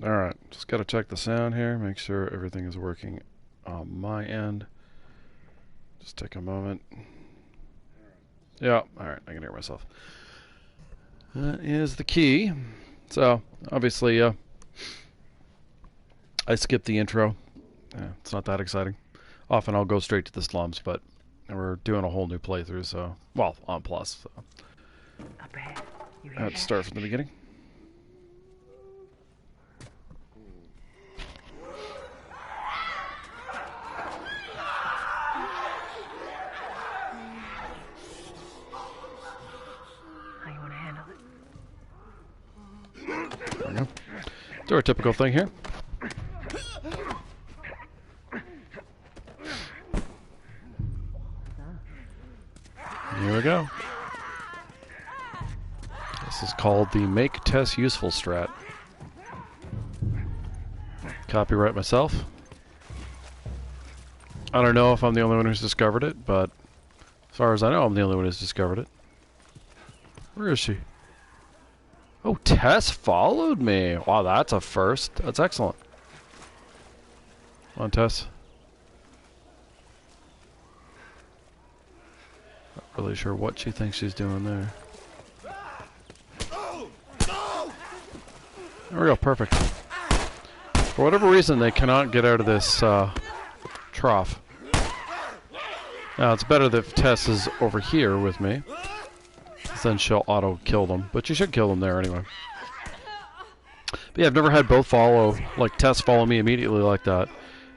Alright, just gotta check the sound here, make sure everything is working on my end. Just take a moment. Yeah, alright, I can hear myself. That is the key. So, obviously, I skipped the intro. It's not that exciting. Often I'll go straight to the slums, but we're doing a whole new playthrough, so... Well, on Plus, so... Up ahead. You I have to start from the beginning. How you want to handle it? There we go. Do our typical thing here. Here we go. This is called the Make Tess Useful strat. Copyright myself. I don't know if I'm the only one who's discovered it, but as far as I know, I'm the only one who's discovered it. Where is she? Oh, Tess followed me. Wow, that's a first. That's excellent. Come on, Tess. Not really sure what she thinks she's doing there. There we go, perfect. For whatever reason, they cannot get out of this trough. Now, it's better that Tess is over here with me. Then she'll auto-kill them. But you should kill them there anyway. But yeah, I've never had both follow, like Tess follow me immediately like that.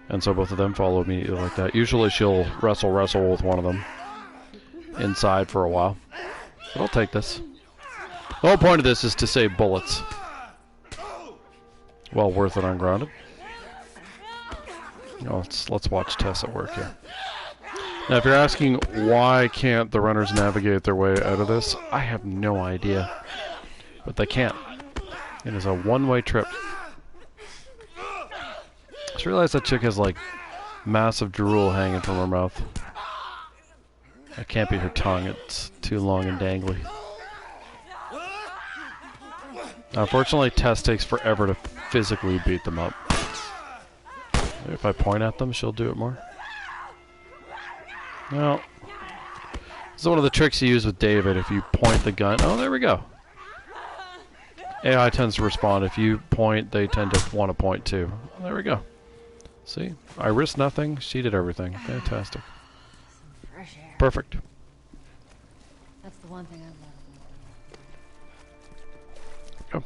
And so both of them follow immediately like that. Usually she'll wrestle with one of them inside for a while. But I'll take this. The whole point of this is to save bullets. Well worth it on grounded. Let's watch Tess at work here. Now, if you're asking why can't the runners navigate their way out of this, I have no idea. But they can't. It is a one-way trip. I just realized that chick has, like, massive drool hanging from her mouth. That can't be her tongue. It's too long and dangly. Unfortunately, Tess takes forever to physically beat them up. If I point at them, she'll do it more. Well, this is one of the tricks you use with David. If you point the gun... Oh, there we go. AI tends to respond. If you point, they tend to want to point too. Oh, there we go. See? I risked nothing. She did everything. Fantastic. Fresh air. Perfect. That's the one thing I love.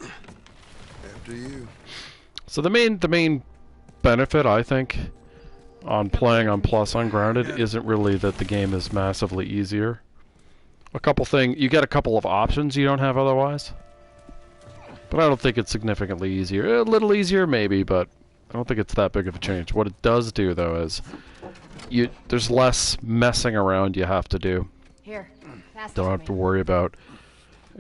Go. After you. So the main benefit, I think, on playing on Plus Ungrounded isn't really that the game is massively easier. You get a couple of options you don't have otherwise. But I don't think it's significantly easier. A little easier maybe, but I don't think it's that big of a change. What it does do though is there's less messing around you have to do. Here, pass Don't have to worry about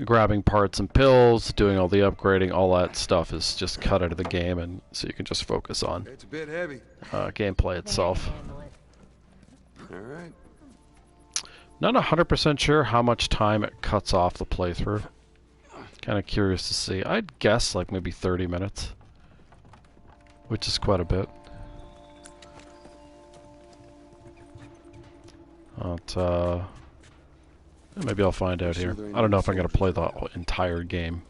grabbing parts and pills, doing all the upgrading, all that stuff is just cut out of the game, and so you can just focus on It's a bit heavy. gameplay itself. All right. Not 100% sure how much time it cuts off the playthrough. Kind of curious to see. I'd guess like maybe 30 minutes, which is quite a bit. But, maybe I'll find out here. I don't know if I'm going to play the entire game.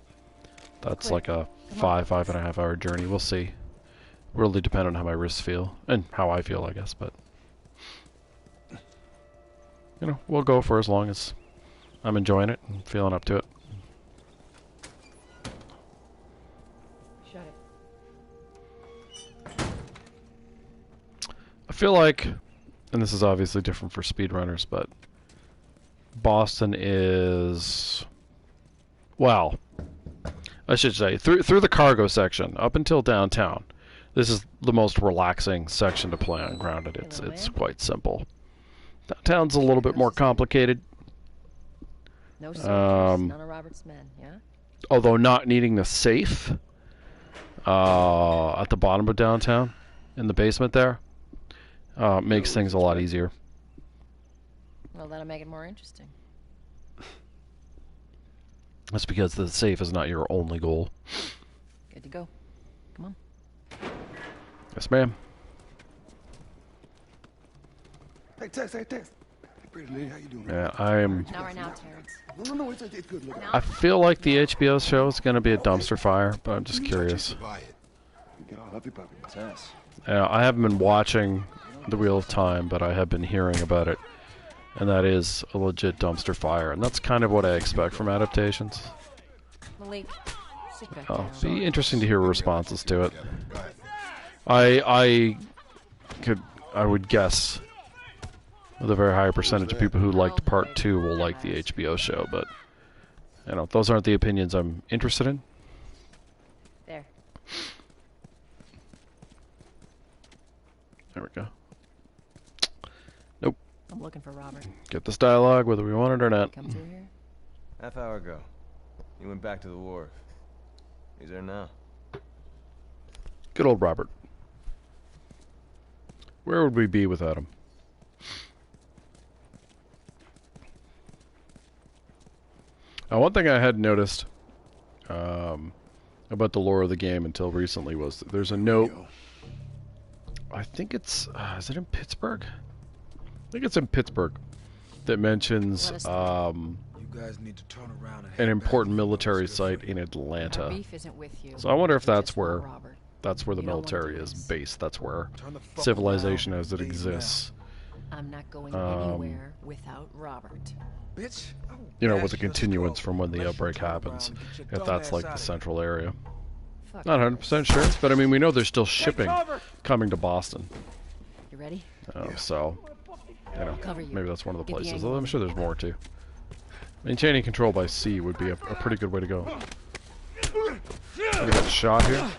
That's like a 5.5 hour journey. We'll see. Really depend on how my wrists feel. And how I feel, I guess. But, you know, we'll go for as long as I'm enjoying it and feeling up to it. Shut it. I feel like, and this is obviously different for speedrunners, but Boston is, well, I should say, through the cargo section up until downtown, this is the most relaxing section to play on Grounded. It's quite simple. Downtown's a little bit more complicated. No soldiers, none of Robert's men, yeah? Although not needing the safe at the bottom of downtown, in the basement there, makes things a lot easier. Well, that'll make it more interesting. That's because the safe is not your only goal. Good to go. Come on. Yes, ma'am. Hey, Tex. Hey, pretty lady, how you doing? Yeah, I am. Not right now, Terrence. No, it's good. Look, I feel like the HBO show is going to be a dumpster fire, but I'm just curious. buy it. Get all uppy puppy. Tess. I haven't been watching The Wheel of Time, but I have been hearing about it, and that is a legit dumpster fire, and that's kind of what I expect from adaptations. Malik, sit back Oh, down. be interesting to hear responses to it. Go ahead. I would guess with a very high percentage of people who liked Part 2 will like the HBO show, but you know, those aren't the opinions I'm interested in. There. There we go. Nope. I'm looking for Robert. Get this dialogue whether we want it or not. Come through here? Half hour ago. He went back to the wharf. He's there now. Good old Robert. Where would we be without him? Now, one thing I had noticed about the lore of the game until recently was that there's a note. I think it's is it in Pittsburgh? I think it's in Pittsburgh that mentions You guys need to turn around and an head important back. military site in Our Atlanta. beef isn't with you. So I wonder if We that's just want where Robert. the You don't wanna military do is this. based. That's where Turn the fuck civilization around as it and leave now. exists. I'm not going Um, anywhere without Robert. Bitch. Oh, You know, yes, with a just continuance go. from when the Unless you outbreak turn happens, around and get your if dumb that's ass like out the of here. central area. Fuck. Not 100% sure, but I mean, we know there's still shipping coming to Boston. You ready? So, you know, Cover you. maybe that's one of the Get the places. angle. Although I'm sure there's more too. Maintaining control by sea would be a pretty good way to go. I got shot here.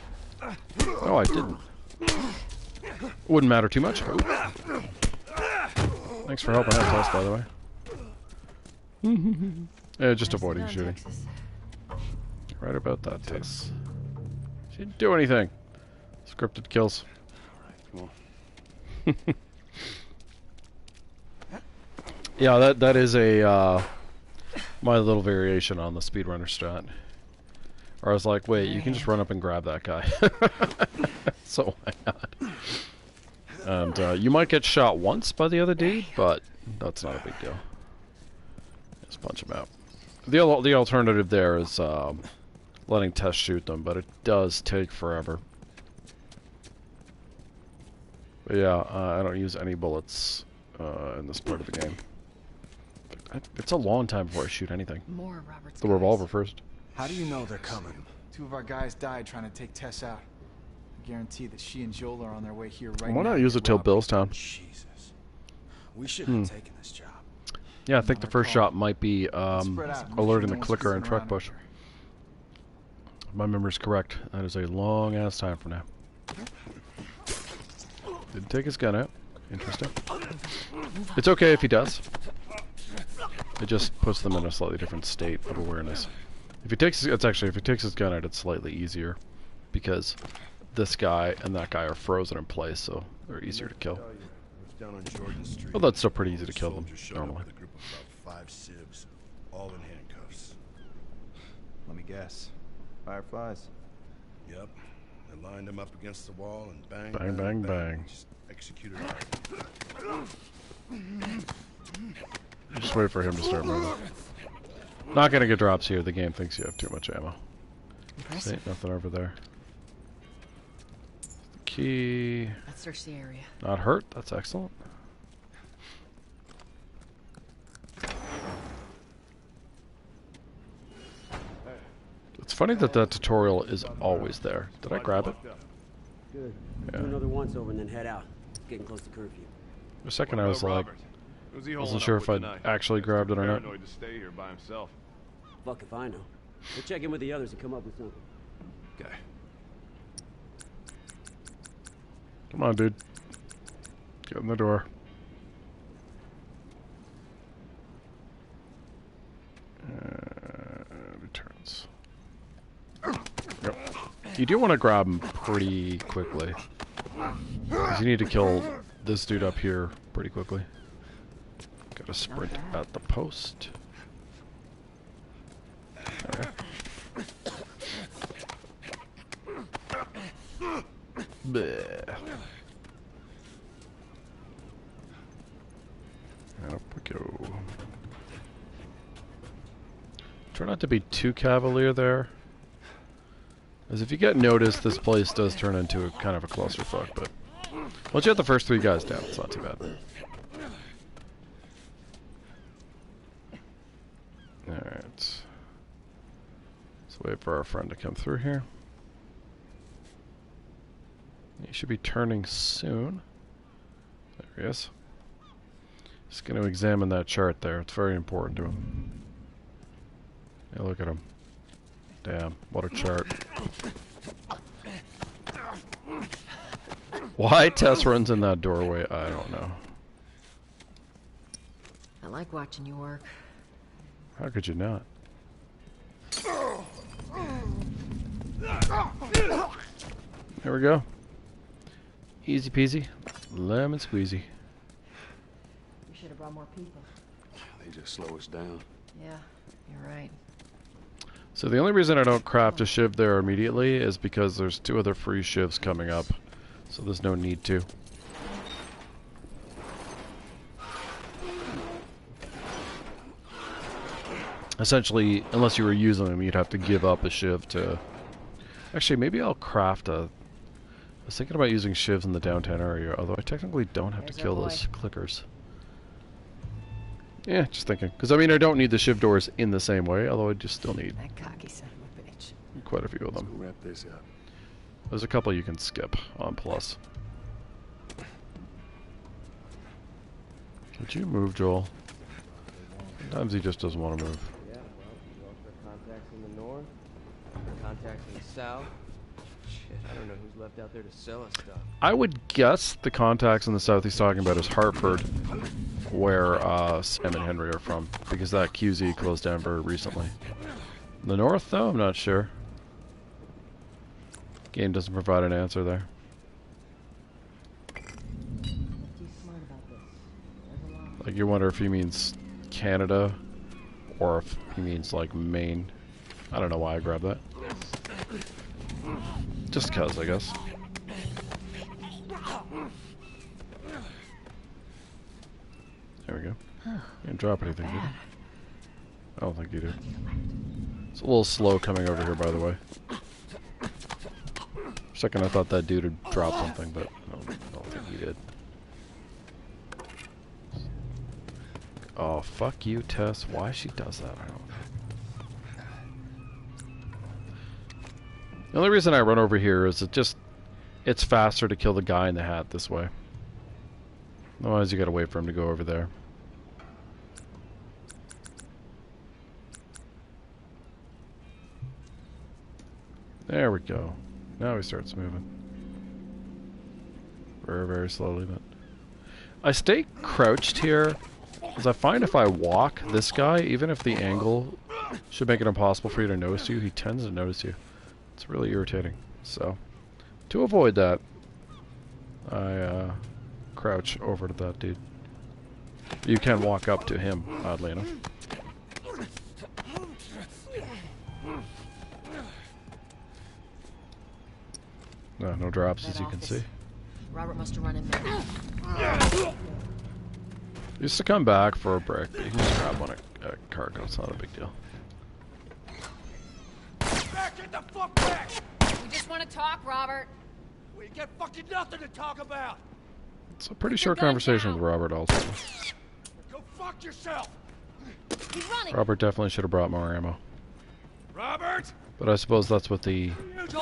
Oh, I didn't. Wouldn't matter too much. Oop. Thanks for helping out, Tess, by the way. Yeah, just avoiding Nicely shooting. done, Texas. Right about that, Tess. She didn't do anything. Scripted kills. Come Yeah, that is a my little variation on the speedrunner strat. Where I was like, wait, you can just run up and grab that guy. So why not? And you might get shot once by the other dude, but that's not a big deal. Just punch him out. The alternative there is letting Tess shoot them, but it does take forever. But yeah, I don't use any bullets in this part of the game. It's a long time before I shoot anything. More Robert's The guys. revolver first. How do you know they're coming? Two of our guys died trying to take Tess out. I guarantee that she and Joel are on their way here right now. Why not to use get it till Robert. Billstown? Jesus. We shouldn't have taken this job. Yeah, I think the first shot might be Spread out. Make sure alerting no the one's clicker and snooping truck around push. up here. If my memory's correct. That is a long ass time from now. Didn't take his gun out. Interesting. It's okay if he does. It just puts them in a slightly different state of awareness. If he takes if he takes his gun out, it's slightly easier because this guy and that guy are frozen in place, so they're easier to kill. Down on Jordan Street. Well, that's still pretty easy to kill them Soldiers showed up normally. with a group of about 5 civs, all in handcuffs. Let me guess. Fireflies. Yep. They lined them up against the wall and bang, Bang, bang, bang. Just executed all. Just wait for him to start moving. Not gonna get drops here. The game thinks you have too much ammo. See, Impressive. nothing over there. The key. Let's search the area. Not hurt. That's excellent. It's funny that that tutorial is always there. Did I grab it? Good. Yeah. Do another once over and then head out. It's getting close to curfew. For a second I was like, wasn't sure if I'd actually grabbed it or not. Paranoid to stay here by himself. Fuck if I know. We'll check in with the others and come up with something. Okay. Come on, dude. Get in the door. Returns. Yep. You do want to grab him pretty quickly. 'Cause you need to kill this dude up here pretty quickly. Gotta sprint at the post. Bleh. And up we go. Try not to be too cavalier there. As if you get noticed, this place does turn into a kind of a clusterfuck, but once you have the first 3 guys down, it's not too bad. Alright. Let's wait for our friend to come through here. He should be turning soon. There he is. Just going to examine that chart there. It's very important to him. Yeah, look at him. Damn, what a chart. Why Tess runs in that doorway, I don't know. I like watching you work. How could you not? There we go. Easy peasy, lemon squeezy. We should have brought more people. They just slow us down. Yeah, you're right. So the only reason I don't craft a shiv there immediately is because there's 2 other free shivs coming up. So there's no need to. Essentially, unless you were using them, you'd have to give up a shiv to... Actually, maybe I'll craft a... I was thinking about using shivs in the downtown area, although I technically don't have to kill those clickers. Yeah, just thinking. Because, I mean, I don't need the shiv doors in the same way, although I just still need That cocky son of a bitch. quite a few of them. Wrap this up. There's a couple you can skip on plus. Would you move, Joel? Sometimes he just doesn't want to move. Yeah, well, our contacts in the north, contacts in the south. Shit, I don't know who's left out there to sell us stuff. I would guess the contacts in the south he's talking about is Hartford, where Sam and Henry are from, because that QZ closed down very recently. The north, though, I'm not sure. Game doesn't provide an answer there. Like, you wonder if he means Canada, or if he means, like, Maine. I don't know why I grabbed that. Just cause, I guess. There we go. You didn't drop anything, did you? I don't think you did. It's a little slow coming over here, by the way. For a second I thought that dude had dropped something, but I don't think he did. Oh, fuck you, Tess. Why she does that, I don't know. The only reason I run over here is it's faster to kill the guy in the hat this way. Otherwise you gotta wait for him to go over there. There we go. Now he starts moving. Very, very slowly, but... I stay crouched here, because I find if I walk this guy, even if the angle should make it impossible for you to notice you, he tends to notice you. It's really irritating. So, to avoid that, I crouch over to that dude. You can walk up to him, oddly enough. No, no drops, as you can see. Robert must have run in there. Used to come back for a break, but you can just grab one at cargo. It's not a big deal. Back, get the fuck back! We just want to talk, Robert. We get fucking nothing to talk about! It's a pretty short conversation with Robert also. Go fuck yourself! He's running. Robert definitely should have brought more ammo. Robert! But I suppose that's what the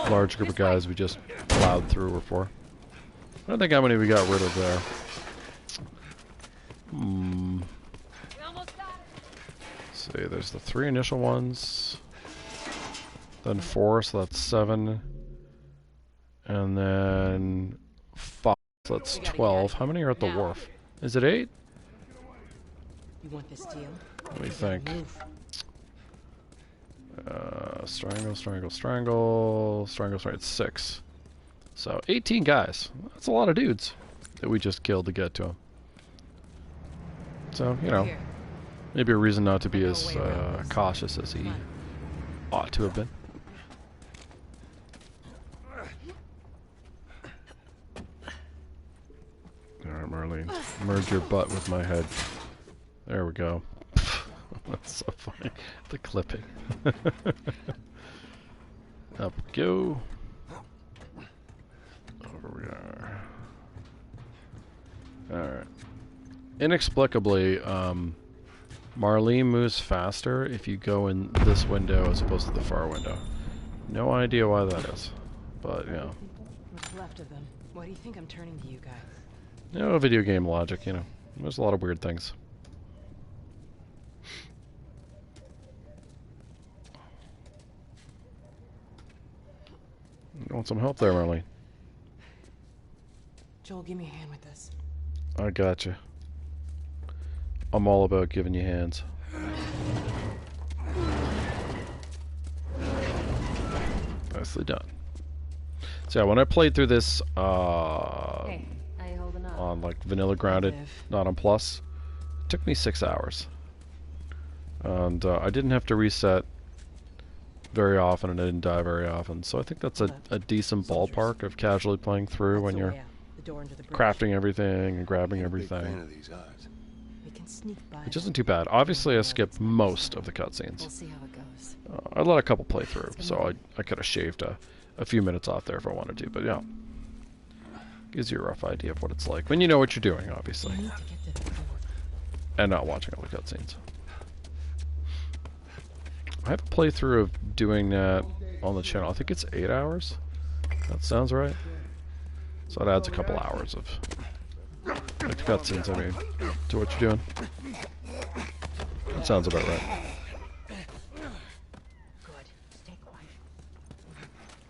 large group of guys we just plowed through were for. I don't think how many we got rid of there. We almost got it. Let's see, there's the 3 initial ones. Then 4, so that's 7. And then 5, so that's 12. How many are at the wharf? Is it 8? You want this deal? Let me think. Strangle, strangle, strangle, strangle, strangle. It's 6. So 18 guys. That's a lot of dudes that we just killed to get to him. So, you know, maybe a reason not to be as cautious as he ought to have been. Alright, Marlene. Merge your butt with my head. There we go. That's so funny. The clipping. Up we go. Over we are. Alright. Inexplicably, Marlene moves faster if you go in this window as opposed to the far window. No idea why that is. But, you know. What's left of them? Why do you think I'm turning to you guys? You know, video game logic, you know. There's a lot of weird things. You want some help there, Marlene? Joel, give me a hand with this. I gotcha. I'm all about giving you hands. Nicely done. So yeah, when I played through this Hey, how you holding up? on like vanilla grounded, not on plus, it took me 6 hours. And I didn't have to reset very often, and I didn't die very often. So I think that's a decent ballpark of casually playing through when you're crafting everything and grabbing everything. We can sneak by. Which isn't too bad. Obviously, I skipped most of the cutscenes. We'll see how it goes. I let a couple play through, so I could have shaved a few minutes off there if I wanted to. But yeah, gives you a rough idea of what it's like when you know what you're doing, obviously, and not watching all the cutscenes. I have a playthrough of doing that on the channel. I think it's 8 hours. That sounds right. So it adds a couple hours of like cutscenes, I mean, to what you're doing. That sounds about right. Good. Stay quiet.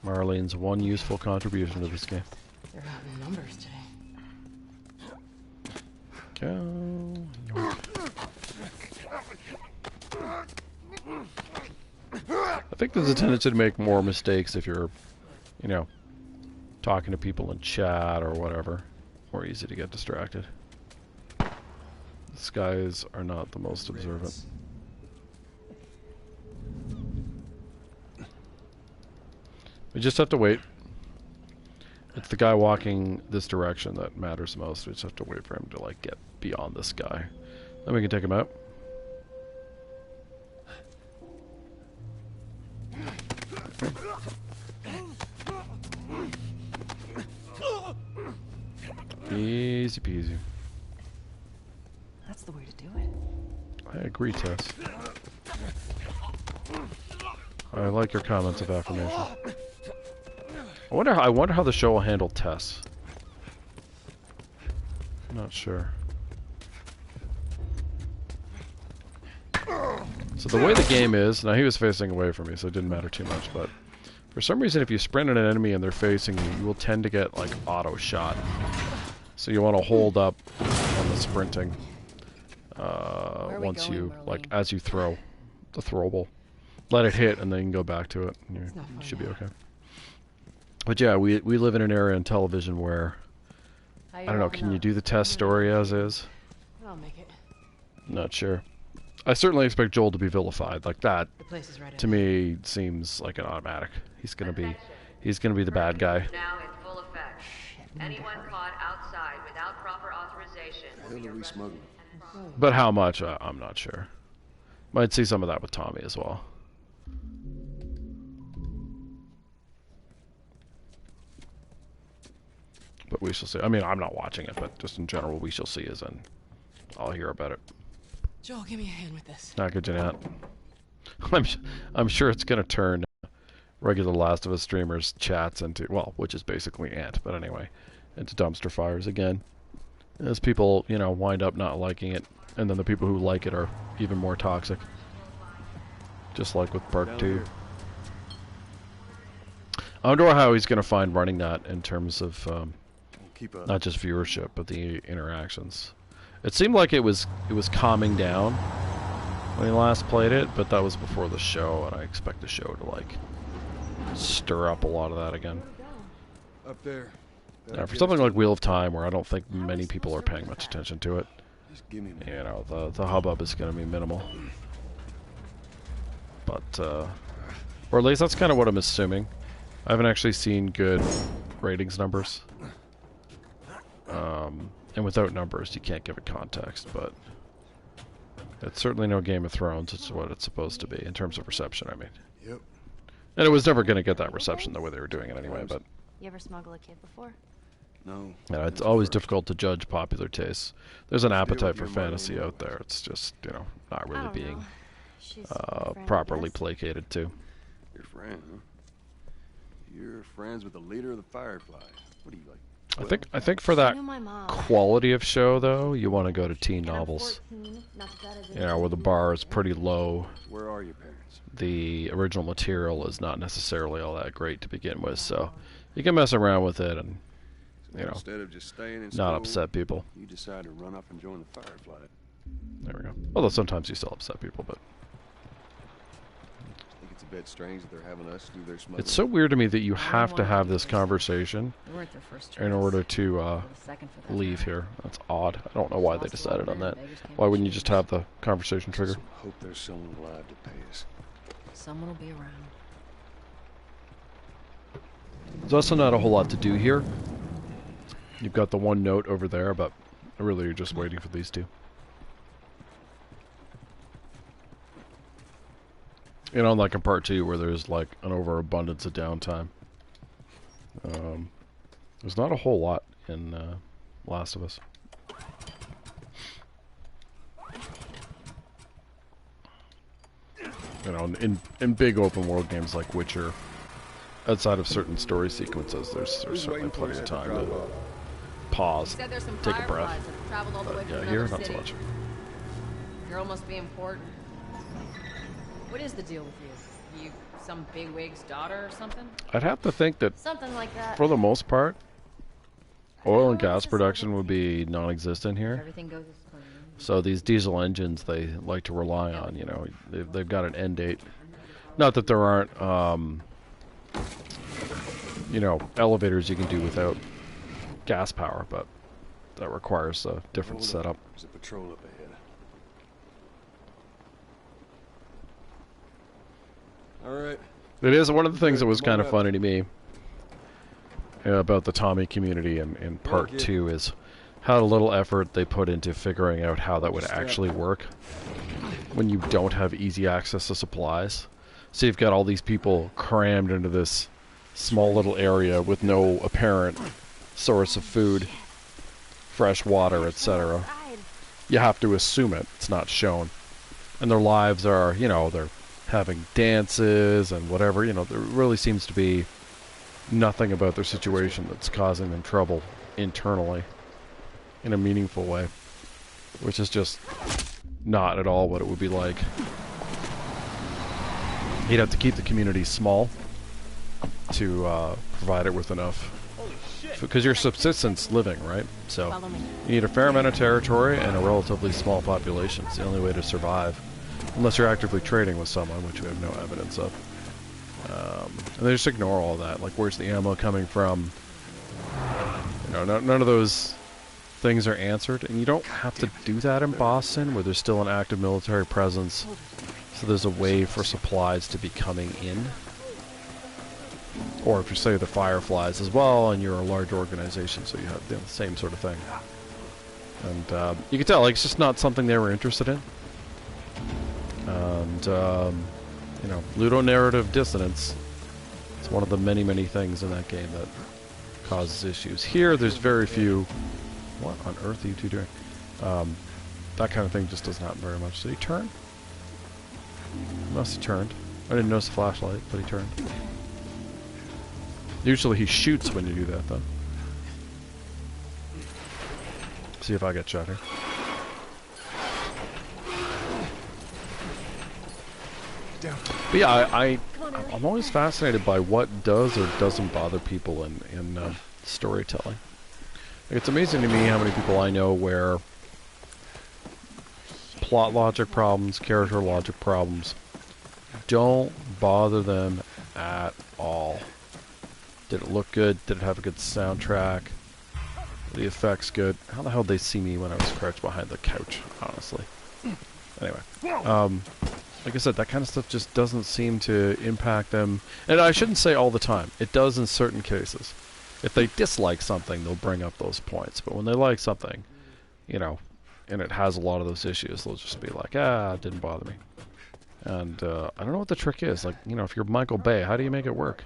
Marlene's one useful contribution to this game. They're out in numbers today. Go. I think there's a tendency to make more mistakes if you're, you know, talking to people in chat or whatever. More easy to get distracted. These guys are not the most observant. We just have to wait. It's the guy walking this direction that matters most. We just have to wait for him to like get beyond this guy. Then we can take him out. Easy peasy. That's the way to do it. I agree, Tess. I like your comments of affirmation. I wonder how the show will handle Tess. I'm not sure. So the way the game is, now he was facing away from me, so it didn't matter too much, but for some reason if you sprint at an enemy and they're facing you, you will tend to get like auto shot. So you want to hold up on the sprinting once you, like, as you throw the throwable. Let it hit and then you can go back to it. And you should be okay. But yeah, we live in an era in television where, I don't know, can you do the Tess story as is? I'll make it. Not sure. I certainly expect Joel to be vilified. Like that, The place is right to me, seems like an automatic. He's gonna be the bad guy. Now in full effect. Anyone caught outside without proper authorization will be arrested. But how much? I'm not sure. Might see some of that with Tommy as well. But we shall see. I mean, I'm not watching it, but just in general, we shall see as in I'll hear about it. Joel, give me a hand with this. Not good, Jeanette. I'm sure it's going to turn regular Last of Us streamers' chats into, well, which is basically Ant, but anyway, into dumpster fires again. As people, you know, wind up not liking it, and then the people who like it are even more toxic. Just like with Part 2. I wonder how he's going to find running that in terms of not just viewership, but the interactions. It seemed like it was calming down when he last played it, but that was before the show, and I expect the show to like stir up a lot of that again. Up there. Yeah, for something like Wheel of Time, where I don't think many people are paying much attention to it, you know, the hubbub is going to be minimal. But Or at least that's kind of what I'm assuming. I haven't actually seen good ratings numbers. And without numbers, you can't give it context, but it's certainly no Game of Thrones. It's what it's supposed to be, in terms of reception, I mean. Yep. And it was never going to get that reception the way they were doing it anyway, but... You ever smuggle a kid before? No. Yeah, it's always difficult to judge popular tastes. There's an appetite for fantasy out there. It's just, you know, not really being properly placated to. Your friend, huh? You're friends with the leader of the Fireflies. What are you, like, 12? I think for that quality of show, though, you want to go to teen novels. You know, where the bar is pretty low. Where are your parents? The original material is not necessarily all that great to begin with, so you can mess around with it and, you know, Instead of just staying in not school, upset people. you decide to run off and join the Fireflies. There we go. Although sometimes you still upset people, but... I think it's a bit strange that they're having us do their smuggling. It's so weird to me that you have to have this conversation We weren't their first in choice. order to Or the second for that leave matter. here. That's odd. I don't know why they decided on that. Why wouldn't you just have the conversation trigger? Just hope there's someone alive to pay us. Someone will be around. There's also not a whole lot to do here. You've got the one note over there, but really you're just waiting for these two. You know, like in part 2 where there's like an overabundance of downtime. There's not a whole lot in Last of Us. You know, in big open world games like Witcher, outside of certain story sequences, there's certainly plenty of time to pause, take a breath. But yeah, here not so much. Girl must be important. What is the deal with you? You some bigwig's daughter or something? I'd have to think that Something like that. for the most part, oil and gas production would be non-existent here. Everything goes as planned. So these diesel engines they like to rely on, you know, they've got an end date. Not that there aren't, you know, elevators you can do without gas power, but that requires a different setup. There's a patrol up ahead. All right. It is one of the things that was kind of funny to me about the Tommy community in part 2 is how little effort they put into figuring out how that would actually work when you don't have easy access to supplies. So you've got all these people crammed into this small little area with no apparent source of food, fresh water, etc. You have to assume it. It's not shown. And their lives are, you know, they're having dances and whatever, you know, there really seems to be nothing about their situation that's causing them trouble internally in a meaningful way, which is just not at all what it would be like. You'd have to keep the community small to provide it with enough, because you're subsistence living, right? So you need a fair amount of territory and a relatively small population. It's the only way to survive. Unless you're actively trading with someone, which we have no evidence of. And they just ignore all that. Like, where's the ammo coming from? You know, none of those things are answered. And you don't have to do that in Boston, where there's still an active military presence. So there's a way for supplies to be coming in. Or if you say the Fireflies as well, and you're a large organization, so you have the same sort of thing. And you can tell, like, it's just not something they were interested in. And, you know, ludonarrative dissonance is one of the many, many things in that game that causes issues. Here, there's very few... What on earth are you two doing? That kind of thing just doesn't happen very much. Did he turn? Must have turned. I didn't notice the flashlight, but he turned. Usually he shoots when you do that, though. See if I get shot here. But yeah, I'm always fascinated by what does or doesn't bother people in storytelling. Like, it's amazing to me how many people I know where plot logic problems, character logic problems don't bother them at all. Did it look good? Did it have a good soundtrack? Were the effects good? How the hell did they see me when I was crouched behind the couch, honestly? Anyway. like I said, that kind of stuff just doesn't seem to impact them. And I shouldn't say all the time. It does in certain cases. If they dislike something, they'll bring up those points. But when they like something, you know, and it has a lot of those issues, they'll just be like, it didn't bother me. And I don't know what the trick is. Like, you know, if you're Michael Bay, how do you make it work?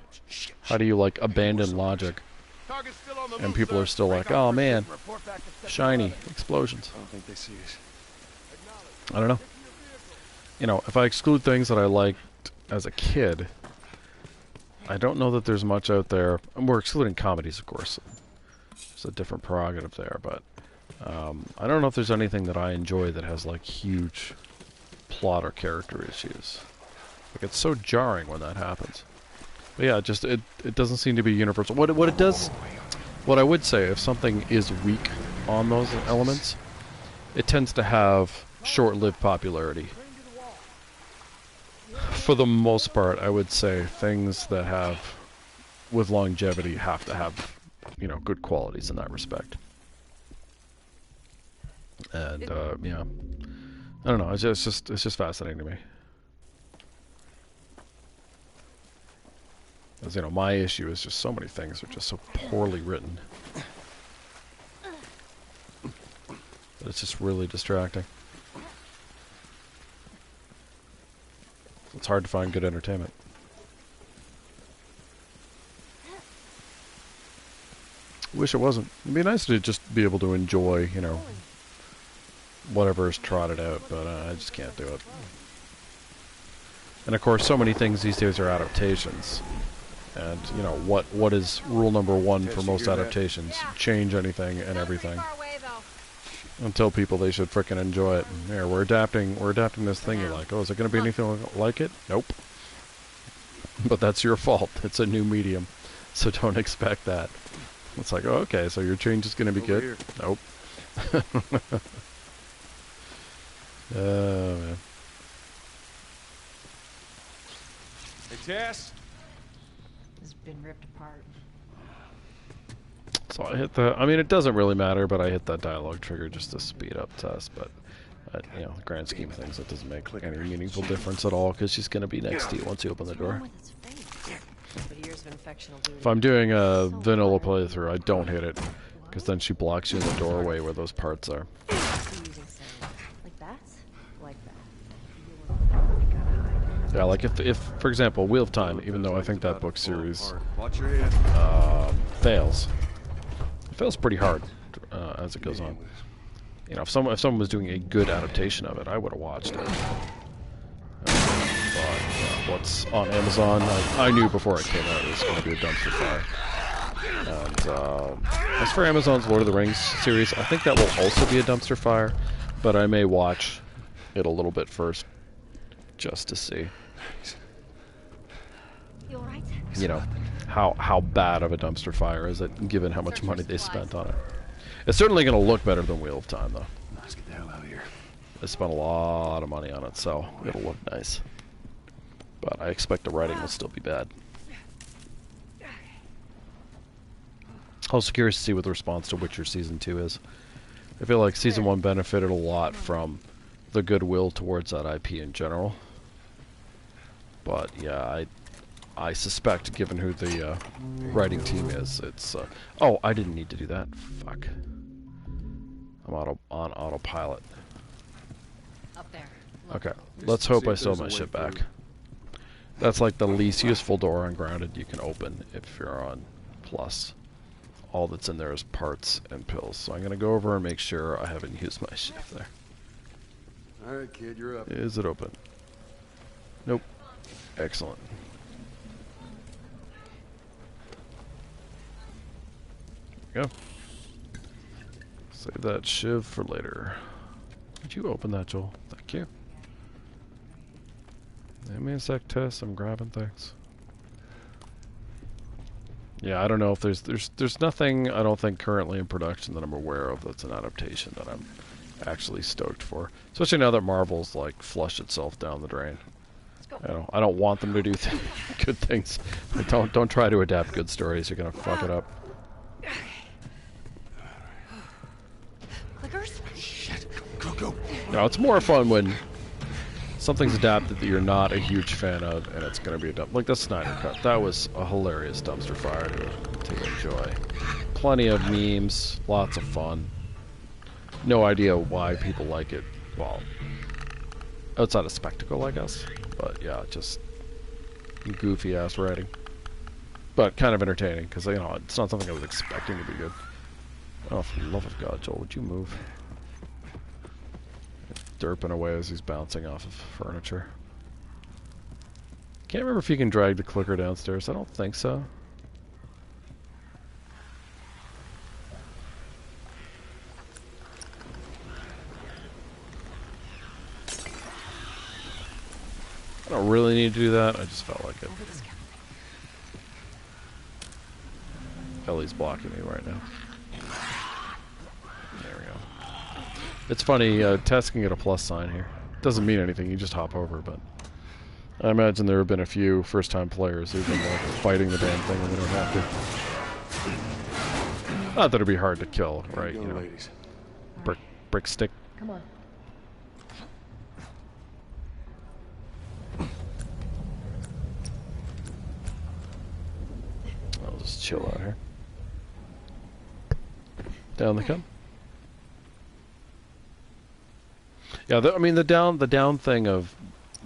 How do you, like, abandon logic? And people are still like, oh man, shiny explosions. I don't think they see us. I don't know. You know, if I exclude things that I liked as a kid, I don't know that there's much out there. And we're excluding comedies, of course. It's a different prerogative there, but I don't know if there's anything that I enjoy that has like huge plot or character issues. Like, it's so jarring when that happens. But yeah, just it doesn't seem to be universal. What it does, what I would say, if something is weak on those elements, it tends to have short-lived popularity. For the most part, I would say things that have, with longevity, have to have, you know, good qualities in that respect. And yeah, I don't know. It's just fascinating to me. As you know, my issue is just so many things are just so poorly written that it's just really distracting. It's hard to find good entertainment. Wish it wasn't. It'd be nice to just be able to enjoy, you know, whatever is trotted out, but I just can't do it. And of course, so many things these days are adaptations. And, you know, what is rule number one for most adaptations? Change anything and everything. And tell people they should frickin' enjoy it. And here, we're adapting this thing you like. Oh, is it going to be anything like it? Nope. But that's your fault. It's a new medium. So don't expect that. It's like, oh, okay, so your change is going to be good? Here. Nope. Oh, man. Hey, Tess. It's been ripped apart. So I hit the, I mean, it doesn't really matter, but I hit that dialogue trigger just to speed up Tess, but, you know, the grand scheme of things, it doesn't make any meaningful difference at all, because she's going to be next to you once you open the door. But years of infection will do it. If I'm doing a vanilla playthrough, I don't hit it, because then she blocks you in the doorway where those parts are. Like that? Like that. Yeah, like if for example, Wheel of Time, even though I think that book series Watch your head. fails, it fails pretty hard as it goes on. You know, if someone was doing a good adaptation of it, I would have watched it. But what's on Amazon, I knew before it came out it was going to be a dumpster fire. And as for Amazon's Lord of the Rings series, I think that will also be a dumpster fire, but I may watch it a little bit first, just to see. You alright? You know, how bad of a dumpster fire is it, given how much money they spent on it. It's certainly going to look better than Wheel of Time, though. Let's get the hell out of here. They spent a lot of money on it, so it'll look nice. But I expect the writing will still be bad. Also curious to see what the response to Witcher Season 2 is. I feel like Season 1 benefited a lot from the goodwill towards that IP in general. But yeah, I suspect, given who the writing team is, it's... oh, I didn't need to do that. Fuck. I'm on autopilot. Up there. Okay, let's hope I still have my shit back. That's like the least useful door on Grounded you can open if you're on Plus. All that's in there is parts and pills. So I'm going to go over and make sure I haven't used my shit there. Alright, kid, you're up. Is it open? Nope. Excellent. There we go. Save that shiv for later. Did you open that, Joel? Thank you. Give me a sec, Tess. I'm grabbing things. Yeah, I don't know if there's nothing I don't think currently in production that I'm aware of that's an adaptation that I'm actually stoked for. Especially now that Marvel's like flushed itself down the drain. You know, I don't want them to do good things. Don't try to adapt good stories. You're gonna fuck it up. Clickers? Shit. Go. No, it's more fun when something's adapted that you're not a huge fan of, and it's going to be a dump. Like the Snyder Cut. That was a hilarious dumpster fire to enjoy. Plenty of memes, lots of fun. No idea why people like it. Well, outside of spectacle, I guess. But yeah, just goofy ass writing. But kind of entertaining, because you know, it's not something I was expecting to be good. Oh, for the love of God, Joel, would you move? Derping away as he's bouncing off of furniture. Can't remember if you can drag the clicker downstairs. I don't think so. I don't really need to do that. I just felt like it. Ellie's blocking me right now. There we go. It's funny, Tess can get a plus sign here. Doesn't mean anything, you just hop over, but... I imagine there have been a few first-time players who've been like fighting the damn thing and they don't have to. Not that it'd be hard to kill, right? You know, brick stick. Come on. I'll just chill out here. Down they come. Yeah, I mean the down thing of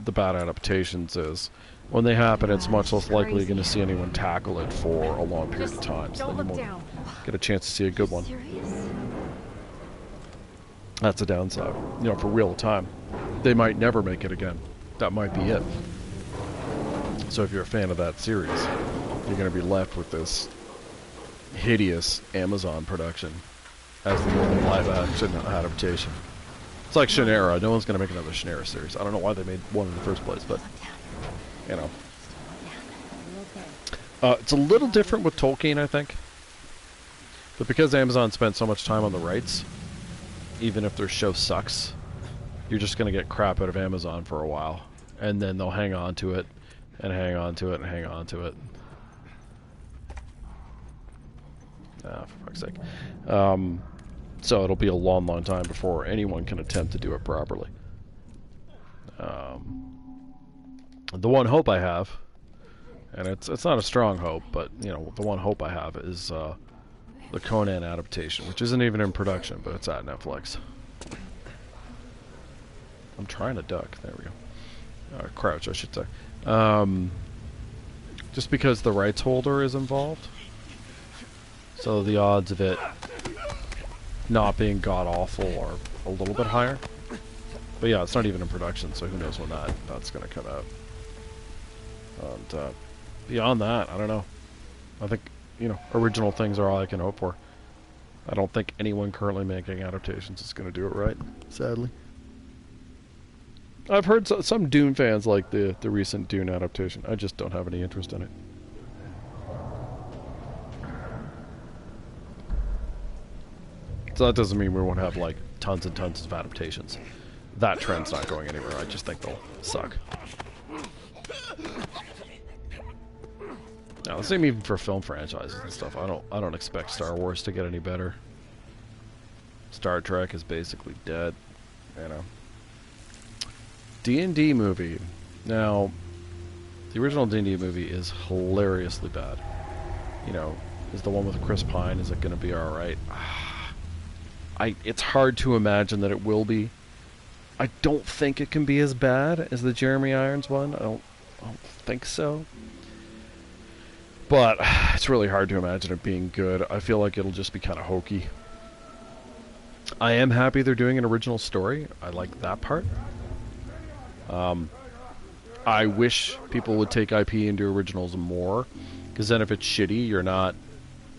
the bad adaptations is when they happen, it's much less likely you're going to see anyone tackle it for a long period of time. So then you won't get a chance to see a good one. That's a downside. You know, for real time, they might never make it again. That might be it. So if you're a fan of that series, you're going to be left with this hideous Amazon production as the only live-action adaptation. It's like Shannara. No one's going to make another Shannara series. I don't know why they made one in the first place, but, you know. It's a little different with Tolkien, I think. But because Amazon spent so much time on the rights, even if their show sucks, you're just going to get crap out of Amazon for a while. And then they'll hang on to it, and hang on to it, and hang on to it. Ah, for fuck's sake. So it'll be a long, long time before anyone can attempt to do it properly. The one hope I have, and it's not a strong hope, but you know, the one hope I have is the Conan adaptation, which isn't even in production, but it's at Netflix. I'm trying to duck. There we go. Crouch, I should say. Just because the rights holder is involved, so the odds of it not being god-awful are a little bit higher. But yeah, it's not even in production, so who knows when that's going to come out. And beyond that, I don't know. I think, you know, original things are all I can hope for. I don't think anyone currently making adaptations is going to do it right, sadly. I've heard some Dune fans like the recent Dune adaptation. I just don't have any interest in it. So that doesn't mean we won't have like tons and tons of adaptations. That trend's not going anywhere. I just think they'll suck. Now, the same even for film franchises and stuff. I don't expect Star Wars to get any better. Star Trek is basically dead, you know. D&D movie. Now, the original D&D movie is hilariously bad. You know, is the one with Chris Pine, is it going to be alright? It's hard to imagine that it will be. I don't think it can be as bad as the Jeremy Irons one. I don't think so. But it's really hard to imagine it being good. I feel like it'll just be kind of hokey. I am happy they're doing an original story. I like that part. I wish people would take IP into originals more, because then if it's shitty, you're not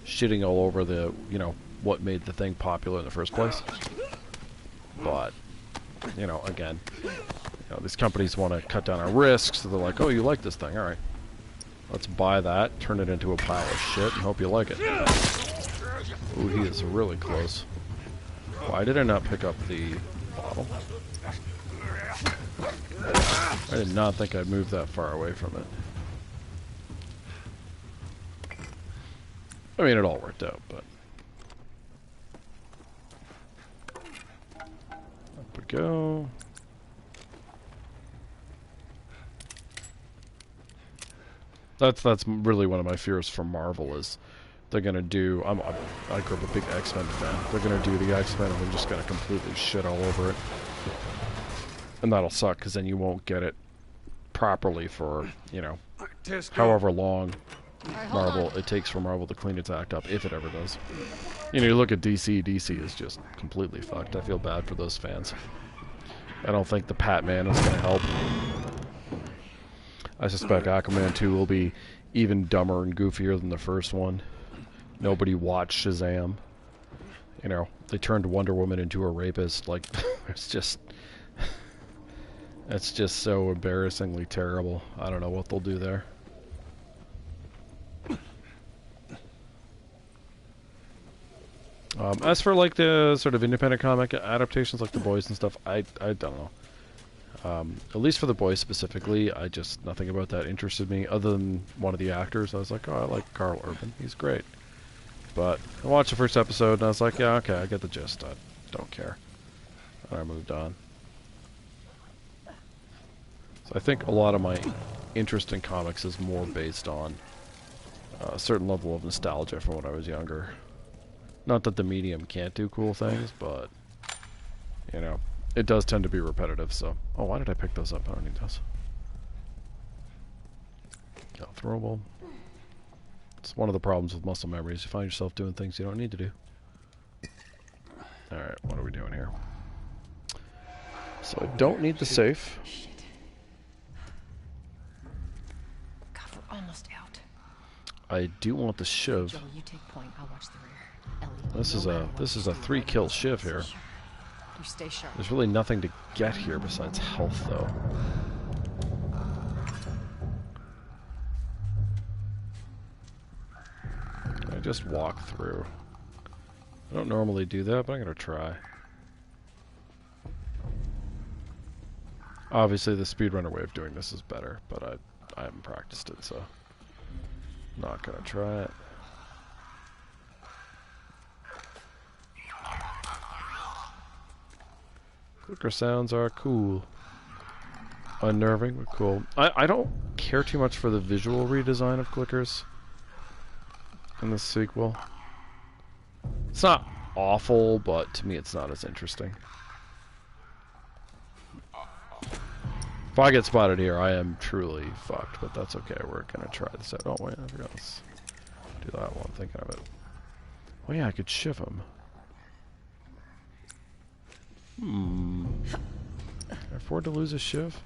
shitting all over the, you know, what made the thing popular in the first place. But, you know, again, you know, these companies want to cut down on risks, so they're like, oh, you like this thing, alright. Let's buy that, turn it into a pile of shit, and hope you like it. Ooh, he is really close. Why did I not pick up the bottle? I did not think I'd move that far away from it. I mean, it all worked out, but... Up we go. That's really one of my fears for Marvel is they're gonna do. I grew up a big X-Men fan. They're gonna do the X-Men and they're just gonna completely shit all over it, and that'll suck because then you won't get it properly for however long it takes for Marvel to clean its act up, if it ever does. You look at DC. DC is just completely fucked. I feel bad for those fans. I don't think the Pat-Man is gonna help. I suspect Aquaman 2 will be even dumber and goofier than the first one. Nobody watched Shazam. They turned Wonder Woman into a rapist. Like, it's just so embarrassingly terrible. I don't know what they'll do there. As for like the sort of independent comic adaptations like The Boys and stuff, I don't know. At least for The Boys specifically, nothing about that interested me other than one of the actors. I was like, oh, I like Carl Urban. He's great. But I watched the first episode and I was like, yeah, okay, I get the gist. I don't care. And I moved on. So I think a lot of my interest in comics is more based on a certain level of nostalgia from when I was younger. Not that the medium can't do cool things, but, it does tend to be repetitive, so... Oh, why did I pick those up? I don't need those. Throwable. It's one of the problems with muscle memory is you find yourself doing things you don't need to do. Alright, what are we doing here? So I don't need the safe. Shit. God, we're almost out. I do want the shiv. Joel, you take point. I'll watch the rear. Ellie, This is a 3-kill shiv here. You stay sharp. There's really nothing to get here besides health, though. I just walk through. I don't normally do that, but I'm gonna try. Obviously, the speedrunner way of doing this is better, but I haven't practiced it, so not gonna try it. Clicker sounds are cool. Unnerving, but cool. I don't care too much for the visual redesign of clickers in the sequel. It's not awful, but to me it's not as interesting. If I get spotted here, I am truly fucked, but that's okay. We're gonna try this out. Oh wait, I forgot. Let's do that while I'm thinking of it. Oh yeah, I could shiv him. Can I afford to lose a shiv?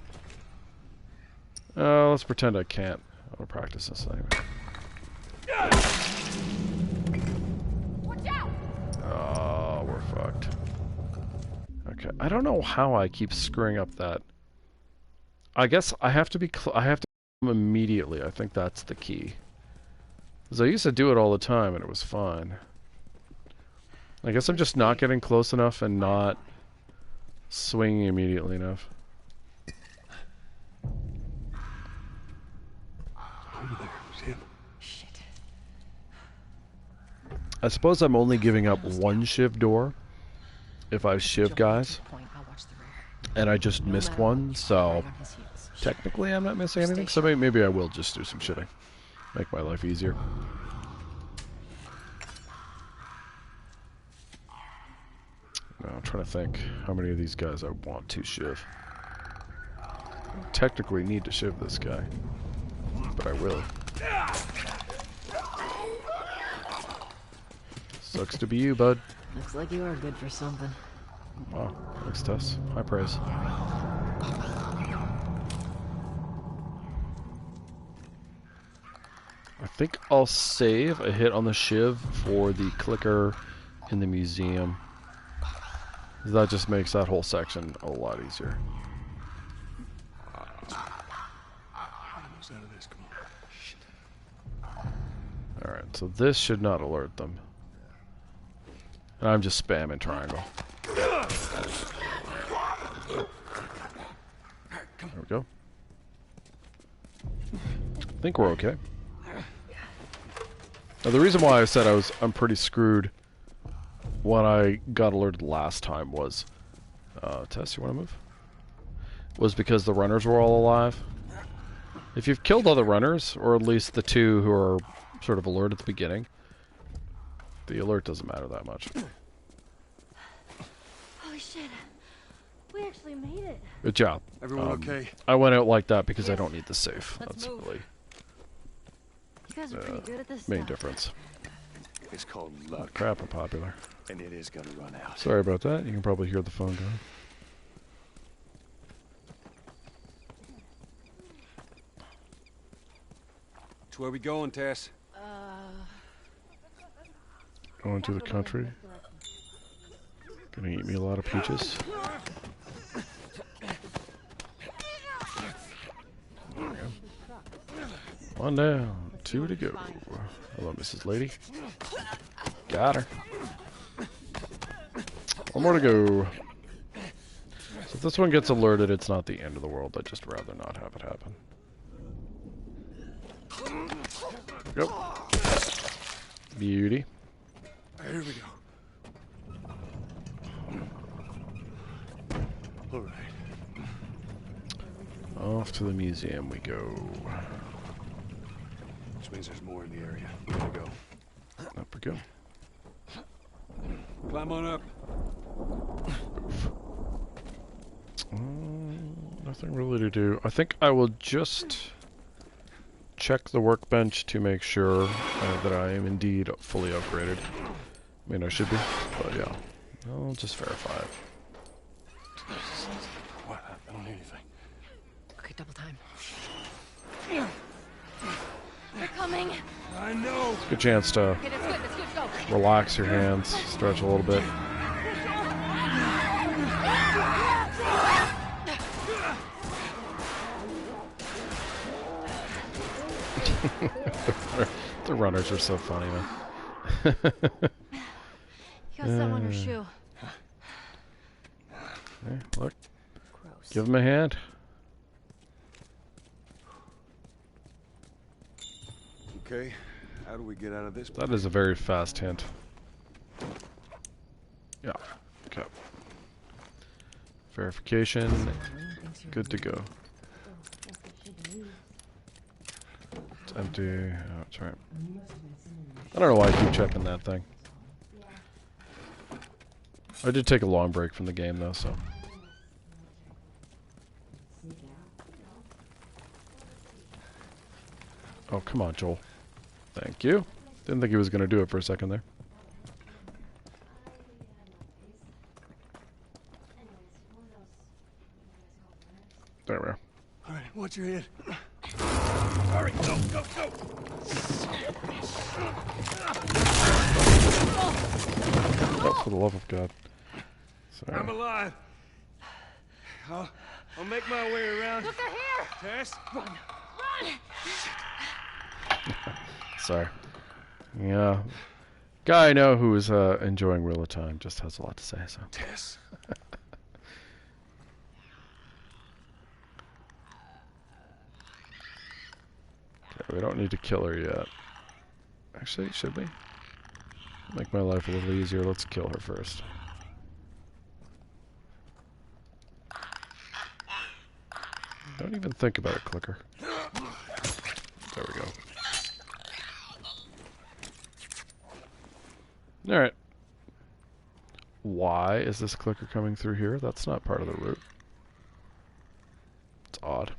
Let's pretend I can't. I'll practice this anyway. Watch out! Oh, we're fucked. Okay, I don't know how I keep screwing up that. I guess I have to be. I have to come immediately. I think that's the key. Because I used to do it all the time and it was fine. I guess I'm just not getting close enough and not swinging immediately enough. Over there. See him? Shit. I suppose I'm only giving up one shiv door if I shiv guys. And I just missed one, so technically I'm not missing anything. So maybe I will just do some shitting. Make my life easier. Now, I'm trying to think how many of these guys I want to shiv. I technically need to shiv this guy, but I will. Sucks to be you, bud. Looks like you are good for something. Wow, thanks, Tess. High praise. I think I'll save a hit on the shiv for the clicker in the museum. That just makes that whole section a lot easier. Alright, so this should not alert them. And I'm just spamming triangle. There we go. I think we're okay. Now, the reason why I said I'm pretty screwed when I got alerted last time was... Tess, you want to move? Was because the runners were all alive. If you've killed all the runners, or at least the two who are sort of alert at the beginning, the alert doesn't matter that much. Holy shit. We actually made it. Good job. Everyone okay? I went out like that because I don't need the safe. Let's That's move. really You guys are pretty good at this main stuff. difference. It's called Oh, luck, crap, I'm popular. and it is gonna run out. Sorry about that. You can probably hear the phone going. So where we going, Tess? Going to the country. Gonna eat me a lot of peaches. One down, 2 to go. Hello, Mrs. Lady. Got her. One more to go. So if this one gets alerted, it's not the end of the world. I'd just rather not have it happen. Go. Beauty. Here we go. All right. Off to the museum we go. Which means there's more in the area. Here we go. Up we go. Climb on up. Nothing really to do. I think I will just check the workbench to make sure that I am indeed fully upgraded. I mean, I should be, but yeah. I'll just verify it. What? I don't hear anything. Okay, double time. They're coming. I know. Good chance to Okay, that's good. That's good. Go. relax your hands, stretch a little bit. The runners are so funny, man. You got something on your shoe. Hey, look, Gross. give him a hand. Okay. How do we get out of this? That is a very fast hint. Yeah. Okay. Verification. Good to go. It's empty. Oh, that's right. I don't know why I keep checking that thing. I did take a long break from the game though, so. Oh, come on, Joel. Thank you. Didn't think he was going to do it for a second there. There we are. All right, watch your head. All right, go, go, go. Oh, for the love of God. Sorry. I'm alive. I'll make my way around. Look, they're here. Tess. Run. Sorry. Yeah. Guy I know who is enjoying Wheel of Time just has a lot to say, so. Tess. Okay, we don't need to kill her yet. Actually, should we? Make my life a little easier. Let's kill her first. Don't even think about it, clicker. There we go. Alright. Why is this clicker coming through here? That's not part of the route. It's odd.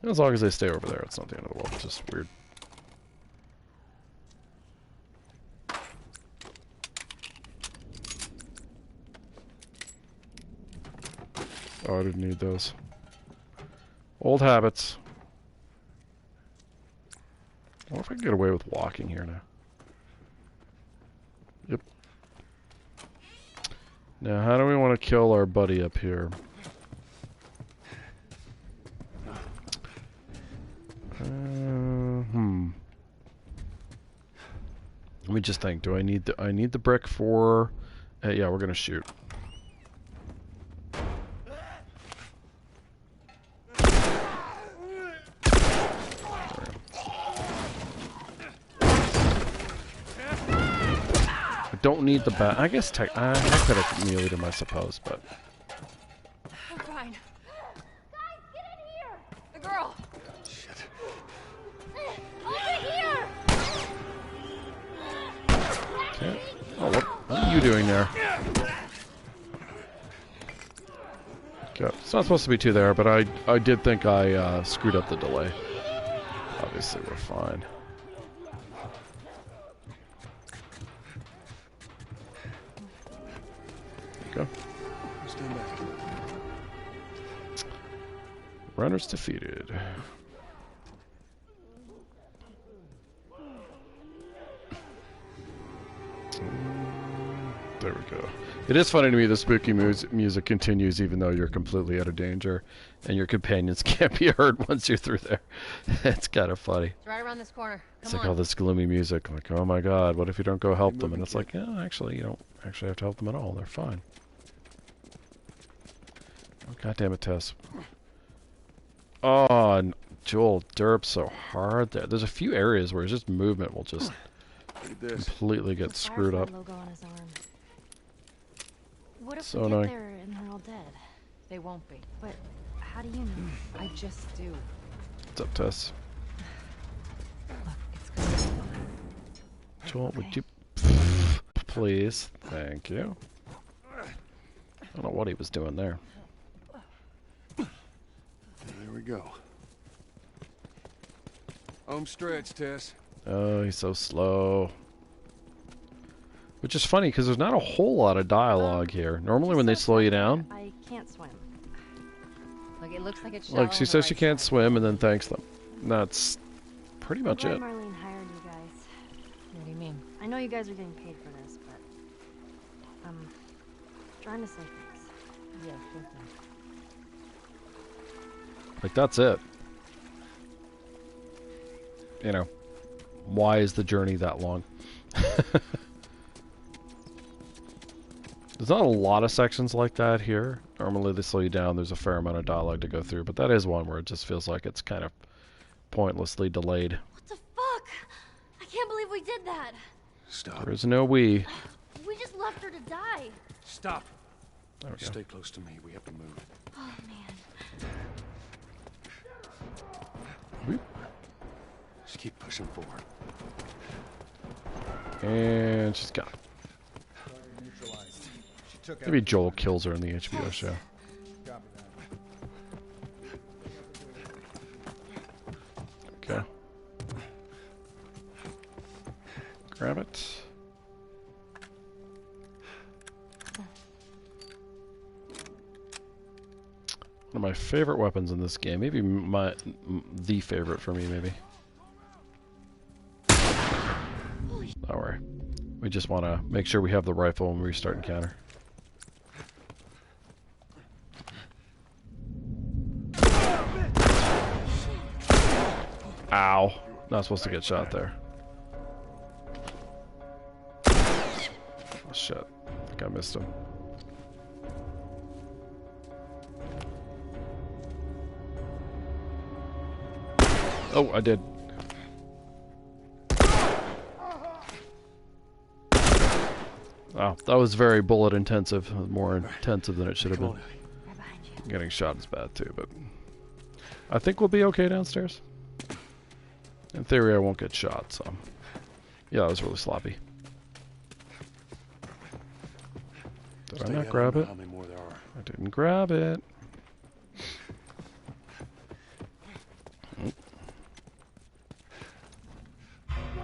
As long as they stay over there, it's not the end of the world. It's just weird. Oh, I didn't need those. Old habits. I wonder if I can get away with walking here now. Yep. Now, how do we want to kill our buddy up here? Let me just think. Do I need the brick for? Yeah, we're gonna shoot. I don't need the bat. I guess I could have mealeed him, I suppose, but. I'm fine. Guys, get in here. The girl. Okay. Oh, what are you doing there? Okay. It's not supposed to be two there, but I did think I screwed up the delay. Obviously, we're fine. There you go. Stand back. Runners defeated. There we go. It is funny to me the spooky music continues even though you're completely out of danger and your companions can't be heard once you're through there. It's kind of funny. It's right around this corner. It's like all this gloomy music. I'm like, oh my god, what if you don't go help them? And it's like, yeah, actually, you don't actually have to help them at all. They're fine. Oh, god damn it, Tess. Oh, and Joel derps so hard there. There's a few areas where it's just movement will just completely get screwed up. Logo on his arm. What if So we get annoying. there and they're all dead? They won't be. But how do you know? I just do. What's up, Tess? Look, it's gonna be fine. Joel, would you please? Thank you. I don't know what he was doing there. There we go. Home stretch, Tess. Oh, he's so slow. Which is funny because there's not a whole lot of dialogue here. Normally when they slow you down, I can't swim. Look, it looks like it's shallow like she on the says she right can't side. swim and then thanks them. That's pretty much I'm it. glad Marlene hired you guys. What do you mean? I know you guys are getting paid for this, but I'm trying to say thanks. Yeah, sure thing. Like that's it. You know, why is the journey that long? There's not a lot of sections like that here. Normally they slow you down. There's a fair amount of dialogue to go through, but that is one where it just feels like it's kind of pointlessly delayed. What the fuck? I can't believe we did that. Stop. There is no we. We just left her to die. Stop. There we go. Stay close to me. We have to move. Oh man. Whoop. Just keep pushing forward. And she's gone. Maybe Joel kills her in the HBO show. Okay. Grab it. One of my favorite weapons in this game. Maybe the favorite for me, maybe. Don't worry. We just want to make sure we have the rifle when we start encounter. Ow. Not supposed to get shot there. Oh shit. I think I missed him. Oh, I did. Wow, that was very bullet intensive. More intensive than it should have been. Getting shot is bad too, but I think we'll be okay downstairs. In theory, I won't get shot, so yeah, that was really sloppy. Did I not grab it? How many more there are? I didn't grab it.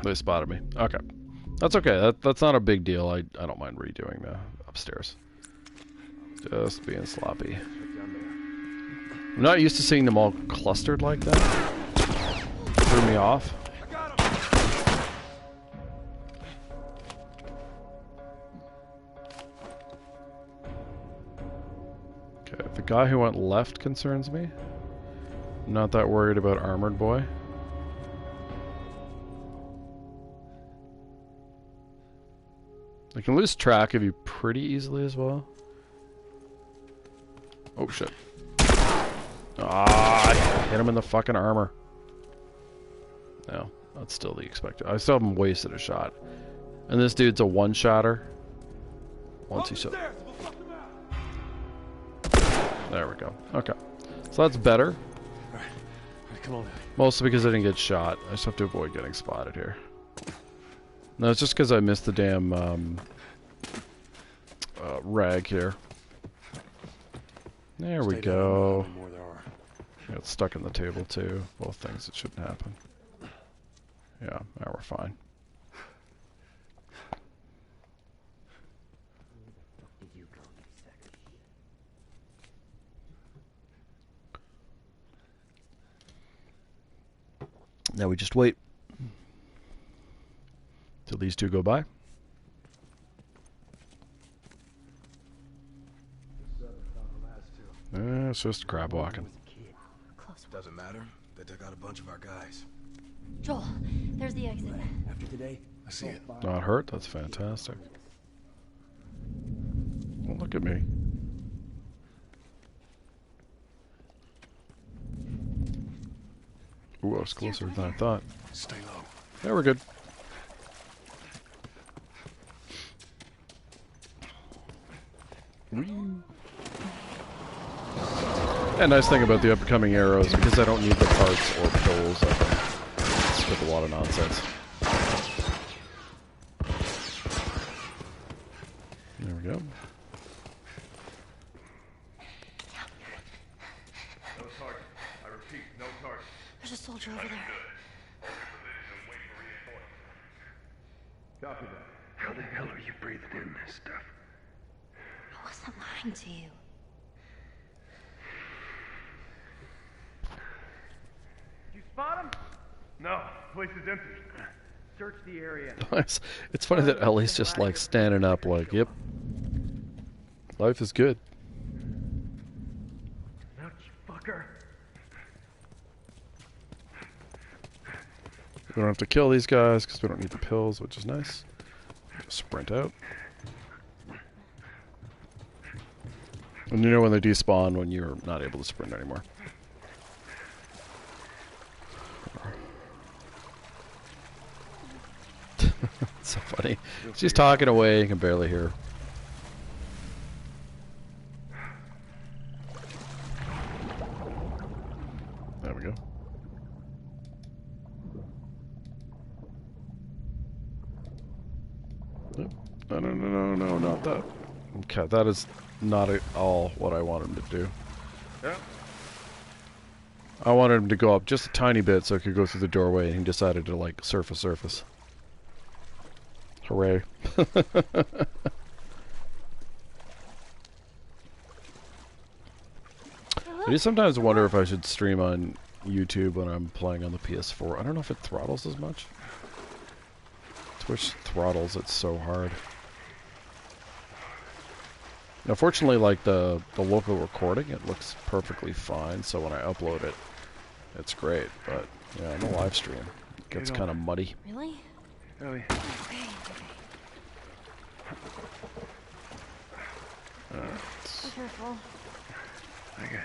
They spotted me. Okay. That's okay. That's not a big deal. I don't mind redoing the upstairs. Just being sloppy. I'm not used to seeing them all clustered like that. Threw me off. Okay, the guy who went left concerns me. I'm not that worried about Armored Boy. I can lose track of you pretty easily as well. Oh shit. Ah, I hit him in the fucking armor. No, that's still the expected. I still haven't wasted a shot. And this dude's a one-shotter. Once he shot. There we go. Okay. So that's better. Alright, come on. Mostly because I didn't get shot. I just have to avoid getting spotted here. No, it's just because I missed the damn rag here. There we go. Got stuck in the table too. Both things that shouldn't happen. Yeah, now we're fine. Now we just wait till these two go by. It's just crab walking. Doesn't matter. They took out a bunch of our guys. Joel, there's the exit. After today, I see it. Not hurt? That's fantastic. Well, look at me. Ooh, I was closer than I thought. Stay low. Yeah, we're good. And nice thing about the upcoming arrows, because I don't need the parts or pills, I can skip a lot of nonsense. There we go. No target. I repeat, no target. There's a soldier over there. Copy that. How the hell are you breathing in this stuff? I wasn't lying to you. You spot him? No, place is empty. Search the area. It's funny that Ellie's just like standing up like, yep. Life is good. Now, you fucker. We don't have to kill these guys because we don't need the pills, which is nice. Just sprint out. And you know when they despawn when you're not able to sprint anymore. It's so funny. She's talking away, you can barely hear her. There we go. No, not that. Okay, that is not at all what I want him to do. Yeah. I wanted him to go up just a tiny bit so I could go through the doorway, and he decided to, like, surface. Hooray. I do sometimes wonder if I should stream on YouTube when I'm playing on the PS4. I don't know if it throttles as much. Twitch throttles it so hard. Now, fortunately, like the local recording, it looks perfectly fine. So when I upload it, it's great. But yeah, in the live stream, it gets kind of muddy. Really? Oh, yeah. Okay. Be careful. I got you.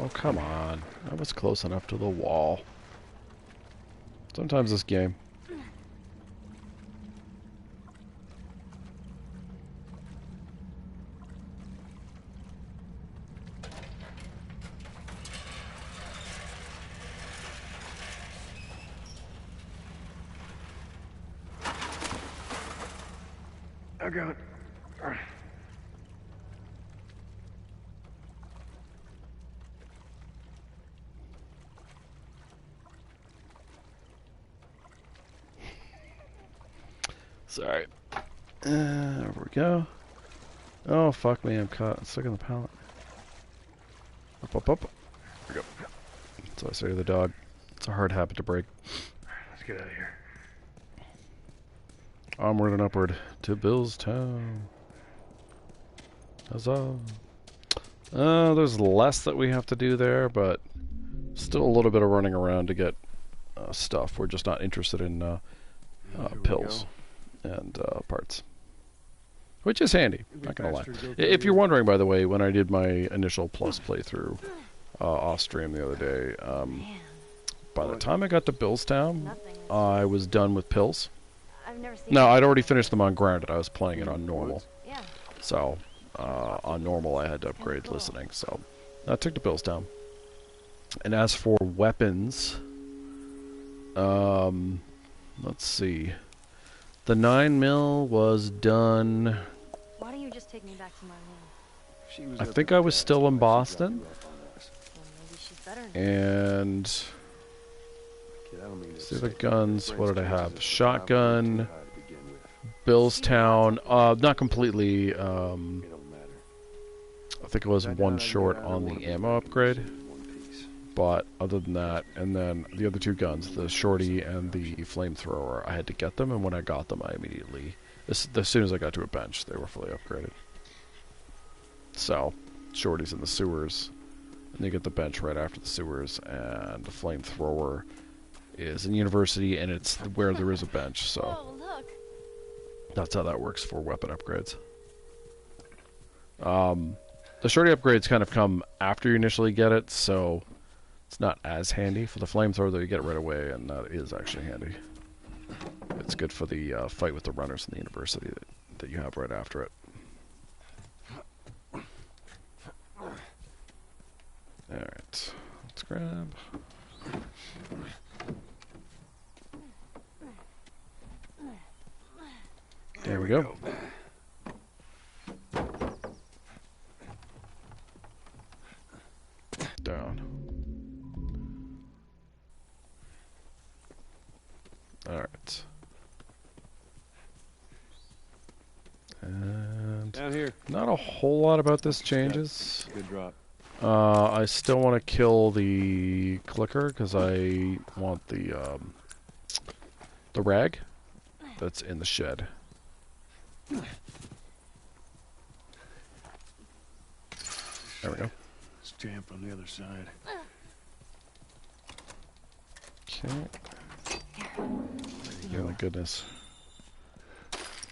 Oh, come on. I was close enough to the wall. Sometimes this game. I got it. Sorry. There we go. Oh, fuck me. I'm caught. Stuck in the pallet. Up. There we go. So I say to the dog, it's a hard habit to break. Let's get out of here. Onward and upward to Bill's Town. Huzzah. There's less that we have to do there, but still a little bit of running around to get stuff. We're just not interested in pills and parts. Which is handy, not gonna lie. If you're wondering, by the way, when I did my initial Plus playthrough off stream the other day, by the time I got to Billstown, I was done with pills. No, I'd already finished them on grounded. I was playing it on normal. Yeah. So, on normal, I had to upgrade listening. So, that took the Billstown. And as for weapons, let's see. The 9mm was done. Why don't you just take me back to Marlene? She was I up think at I the was gas still in station. She dropped Boston. you off on us. Well, maybe she's better now. And Kid, I don't mean to see the say, guns. your What did I friend's have? chances of Shotgun, survival are too high to begin with. Billstown. Not completely. It don't matter. I think it was I doubt one I can short get out. I on wanna the be ammo back in upgrade. this in one piece. But other than that, and then the other two guns, the shorty and the flamethrower, I had to get them, and when I got them, I immediately, as soon as I got to a bench, they were fully upgraded. So, shorty's in the sewers, and you get the bench right after the sewers, and the flamethrower is in university, and it's where there is a bench, so Oh, look. that's how that works for weapon upgrades. The shorty upgrades kind of come after you initially get it, so it's not as handy. For the flamethrower, though, you get it right away, and that is actually handy. It's good for the fight with the runners in the university that you have right after it. Alright, let's grab. There we go. Down. Alright. And Down here. not a whole lot about this changes. Good drop. I still want to kill the clicker because I want the rag that's in the shed. There we go. It's jammed on the other side. Okay. Oh my goodness.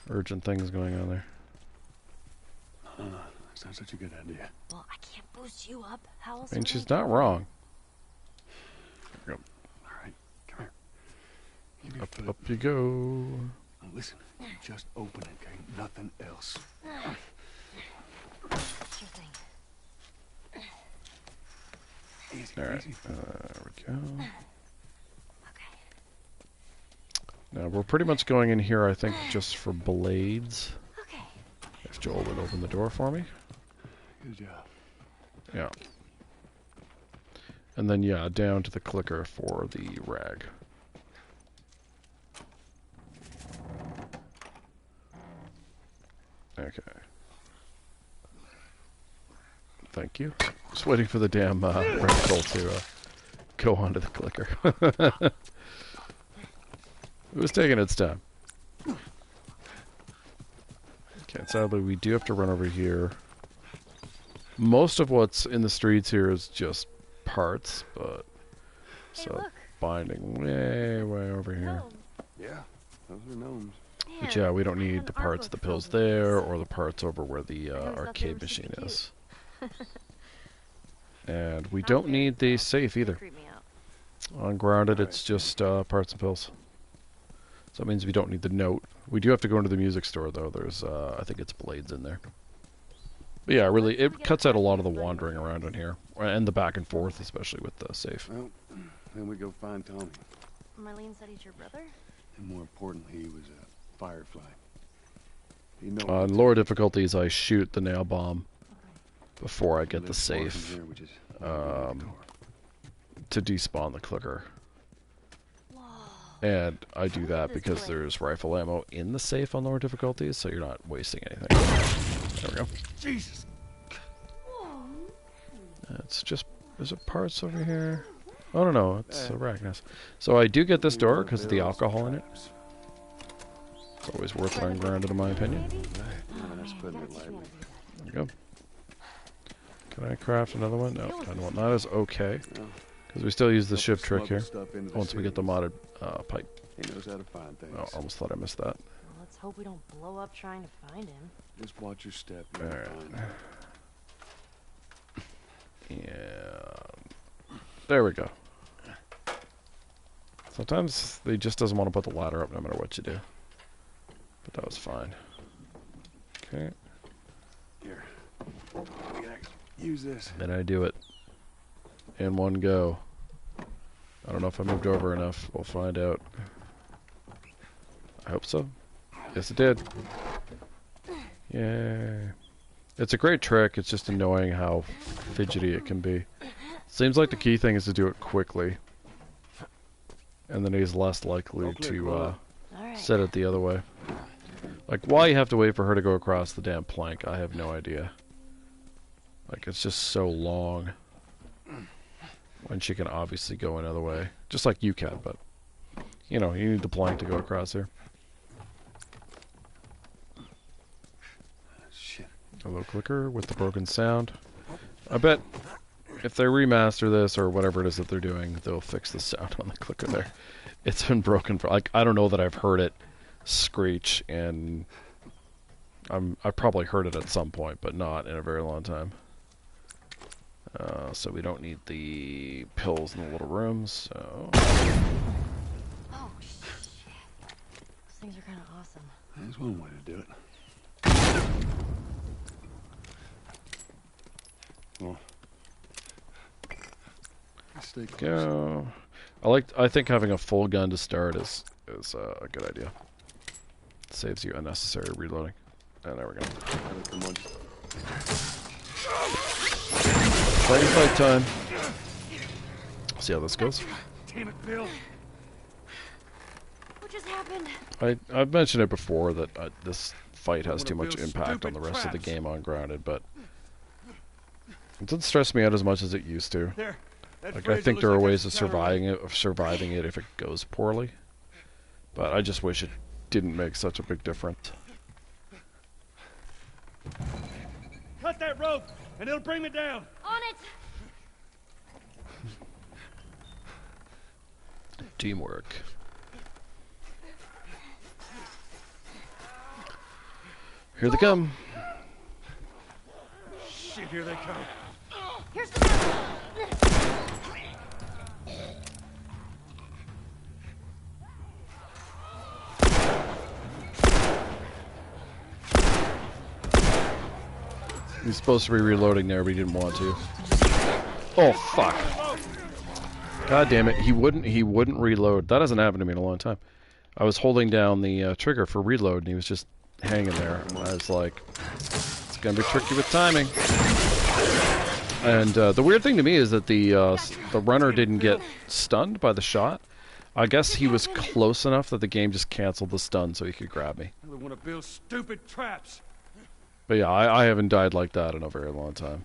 Urgent things going on there. That's not such a good idea. Well, I can't boost you up. How else? I mean, would I she's do not it? wrong. There All right, come here. Give me we a go. foot. Up you go. Now listen, just open it, okay? Nothing else. Sure thing. Easy, All right. easy. There we go. Okay. Now we're pretty much going in here, I think, just for blades. Okay. If Joel would open the door for me. Good job. Yeah. And then, yeah, down to the clicker for the rag. Okay. Thank you. Just waiting for the damn reticle to go onto the clicker. It was taking its time. Okay, sadly we do have to run over here. Most of what's in the streets here is just parts, but Hey, so look. binding way over here. No. Yeah, those are gnomes. But yeah, we don't I have need an the art parts, book the filled pills with there, these. or the parts over where the I always thought they arcade were machine super is. And we Not don't very need the well. safe They either. creep me out. Ungrounded, it's just parts and pills. So that means we don't need the note. We do have to go into the music store, though. There's, I think it's blades in there. But yeah, really, it cuts out a lot of the wandering around in here. And the back and forth, especially with the safe. Well, then we go find Tommy. Marlene said he's your brother? And more importantly, he was a firefly. He knows On lower difficulties, I shoot the nail bomb before I get the safe to despawn the clicker. And I do that because there's rifle ammo in the safe on lower difficulties, so you're not wasting anything. There we go. Jesus. It's just, is it parts over here? Oh, no, it's arachnis. So I do get this door because of the alcohol in it. It's always worth ungrounded, in my opinion. That's putting it lightly. There we go. Can I craft another one? No, I don't. That is okay. Because we still use the ship trick here. Once we get the modded pipe. He knows how to find things. Oh, almost thought I missed that. Well, let's hope we don't blow up trying to find him. Just watch your step. All right. Yeah. There we go. Sometimes he just doesn't want to put the ladder up no matter what you do. But that was fine. Okay. Here. Use this. And I do it. In one go. I don't know if I moved over enough. We'll find out. hope so. Yes, it did. Yay. It's a great trick, it's just annoying how fidgety it can be. Seems like the key thing is to do it quickly. And then he's less likely to set it the other way. Like, why you have to wait for her to go across the damn plank, I have no idea. Like, it's just so long. When she can obviously go another way. Just like you can, but... You know, you need the plank to go across here. Shit. Hello, clicker with the broken sound. I bet if they remaster this or whatever it is that they're doing, they'll fix the sound on the clicker there. It's been broken for, like, I don't know that I've heard it screech, and I've probably heard it at some point, but not in a very long time. So we don't need the pills in the little rooms, so... Oh, shit. Those things are kind of awesome. There's one way to do it. Well, stay close. Go. I think having a full gun to start is a good idea. It saves you unnecessary reloading. And there we go. Fight time. See how this goes. Damn it, Bill. What just happened? I've mentioned it before that this fight has too much impact on the rest of the game on Grounded, but it doesn't stress me out as much as it used to. Like, I think there are ways of surviving it if it goes poorly, but I just wish it didn't make such a big difference. Cut that rope, and it'll bring me down. On it! Teamwork. Here they come. Shit, here they come. Here's the gun. He's supposed to be reloading there, but he didn't want to. Oh fuck! God damn it! He wouldn't reload. That hasn't happened to me in a long time. I was holding down the trigger for reload, and he was just hanging there. And I was like, "It's gonna be tricky with timing." And the weird thing to me is that the runner didn't get stunned by the shot. I guess he was close enough that the game just canceled the stun so he could grab me. They want to build stupid traps. But yeah, I haven't died like that in a very long time.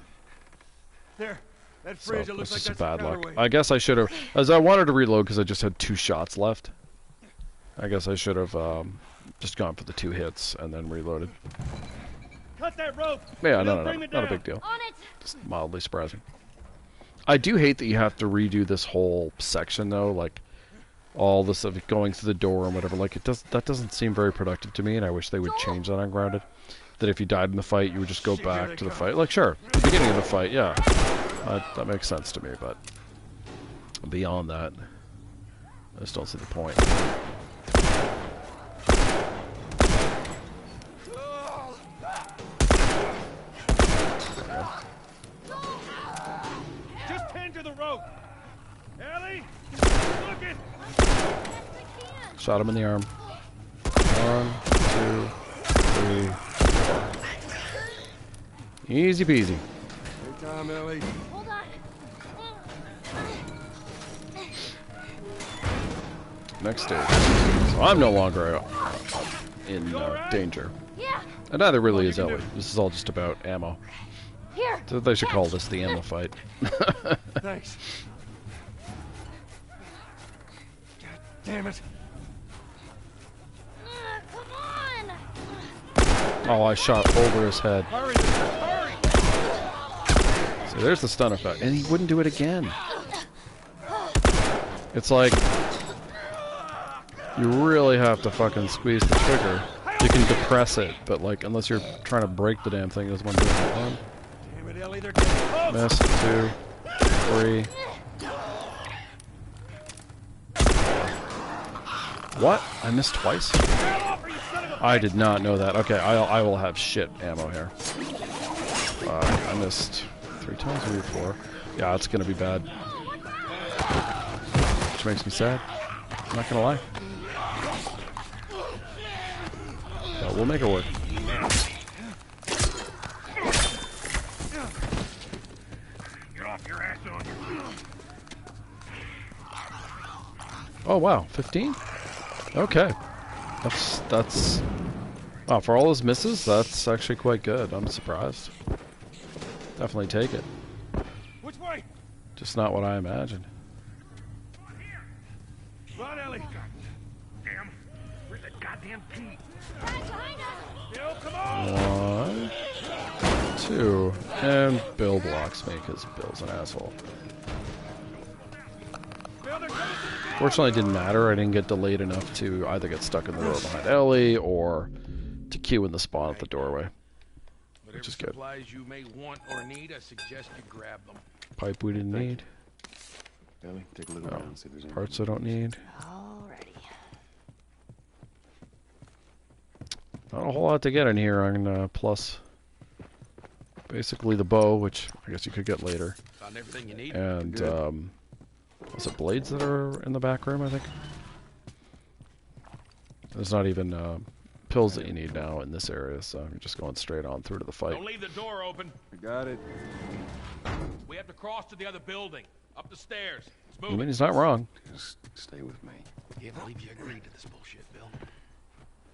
There, that So fridge. It looks that's like just that's a bad luck. counterweight. I guess I should have, as I wanted to reload because I just had 2 shots left. I guess I should have just gone for the 2 hits and then reloaded. Cut that rope. Yeah, and it'll no, bring me not a down. big deal. On it! Just mildly surprising. I do hate that you have to redo this whole section though, like all this of going through the door and whatever. Like that doesn't seem very productive to me, and I wish they would change that on Grounded. That if you died in the fight, you would just go back to the fight. Like, sure, the beginning of the fight, yeah, that makes sense to me. But beyond that, I just don't see the point. Just tend to the rope. Ellie, look it. Shot him in the arm. 1, 2, 3. Easy peasy. Take time, Ellie. Hold on. Next stage. So I'm no longer in danger. Yeah. And neither really is Ellie. This is all just about ammo. Here. So they should call this the ammo fight. Thanks. God damn it. Come on. Oh, I shot over his head. Hurry, hurry. So there's the stun effect. And he wouldn't do it again. It's like, you really have to fucking squeeze the trigger. You can depress it, but like, unless you're trying to break the damn thing, it doesn't want to do it. 1. Damn it, Ellie, they're getting close. Miss. 2. 3. What? I missed twice? I did not know that. Okay, I will have shit ammo here. I missed 3 times, maybe 4. Yeah, it's gonna be bad. Which makes me sad. I'm not gonna lie. We'll make it work. Get off your ass on you. Oh wow, 15? Okay. That's oh, for all his misses, that's actually quite good. I'm surprised. Definitely take it. Which way? Just not what I imagined. Run, Ellie. Damn. Where's that goddamn key? Bill, come on. 1, 2, and Bill blocks me because Bill's an asshole. Fortunately, it didn't matter. I didn't get delayed enough to either get stuck in the door behind Ellie or to queue in the spawn at the doorway, which is good. Supplies you may want or need, I suggest you grab them. Pipe we didn't need. Ellie, take a look around, see if there's Parts I don't need. Alrighty. Not a whole lot to get in here on plus basically the bow, which I guess you could get later. Found everything you need. And was it blades that are in the back room, I think? There's not even pills that you need now in this area, so you're just going straight on through to the fight. Don't leave the door open. We got it. We have to cross to the other building. Up the stairs. It's I moving. mean, he's not wrong. Just stay with me. Can't believe you agreed to this bullshit, Bill.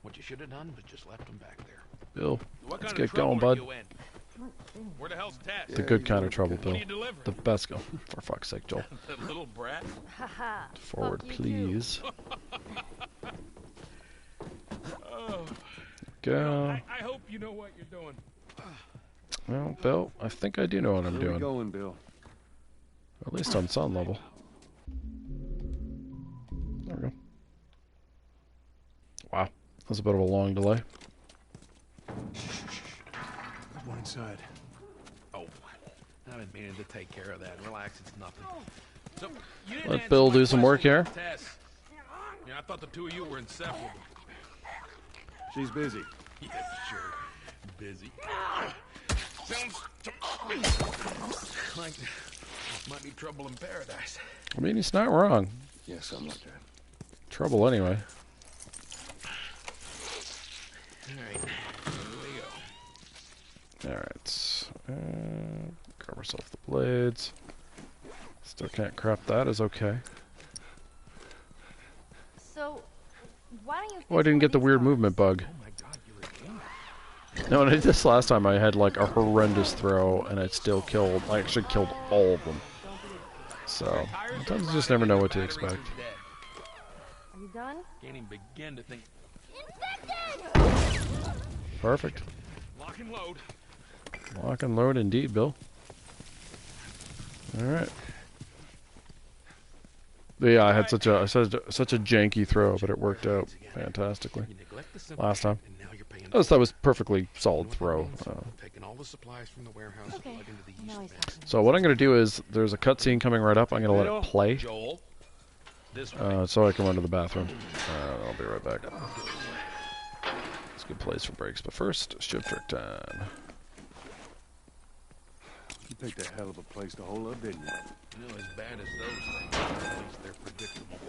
What you should have done was just left him back there. Bill, What let's kind get of trouble going, are bud. you in? Where the hell's Tess? The good kind of trouble, What Bill. do you deliver? The best go. For fuck's sake, Joel. That little brat. Haha. Forward, Fuck you please. Oh. Go. I hope you know what you're doing. Well, Bill, I think I do know what I'm Where we doing. going, Bill? At least on some level. There we go. Wow. That was a bit of a long delay. There's one inside. Oh, I've been meaning to take care of that. Relax, it's nothing. So, you didn't Let answer Bill my do some work question here. about Tess. Yeah, I thought the two of you were inseparable. She's busy. Yeah, sure. Busy. Sounds like might be trouble in paradise. I mean, he's not wrong. Yeah, something like that. Trouble anyway. Alright, here we go. Alright. Grab ourselves the blades. Still can't craft that, is okay. So, why don't you? Oh, I didn't get the weird movement bug. Oh my god, you're a gamer. No, when I did this last time, I had like a horrendous throw, and I still killed. I actually killed all of them. So sometimes you just never know what to expect. Are you done? Can't even begin to think. Perfect. Lock and load. Lock and load, indeed, Bill. All right. But yeah, I had such a janky throw, but it worked out fantastically last time. That was perfectly solid throw. Taking all the supplies from the warehouse. Okay. So what I'm going to do is, there's a cutscene coming right up. I'm going to let it play, Joel, this way. so I can run to the bathroom. I'll be right back. It's a good place for breaks, but first, shift trick time. You picked a hell of a place to hole up, didn't you? You know, as bad as those things, at least they're predictable.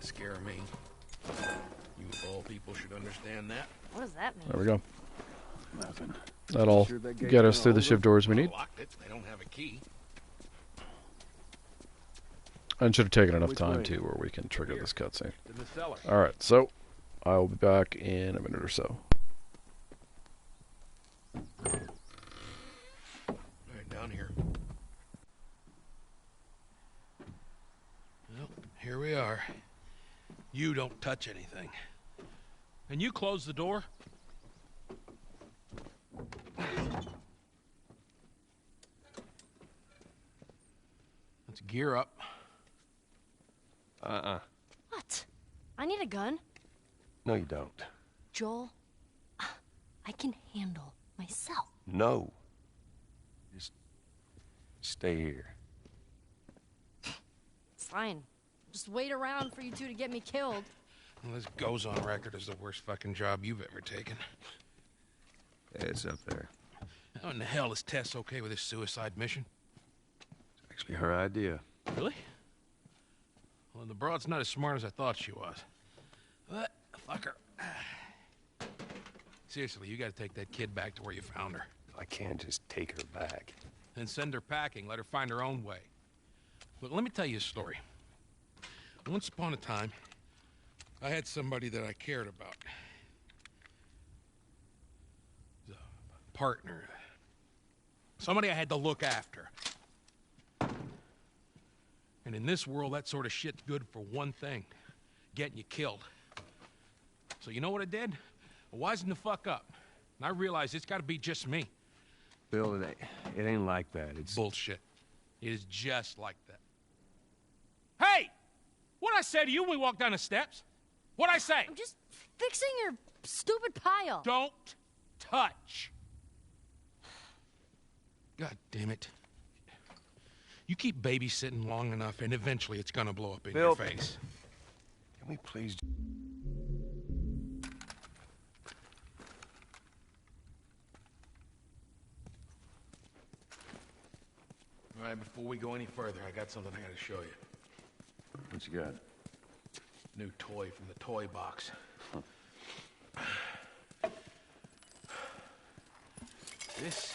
Scare me. You of all people should understand that. What does that mean? There we go. Nothing. That'll Sure that gate's get us gonna through the hold shift doors we need. Locked it. They don't have a key. And should have taken enough Which time way? too, where we can trigger this cutscene. In the cellar. All right, so I'll be back in a minute or so. Right down here. Well, here we are. You don't touch anything. And you close the door? Let's gear up. What? I need a gun. No, you don't. Joel, I can handle myself. No. Just stay here. Fine. Just wait around for you two to get me killed. Well, this goes on record as the worst fucking job you've ever taken. Yeah, it's up there. How in the hell is Tess okay with this suicide mission? It's actually her idea. Really? Well, the broad's not as smart as I thought she was. What? Fucker. Seriously, you gotta take that kid back to where you found her. I can't just take her back. Then send her packing, let her find her own way. Look, let me tell you a story. Once upon a time, I had somebody that I cared about. A partner. Somebody I had to look after. And in this world, that sort of shit's good for one thing. Getting you killed. So you know what I did? I wisened the fuck up. And I realized it's gotta be just me. Bill, it ain't like that. It's bullshit. It is just like that. Hey! What'd I say to you when we walked down the steps? What'd I say? I'm just fixing your stupid pile. Don't touch. God damn it. You keep babysitting long enough, and eventually it's gonna blow up in your face. Can we please... All right, before we go any further, I got something I gotta show you. What you got? New toy from the toy box. This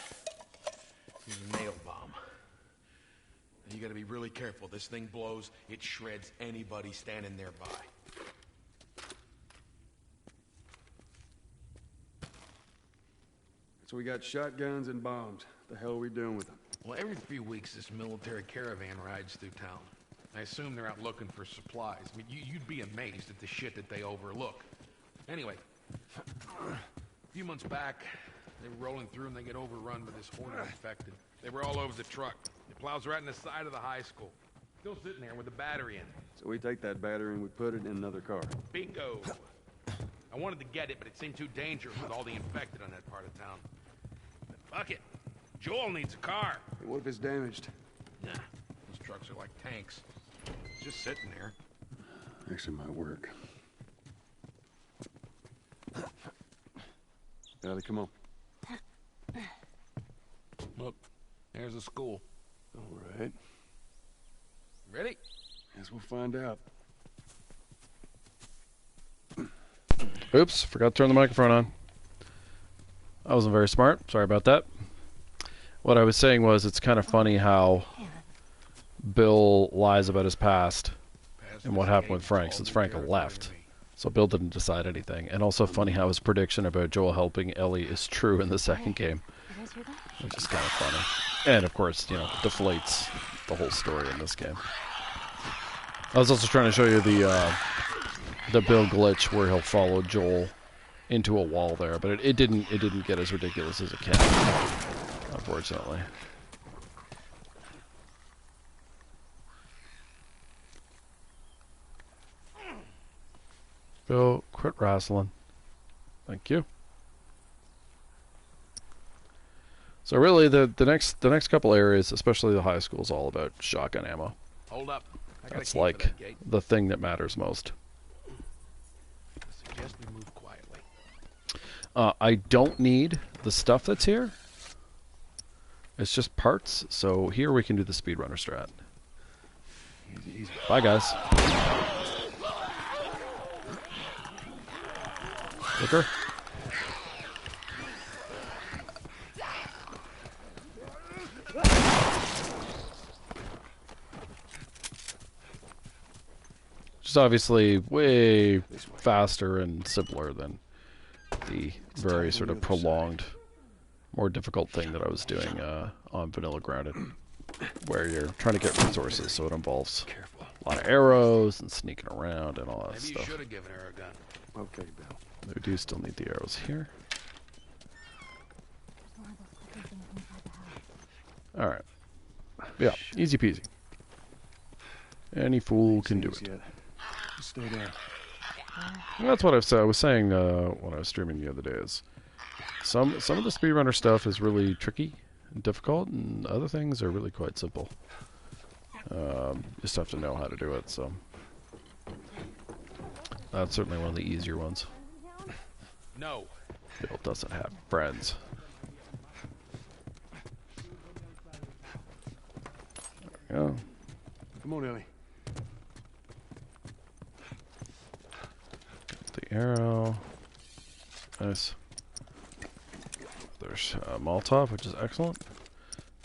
is a nail bomb. And you gotta be really careful. This thing blows, it shreds anybody standing nearby. So we got shotguns and bombs. The hell are we doing with them? Well, every few weeks, this military caravan rides through town. I assume they're out looking for supplies. I mean, you'd be amazed at the shit that they overlook. Anyway, a few months back, they were rolling through and they get overrun by this horde of infected. They were all over the truck. It plows right in the side of the high school. Still sitting there with the battery in. So we take that battery and we put it in another car. Bingo! I wanted to get it, but it seemed too dangerous with all the infected on that part of town. But fuck it. Joel needs a car. Hey, what if it's damaged? Nah, those trucks are like tanks. It's just sitting there. Actually might work. Ellie, come on. Look, there's the school. All right. Ready? Guess we'll find out. Oops, forgot to turn the microphone on. I wasn't very smart. Sorry about that. What I was saying was it's kind of funny how Bill lies about his past and what happened with Frank, since Frank left. So Bill didn't decide anything. And also funny how his prediction about Joel helping Ellie is true in the second game. Which is kind of funny. And of course, you know, deflates the whole story in this game. I was also trying to show you the Bill glitch where he'll follow Joel into a wall there, but it didn't get as ridiculous as it can, unfortunately. Bill, quit wrestling. Thank you. So really, the next couple areas, especially the high school, is all about shotgun ammo. Hold up. That's like the thing that matters most. I suggest we move quietly. I don't need the stuff that's here. It's just parts. So here we can do the speedrunner strat. Easy, easy. Bye, guys. Clicker. Just obviously way faster and simpler than the very sort of prolonged, more difficult thing that I was doing on Vanilla Grounded, where you're trying to get resources, so it involves a lot of arrows and sneaking around and all that Maybe stuff. you should have given her a gun. Okay, Bill. We do still need the arrows here. Alright. Yeah, easy peasy. Any fool can do it. Yet. Stay there. That's what I was saying when I was streaming the other day. Is some of the speedrunner stuff is really tricky and difficult, and other things are really quite simple. Just have to know how to do it. So that's certainly one of the easier ones. No. Bill doesn't have friends. There we go. Come on, Ellie. arrow. Nice. There's Molotov, which is excellent.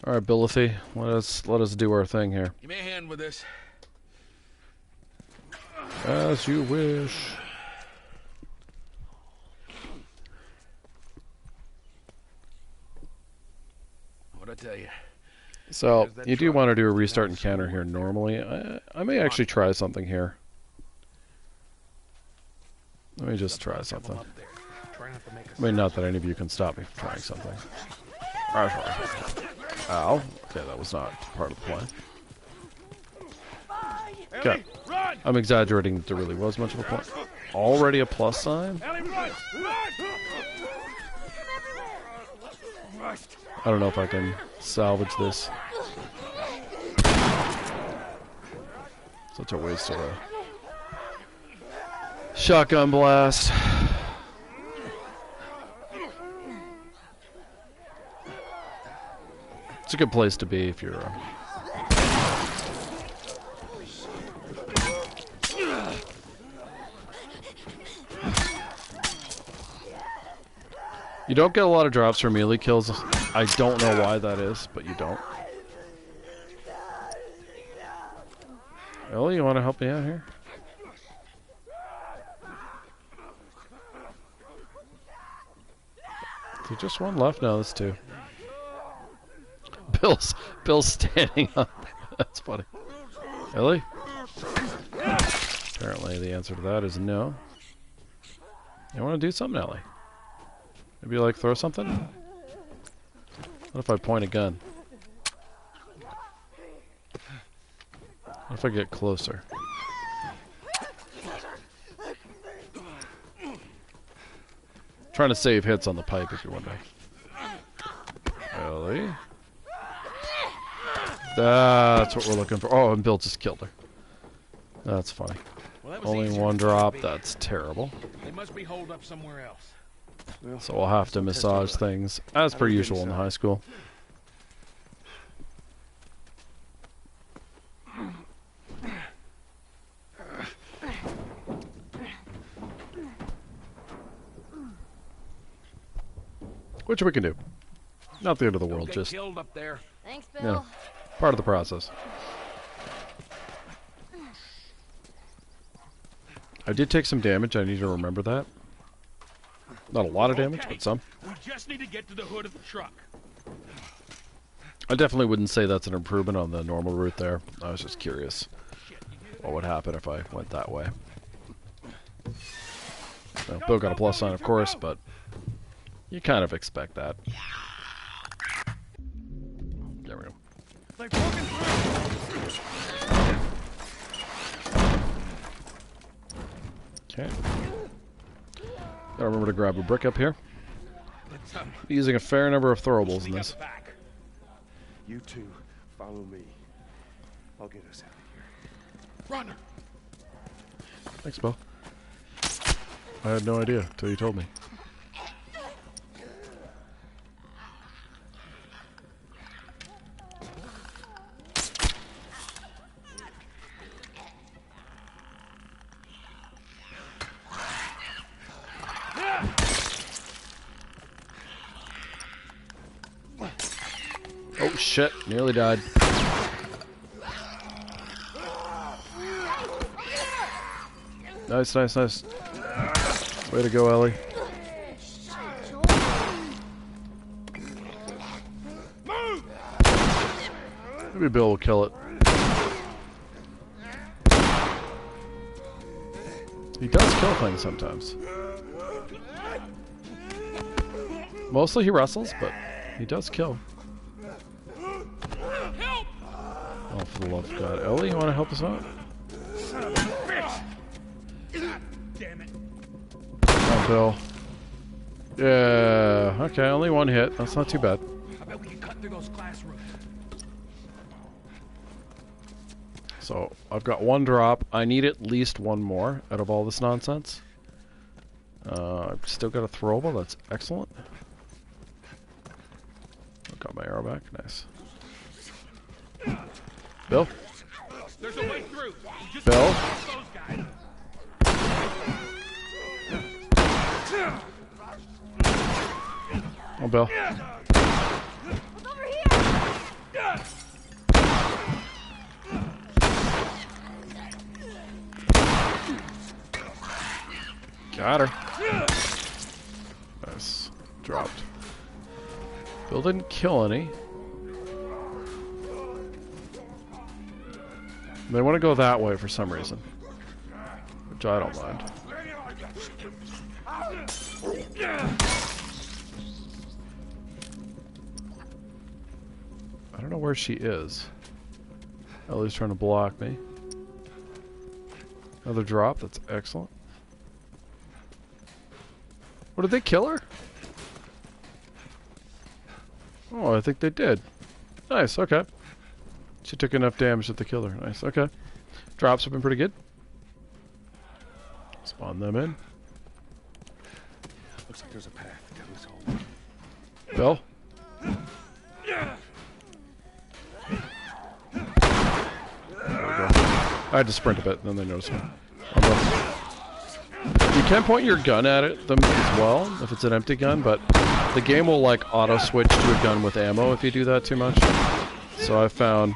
All right, Billethy, let us do our thing here. Give me a hand with this. As you wish. What'd I tell you? So, you do want to do a restart encounter here normally. I may actually try something here. Let me just try something. I mean, not that any of you can stop me from trying something. Ow. Okay, that was not part of the plan. Okay. I'm exaggerating that there really was much of a point. Already a plus sign? I don't know if I can salvage this. Such a waste of a shotgun blast. It's a good place to be if you're you don't get a lot of drops for melee kills. I don't know why that is, but you don't. Ellie, you want to help me out here? Is there just one left? No, there's two. Bill's standing up. That's funny. Ellie? Apparently the answer to that is no. You want to do something, Ellie? Maybe like throw something? What if I point a gun? What if I get closer? Trying to save hits on the pipe if you're wondering. Ellie? That's what we're looking for. Oh, and Bill just killed her. That's funny. Well, that Only one drop. That's terrible. They must be holed up somewhere else. So we'll have to massage things as per usual in the high school. Which we can do. Not the end of the world, just killed up there. Thanks, Bill. yeah, part of the process. I did take some damage. I need to remember that. Not a lot of damage, but some. We just need to get to the hood of the truck. I definitely wouldn't say that's an improvement on the normal route there. I was just curious what would happen if I went that way. Well, Bill got a plus sign, of course, but you kind of expect that. There we go. Okay. Gotta remember to grab a brick up here. Using a fair number of throwables in this. You two, follow me. I'll get us out of here. Run! Thanks, Bill. I had no idea until you told me. Oh shit, nearly died. Nice, nice, nice. Way to go, Ellie. Maybe Bill will kill it. He does kill things sometimes. Mostly he wrestles, but he does kill. Oh, for the love of God. Ellie, you want to help us out? Damn it. Oh, Bill. Yeah, okay, only one hit. That's not too bad. I bet we can cut through those glass roofs. So, I've got one drop. I need at least one more out of all this nonsense. I've still got a throwable. That's excellent. I've got my arrow back. Nice. Bill? There's a way through. Just Bill? those guys. Oh, Bill. What's over here? Got her. Nice. Dropped. Bill didn't kill any. They want to go that way for some reason, which I don't mind. I don't know where she is. Ellie's trying to block me. Another drop, that's excellent. What, did they kill her? Oh, I think they did. Nice, okay. She took enough damage that they killed her. Nice, okay. Drops have been pretty good. Spawn them in. Looks like there's a path to this hole. Bill? I had to sprint a bit, and then they noticed me. You can point your gun at them as well, if it's an empty gun, but the game will like auto-switch to a gun with ammo if you do that too much. So I found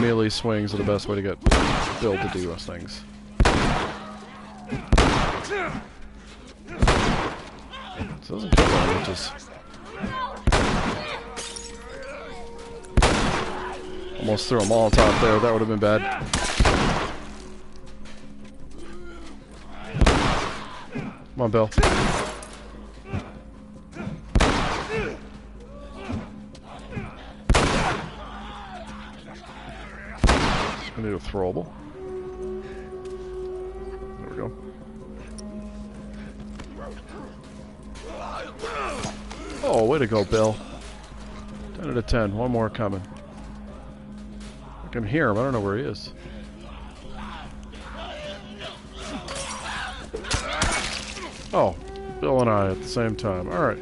melee swings are the best way to get Bill to do those things. So it doesn't kill them, which is... Almost threw a Molotov there, that would have been bad. Come on, Bill. I need a throwable. There we go. Oh, way to go, Bill. 10 out of 10. One more coming. I can hear him. I don't know where he is. Oh, Bill and I at the same time. Alright.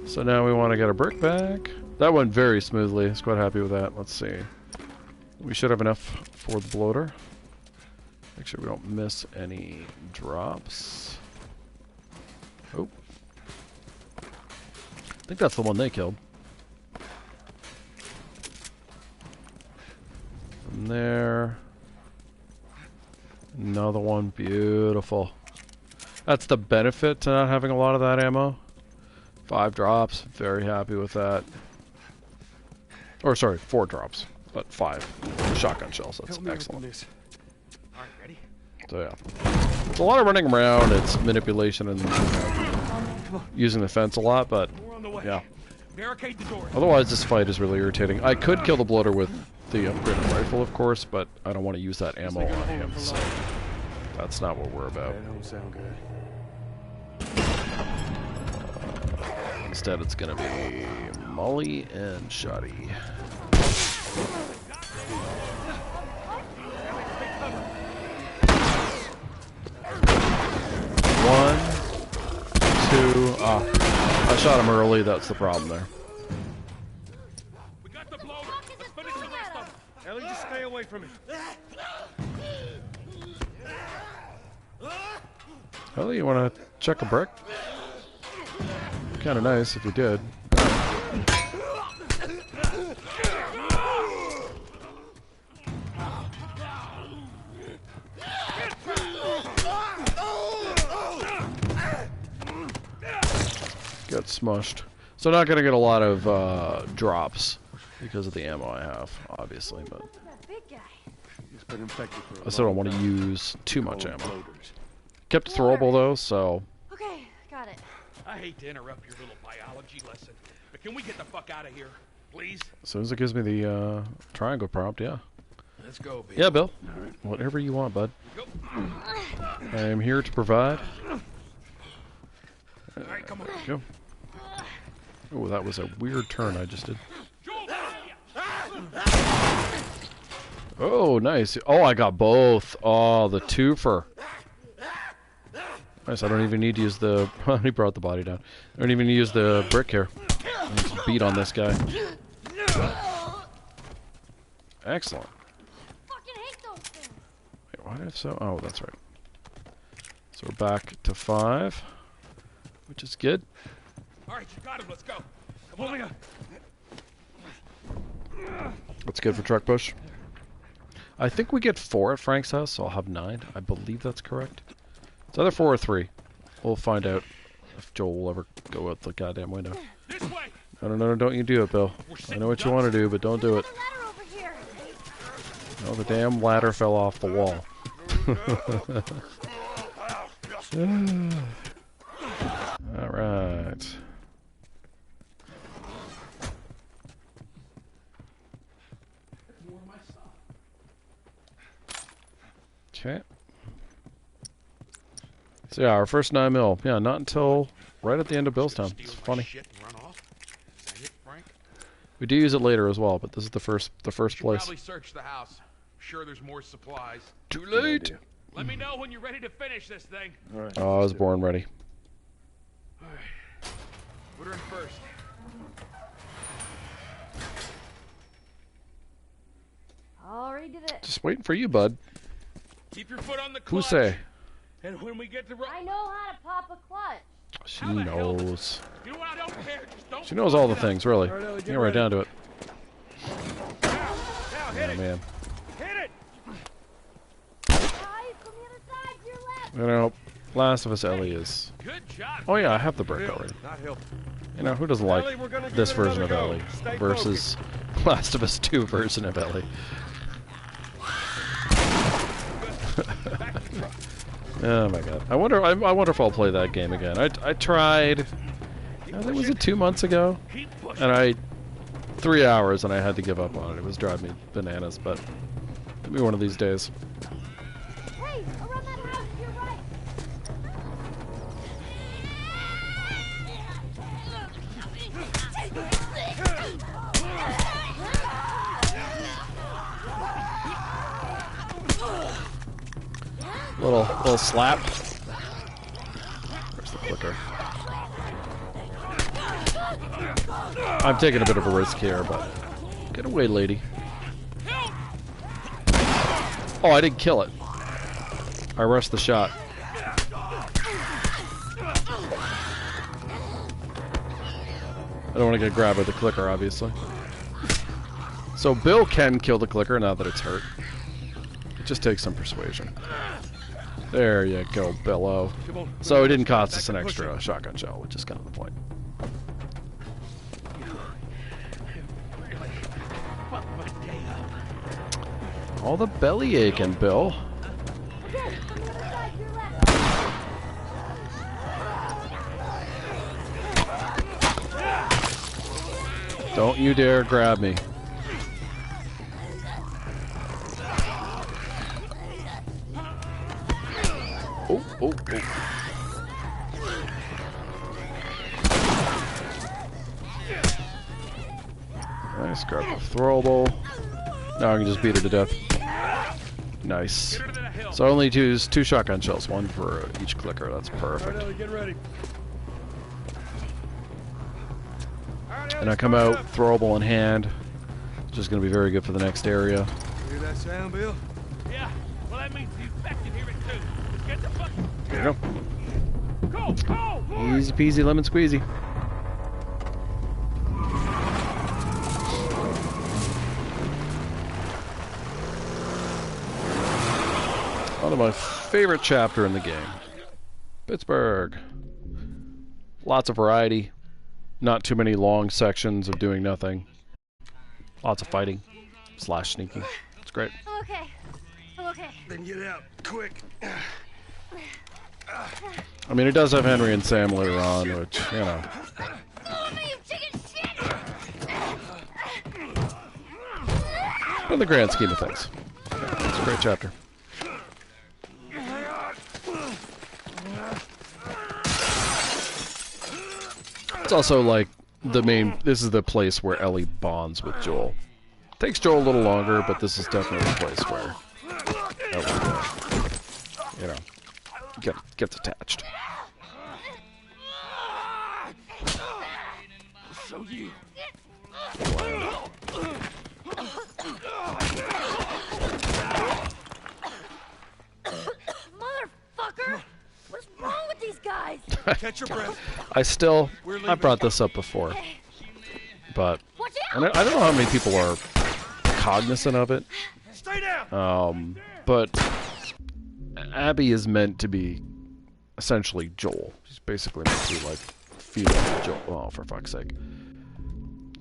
So now we want to get a brick back. That went very smoothly. I was quite happy with that. Let's see. We should have enough for the bloater. Make sure we don't miss any drops. Oh. I think that's the one they killed. From there. Another one. Beautiful. That's the benefit to not having a lot of that ammo. 5 drops. Very happy with that. Or sorry, 4 drops. But 5 shotgun shells. That's excellent. Alright, ready? So yeah. It's a lot of running around. It's manipulation and using the fence a lot, but yeah. Barricade the door. Otherwise, this fight is really irritating. I could kill the bloater with the upgraded rifle, of course, but I don't want to use that ammo on him, so that's not what we're about. That don't sound good. Instead, it's gonna be Molly and Shoddy. One, two, I shot him early, that's the problem there. We got the blower. Let's finish the rest of them. Ellie, just stay away from me. Ellie, you wanna check a brick? Kinda nice if you did. Got smushed. So not gonna get a lot of drops because of the ammo I have, obviously, but I still don't want to use too much ammo. Kept throwable though, so Okay, got it. I hate to interrupt your little biology lesson, but can we get the fuck out of here, please? as soon as it gives me the triangle prompt, yeah. Let's go, Bill. Yeah, Bill. Whatever you want, bud. I am here to provide. Alright, come on. Go. Oh, that was a weird turn I just did. Oh, nice. Oh, I got both. Oh, the twofer. Nice, I don't even need to use the... he brought the body down. I don't even use the brick here. Let's beat on this guy. Excellent. Wait, why did I so... Oh, that's right. So we're back to 5, which is good. Alright, you got him. Let's go. That's good for truck push. I think we get 4 at Frank's house, so I'll have 9. I believe that's correct. It's either 4 or 3. We'll find out if Joel will ever go out the goddamn window. No, don't you do it, Bill. I know what you want to do, but don't do it. No, the damn ladder fell off the wall. Alright. Okay. So yeah, our first 9 mil. Yeah, not until right at the end of Billstown. It's funny. We do use it later as well, but this is the first place. Probably search the house. Sure, there's more supplies. Too late. Let me know when you're ready to finish this thing. All right. Oh, I was born ready. All right. Put her in first. Already did it. Just waiting for you, bud. Keep your foot on the Who clutch. say? And when we get to I know how to pop a clutch. She knows. You know what? I don't care. Just don't. She knows all the things, really. All right, Ellie, Get right down to it. Now, hit it. Man. Hit it. Guys, from the other side, to your left. You know, Last of Us Ellie is... Good job. Oh yeah, I have the brick already. Not helping. You know, who doesn't like Ellie, we're gonna give this it version of another go. Ellie Stay versus Last of Us 2 version of Ellie? Oh my god. I wonder if I'll play that game again. I tried... I think was it 2 months ago? And 3 hours and I had to give up on it. It was driving me bananas, but it'll be one of these days. Hey, around that house to your right. Little slap. Where's the clicker? I'm taking a bit of a risk here, but get away, lady. Oh, I didn't kill it. I rushed the shot. I don't want to get grabbed with the clicker, obviously. So Bill can kill the clicker now that it's hurt. It just takes some persuasion. There you go, Billo. So it didn't cost us an extra shotgun shell, which is kind of the point. All the belly aching, Bill. Okay, from the other side, to your left. Don't you dare grab me. Oh. Nice, grab the throwable. Now I can just beat her to death. Nice. So I only use 2 shotgun shells, 1 for each clicker. That's perfect. All right, Ellie, get ready. And I come out, throwable in hand. It's just going to be very good for the next area. You hear that sound, Bill? Yeah. Well, that means the infected hear it too. Let's get the fuck. There you Go. go. Easy peasy lemon squeezy. One of my favorite chapter in the game. Pittsburgh. Lots of variety. Not too many long sections of doing nothing. Lots of fighting. / sneaking. It's great. I'm okay. I'm okay. Then get out, quick. I mean, it does have Henry and Sam later on, which, you know. You chicken shit! But in the grand scheme of things. Yeah, it's a great chapter. It's also like this is the place where Ellie bonds with Joel. Takes Joel a little longer, but this is definitely the place where Ellie, you know, gets attached. Motherfucker! What's wrong with these guys? Catch your breath. I brought this up before. But and I don't know how many people are cognizant of it. Stay down. But Abby is meant to be essentially Joel. She's basically meant to like feel like Joel. Oh, for fuck's sake!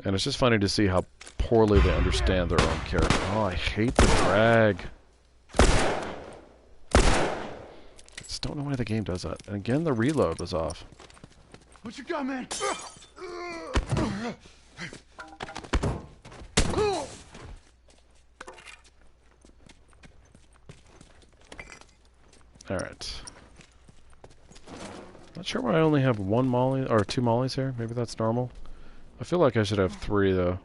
And it's just funny to see how poorly they understand their own character. Oh, I hate the drag. I just don't know why the game does that. And again, the reload was off. What you got, man? Alright. Not sure why I only have one molly, or 2 mollies here. Maybe that's normal. I feel like I should have 3, though.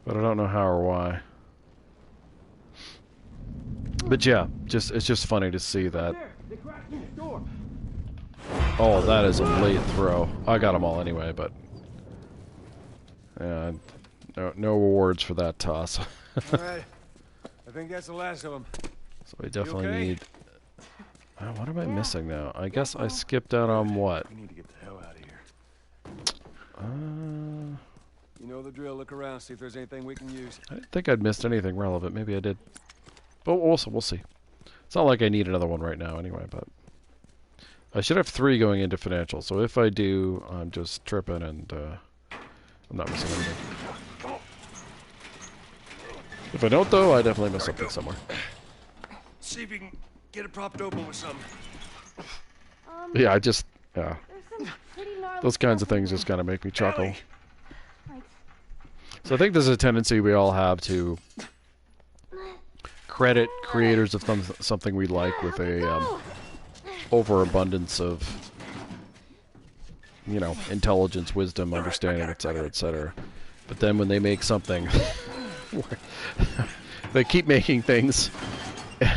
But I don't know how or why. But yeah, it's just funny to see that. Oh, that is a late throw. I got them all anyway, but... yeah, no rewards for that toss. Alright. I think that's the last of them. So we definitely okay? need... what am I missing now? I guess I skipped out on what? We need to get the hell out of here. You know the drill. Look around, see if there's anything we can use. I didn't think I'd missed anything relevant. Maybe I did. But also, we'll see. It's not like I need another one right now anyway, but... I should have 3 going into financial, so if I do, I'm just tripping and I'm not missing anything. If I don't, though, I definitely miss something somewhere. See if you can get it propped open with something. Yeah, yeah. Those kinds of things just kind of make me chuckle. So I think there's a tendency we all have to credit creators of something we like with a overabundance of, you know, intelligence, wisdom, understanding, etc., etc. But then when they make something, they keep making things,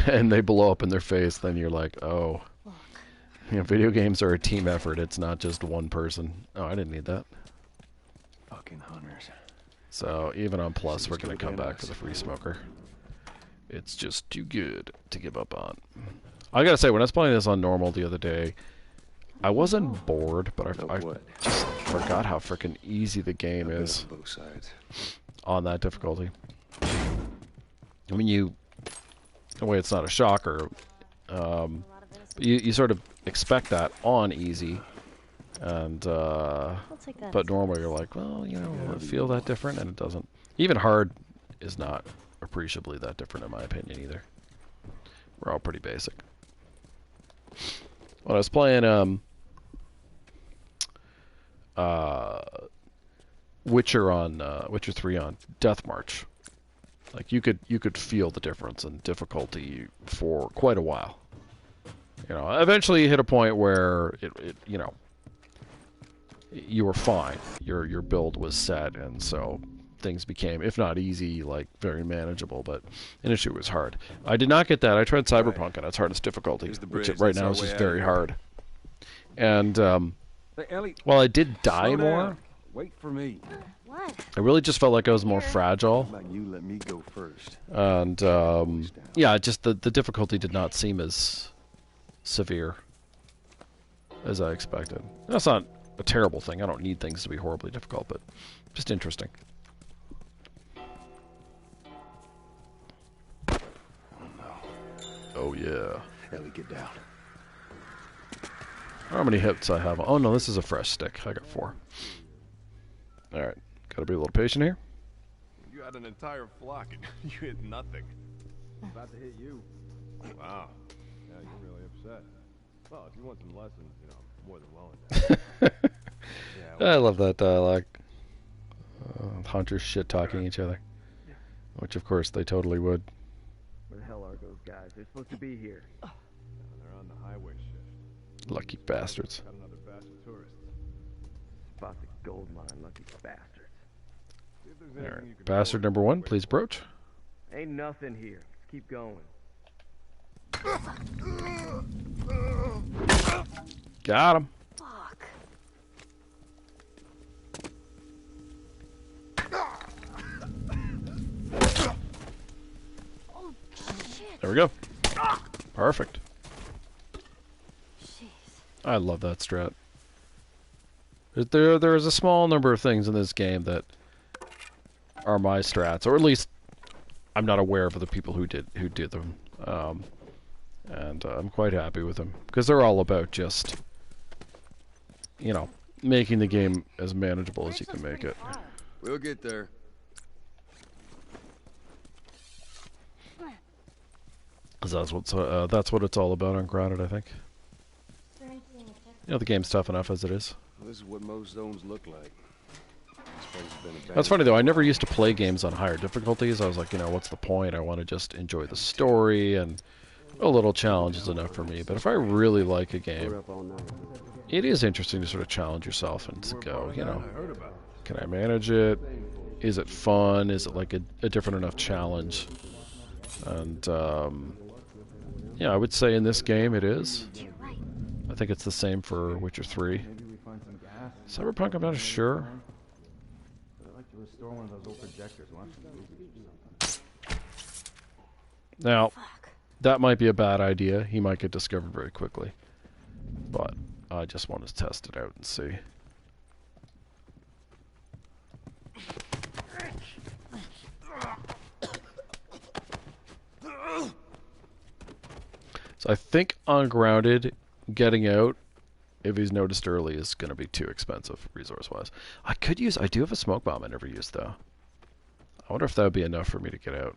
and they blow up in their face, then you're like, oh. You know, video games are a team effort. It's not just one person. Oh, I didn't need that. Fucking hunters. So even on Plus, we're gonna come back to the free smoker. It's just too good to give up on. I gotta say, when I was playing this on normal the other day, I wasn't bored, but I just forgot how freaking easy the game is both sides. on that difficulty. I mean, in a way, it's not a shocker. You sort of expect that on easy, and but normally you're like, well, you know, will it feel that different? And it doesn't. Even hard is not appreciably that different in my opinion either. We're all pretty basic. When I was playing Witcher 3 on Death March, like you could feel the difference in difficulty for quite a while. You know, eventually you hit a point where it you know, you were fine. Your build was set, and so things became, if not easy, like very manageable. But initially it was hard. I did not get that. I tried Cyberpunk on its hardest difficulty, which right now is just very hard. And while I did die more, wait for me. What? I really just felt like I was more fragile. How about you let me go first? And yeah, just the difficulty did not seem as severe as I expected. That's not a terrible thing. I don't need things to be horribly difficult, but just interesting. Oh yeah. Ellie, get down. How many hits I have? Oh no, this is a fresh stick. I got 4. Alright. Gotta be a little patient here. You had an entire flock and you hit nothing. About to hit you. Wow. Yeah, you're really upset. Well, if you want some lessons, you know, I'm more than willing to. Yeah, I love that dialogue. Hunters shit-talking each other. Which, of course, they totally would. Where the hell are those guys? They're supposed to be here. they're on the highway shift. Lucky bastards. Got another batch of tourists. Spot the gold mine, lucky bastards. See if there's anything you Alright, can bastard number 1, please approach. Ain't nothing here. Let's keep going. Got him. Fuck. Oh, shit. There we go. Perfect. Jeez. I love that strat. There's a small number of things in this game that are my strats, or at least I'm not aware of the people who did them, and I'm quite happy with them because they're all about just, you know, making the game as manageable as you can make it. We'll get there. Because that's what it's all about on Grounded, I think. You know, the game's tough enough as it is. Well, this is what most zones look like. This place has been That's funny though, I never used to play games on higher difficulties. I was like, you know, what's the point? I want to just enjoy the story, and a little challenge is enough for me. But if I really like a game, it is interesting to sort of challenge yourself and to go, you know, can I manage it? Is it fun? Is it like a different enough challenge? And yeah, I would say in this game it is. I think it's the same for Witcher 3. Cyberpunk, I'm not sure. Now, that might be a bad idea. He might get discovered very quickly. But I just want to test it out and see. So I think on Grounded, getting out, if he's noticed early, is going to be too expensive, resource-wise. I do have a smoke bomb I never used, though. I wonder if that would be enough for me to get out.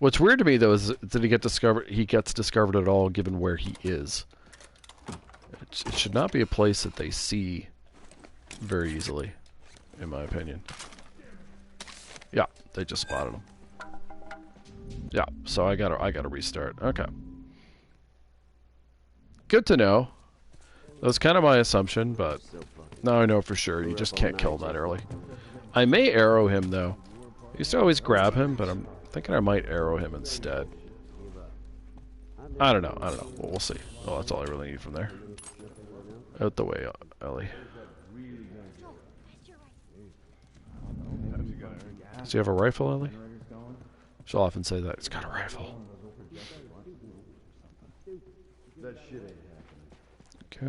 What's weird to me, though, is that he gets discovered at all, given where he is. It should not be a place that they see very easily, in my opinion. Yeah, they just spotted him. Yeah, so I gotta restart. Okay. Good to know. That was kind of my assumption, but now I know for sure. You just can't kill him that early. I may arrow him, though. I used to always grab him, but I'm thinking I might arrow him instead. I don't know. Well, we'll see. Oh, that's all I really need from there. Out the way, Ellie. Does he have a rifle, Ellie? She'll often say that. He's got a rifle. Okay.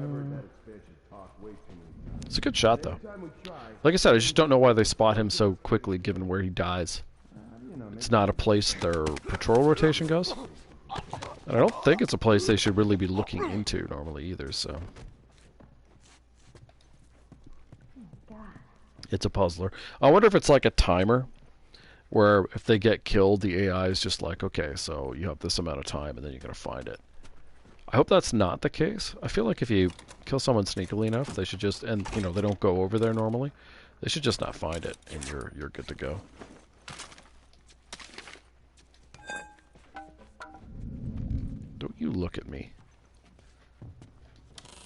It's a good shot, though. Like I said, I just don't know why they spot him so quickly, given where he dies. It's not a place their patrol rotation goes. And I don't think it's a place they should really be looking into normally either, so. It's a puzzler. I wonder if it's like a timer, where if they get killed, the AI is just like, okay, so you have this amount of time, and then you're going to find it. I hope that's not the case. I feel like if you kill someone sneakily enough, they should just, and you know, they don't go over there normally, they should just not find it, and you're good to go. Don't you look at me.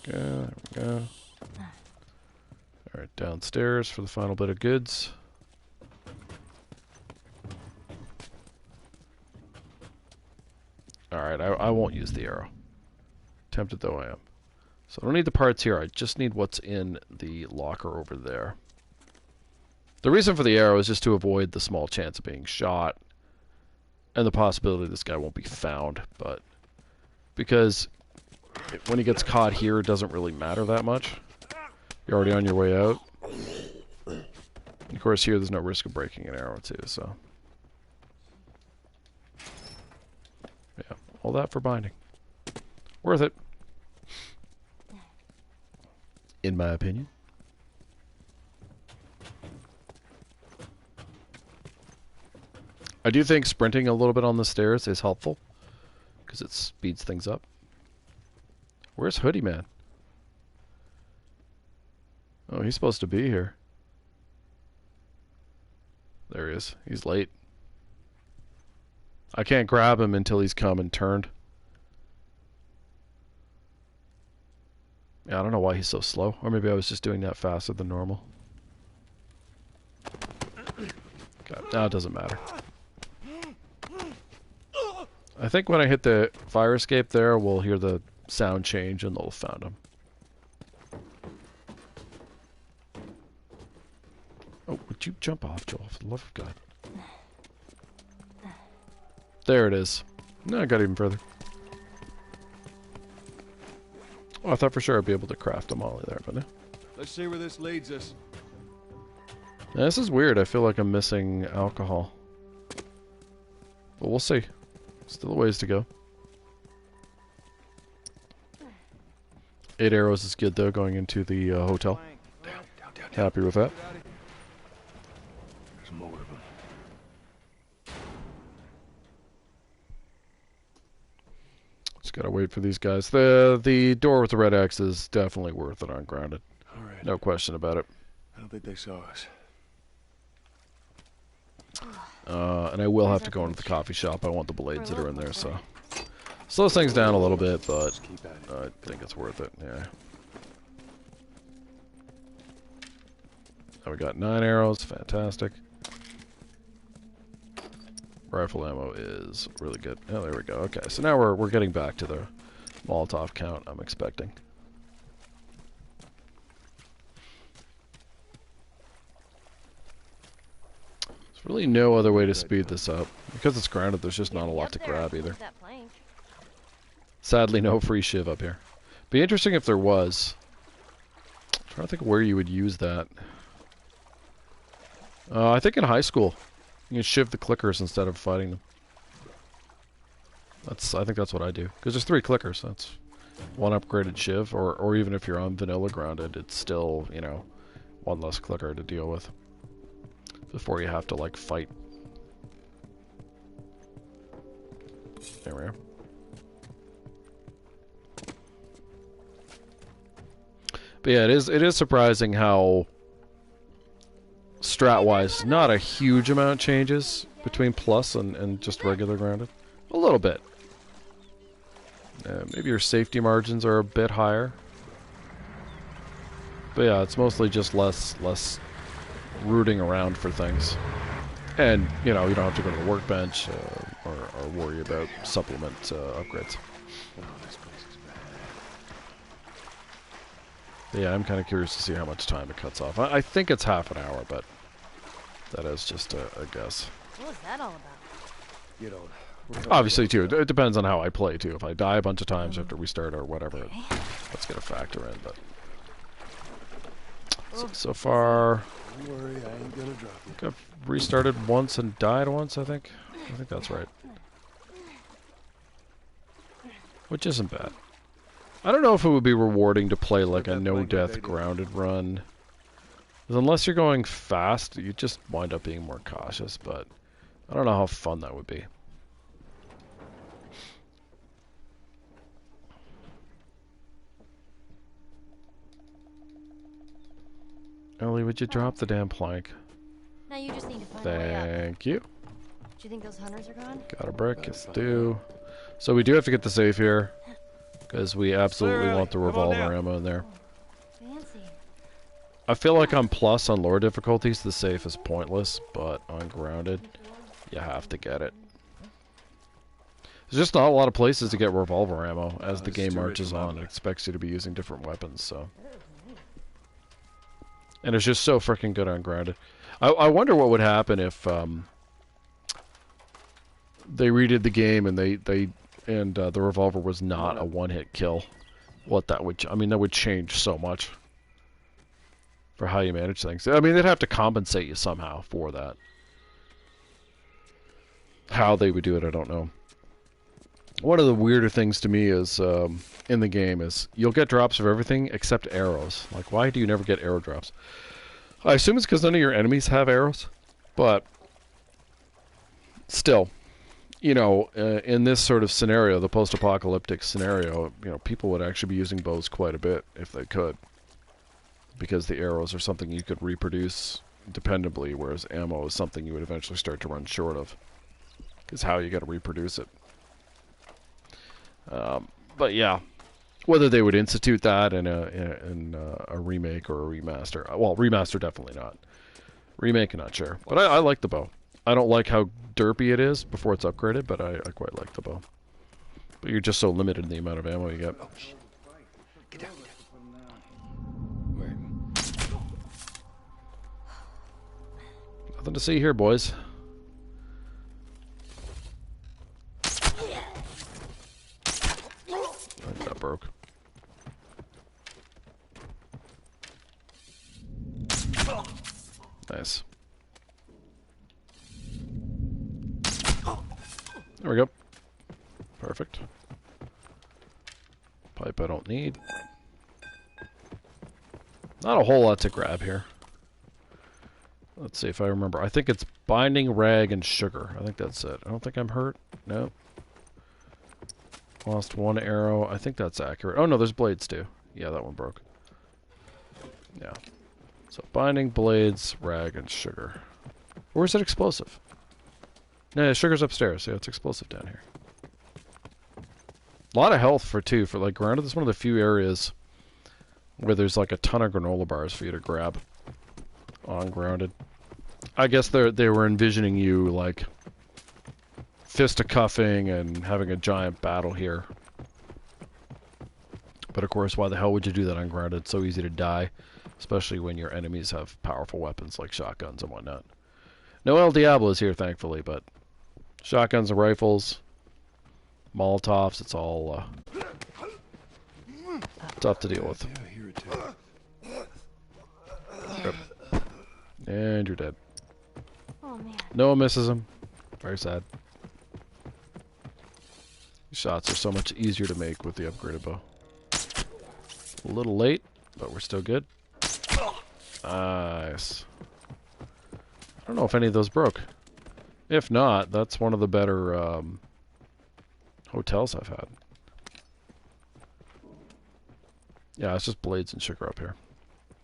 Okay, there we go. Alright, downstairs for the final bit of goods. Alright, I won't use the arrow. Tempted though I am. So I don't need the parts here, I just need what's in the locker over there. The reason for the arrow is just to avoid the small chance of being shot, and the possibility this guy won't be found, but because when he gets caught here, it doesn't really matter that much. You're already on your way out. Of course, here there's no risk of breaking an arrow too, so. Yeah, all that for binding. Worth it. In my opinion. I do think sprinting a little bit on the stairs is helpful, because it speeds things up. Where's Hoodie Man? Oh, he's supposed to be here. There he is. He's late. I can't grab him until he's come and turned. Yeah, I don't know why he's so slow. Or maybe I was just doing that faster than normal. God, no, it doesn't matter. I think when I hit the fire escape there, we'll hear the sound change and they'll have found him. Oh, would you jump off, Joel, for the love of God? There it is. No, I got even further. Well, I thought for sure I'd be able to craft a molly there, but no. Let's see where this leads us. Yeah, this is weird. I feel like I'm missing alcohol. But we'll see. Still a ways to go. 8 arrows is good, though, going into the hotel. Happy with that. There's more of them. Just gotta wait for these guys. The door with the red X is definitely worth it on grounded. All right. No question about it. I don't think they saw us. And I will have to go into the coffee shop. I want the blades that are in there, so slows things down a little bit, but I think it's worth it. Yeah. Now we got 9 arrows. Fantastic. Rifle ammo is really good. Oh, there we go. Okay, so now we're getting back to the Molotov count I'm expecting. There's really no other way to speed this up. Because it's grounded, there's just not a lot to grab either. Sadly, no free shiv up here. Be interesting if there was. I'm trying to think of where you would use that. I think in high school, you can shiv the clickers instead of fighting them. I think that's what I do. Because there's 3 clickers. That's 1 upgraded shiv, or even if you're on vanilla grounded, it's still, you know, 1 less clicker to deal with before you have to, like, fight. There we are. But yeah, it is surprising how strat-wise, not a huge amount changes between plus and just regular grounded. A little bit. Maybe your safety margins are a bit higher. But yeah, it's mostly just less rooting around for things. And, you know, you don't have to go to the workbench or worry about supplement upgrades. But yeah, I'm kind of curious to see how much time it cuts off. I think it's half an hour, but that is just a guess. What was that all about? You know, obviously, too, it depends on how I play, too. If I die a bunch of times after we start or whatever, that's going to factor in, but... So far... Don't worry, I ain't gonna drop you. I think I've restarted once and died once, I think. I think that's right. Which isn't bad. I don't know if it would be rewarding to play like a no-death grounded run. Because unless you're going fast, you just wind up being more cautious, but I don't know how fun that would be. Ellie, would you drop the damn plank? Now you just need to find a way up. Thank you. Do you think those hunters are gone? Got a brick, yes do. So we do have to get the safe here. Because we absolutely want the revolver ammo in there. Fancy. I feel like on plus on lower difficulties the safe is pointless, but on grounded you have to get it. There's just not a lot of places to get revolver ammo as the game marches on. It expects you to be using different weapons, so. And it's just so freaking good on grounded. I wonder what would happen if they redid the game and the revolver was not a one-hit kill. What that would... I mean, that would change so much for how you manage things. I mean, they'd have to compensate you somehow for that. How they would do it, I don't know. One of the weirder things to me is, in the game, is you'll get drops of everything except arrows. Like, why do you never get arrow drops? I assume it's because none of your enemies have arrows, but still, you know, in this sort of scenario, the post-apocalyptic scenario, you know, people would actually be using bows quite a bit if they could, because the arrows are something you could reproduce dependably, whereas ammo is something you would eventually start to run short of, because how you got to reproduce it. But yeah, whether they would institute that in a remake or a remaster, well, remaster definitely not. Remake, I'm not sure, but I like the bow. I don't like how derpy it is before it's upgraded, but I quite like the bow. But you're just so limited in the amount of ammo you get. Oh, shit. Get down. Nothing to see here, boys. That broke. Nice. There we go. Perfect. Pipe I don't need. Not a whole lot to grab here. Let's see if I remember. I think it's binding, rag, and sugar. I think that's it. I don't think I'm hurt. Nope. Lost one arrow. I think that's accurate. Oh no, there's blades too. Yeah, that one broke. Yeah. So binding, blades, rag, and sugar. Or is it explosive? No, sugar's upstairs. Yeah, it's explosive down here. A lot of health for like grounded. This is one of the few areas where there's like a ton of granola bars for you to grab on grounded. I guess they were envisioning you like fisticuffing and having a giant battle here. But of course, why the hell would you do that on grounded? It's so easy to die, especially when your enemies have powerful weapons like shotguns and whatnot. No El Diablo is here, thankfully, but shotguns and rifles, Molotovs, it's all tough to deal with. Yep. And you're dead. Oh man. No one misses him. Very sad. These shots are so much easier to make with the upgraded bow. A little late, but we're still good. Nice. I don't know if any of those broke. If not, that's one of the better hotels I've had. Yeah, it's just blades and sugar up here.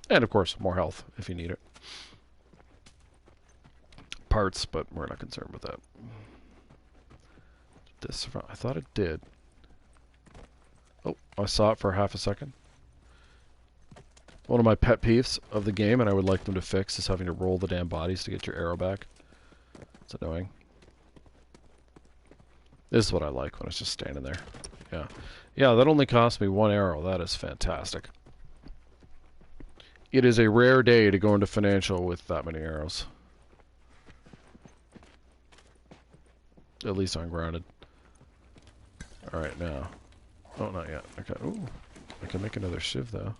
And of course, more health if you need it. Parts, but we're not concerned with that. Did this survive? I thought it did. Oh, I saw it for half a second. One of my pet peeves of the game, and I would like them to fix, is having to roll the damn bodies to get your arrow back. It's annoying. This is what I like when it's just standing there. Yeah. Yeah, that only cost me one arrow. That is fantastic. It is a rare day to go into financial with that many arrows. At least on grounded. Alright, now. Oh, not yet. Okay. Ooh. I can make another shiv, though.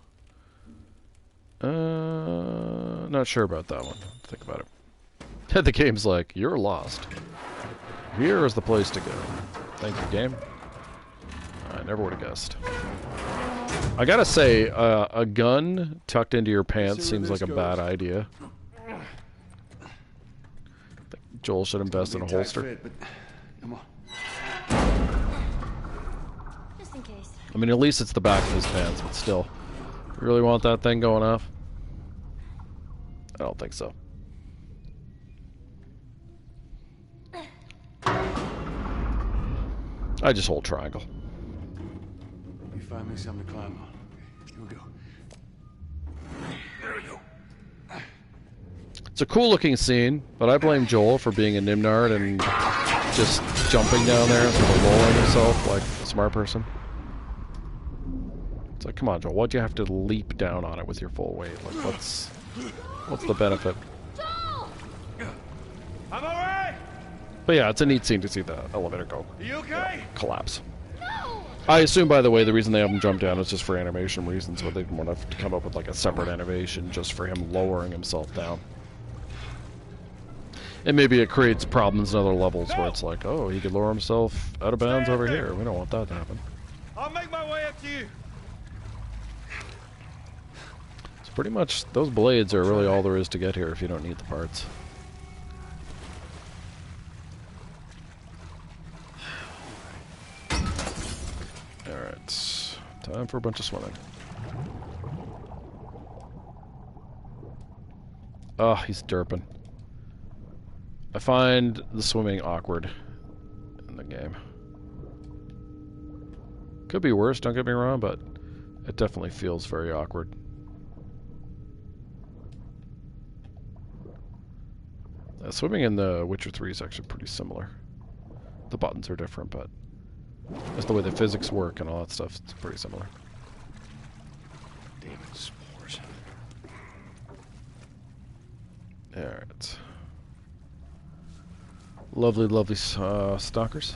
Not sure about that one. Think about it. The game's like, you're lost. Here is the place to go. Thank you, game. I never would have guessed. I gotta say, a gun tucked into your pants seems like a bad idea. I think Joel should invest in a holster. Come on. Just in case. I mean, at least it's the back of his pants, but still. You really want that thing going off? I don't think so. I just hold triangle. You find me something to climb on. Here we go. There we go. It's a cool looking scene, but I blame Joel for being a nimnard and just jumping down there and sort of lowering himself like a smart person. It's like, come on, Joel, why'd you have to leap down on it with your full weight? Like, what's the benefit? Joel! I'm alright! But yeah, it's a neat scene to see the elevator go. You okay? Collapse. No! I assume, by the way, the reason they have him jump down is just for animation reasons, but they didn't want to come up with like a separate animation just for him lowering himself down. And maybe it creates problems in other levels where it's like, oh, he could lower himself out of bounds over here. We don't want that to happen. I'll make my way up to you. So pretty much, those blades are really all there is to get here if you don't need the parts. Alright, time for a bunch of swimming. Oh, he's derping. I find the swimming awkward in the game. Could be worse, don't get me wrong, but it definitely feels very awkward. Swimming in The Witcher 3 is actually pretty similar. The buttons are different, but just the way the physics work and all that stuff, it's pretty similar. Damn it, spores. Alright. Lovely, lovely stalkers.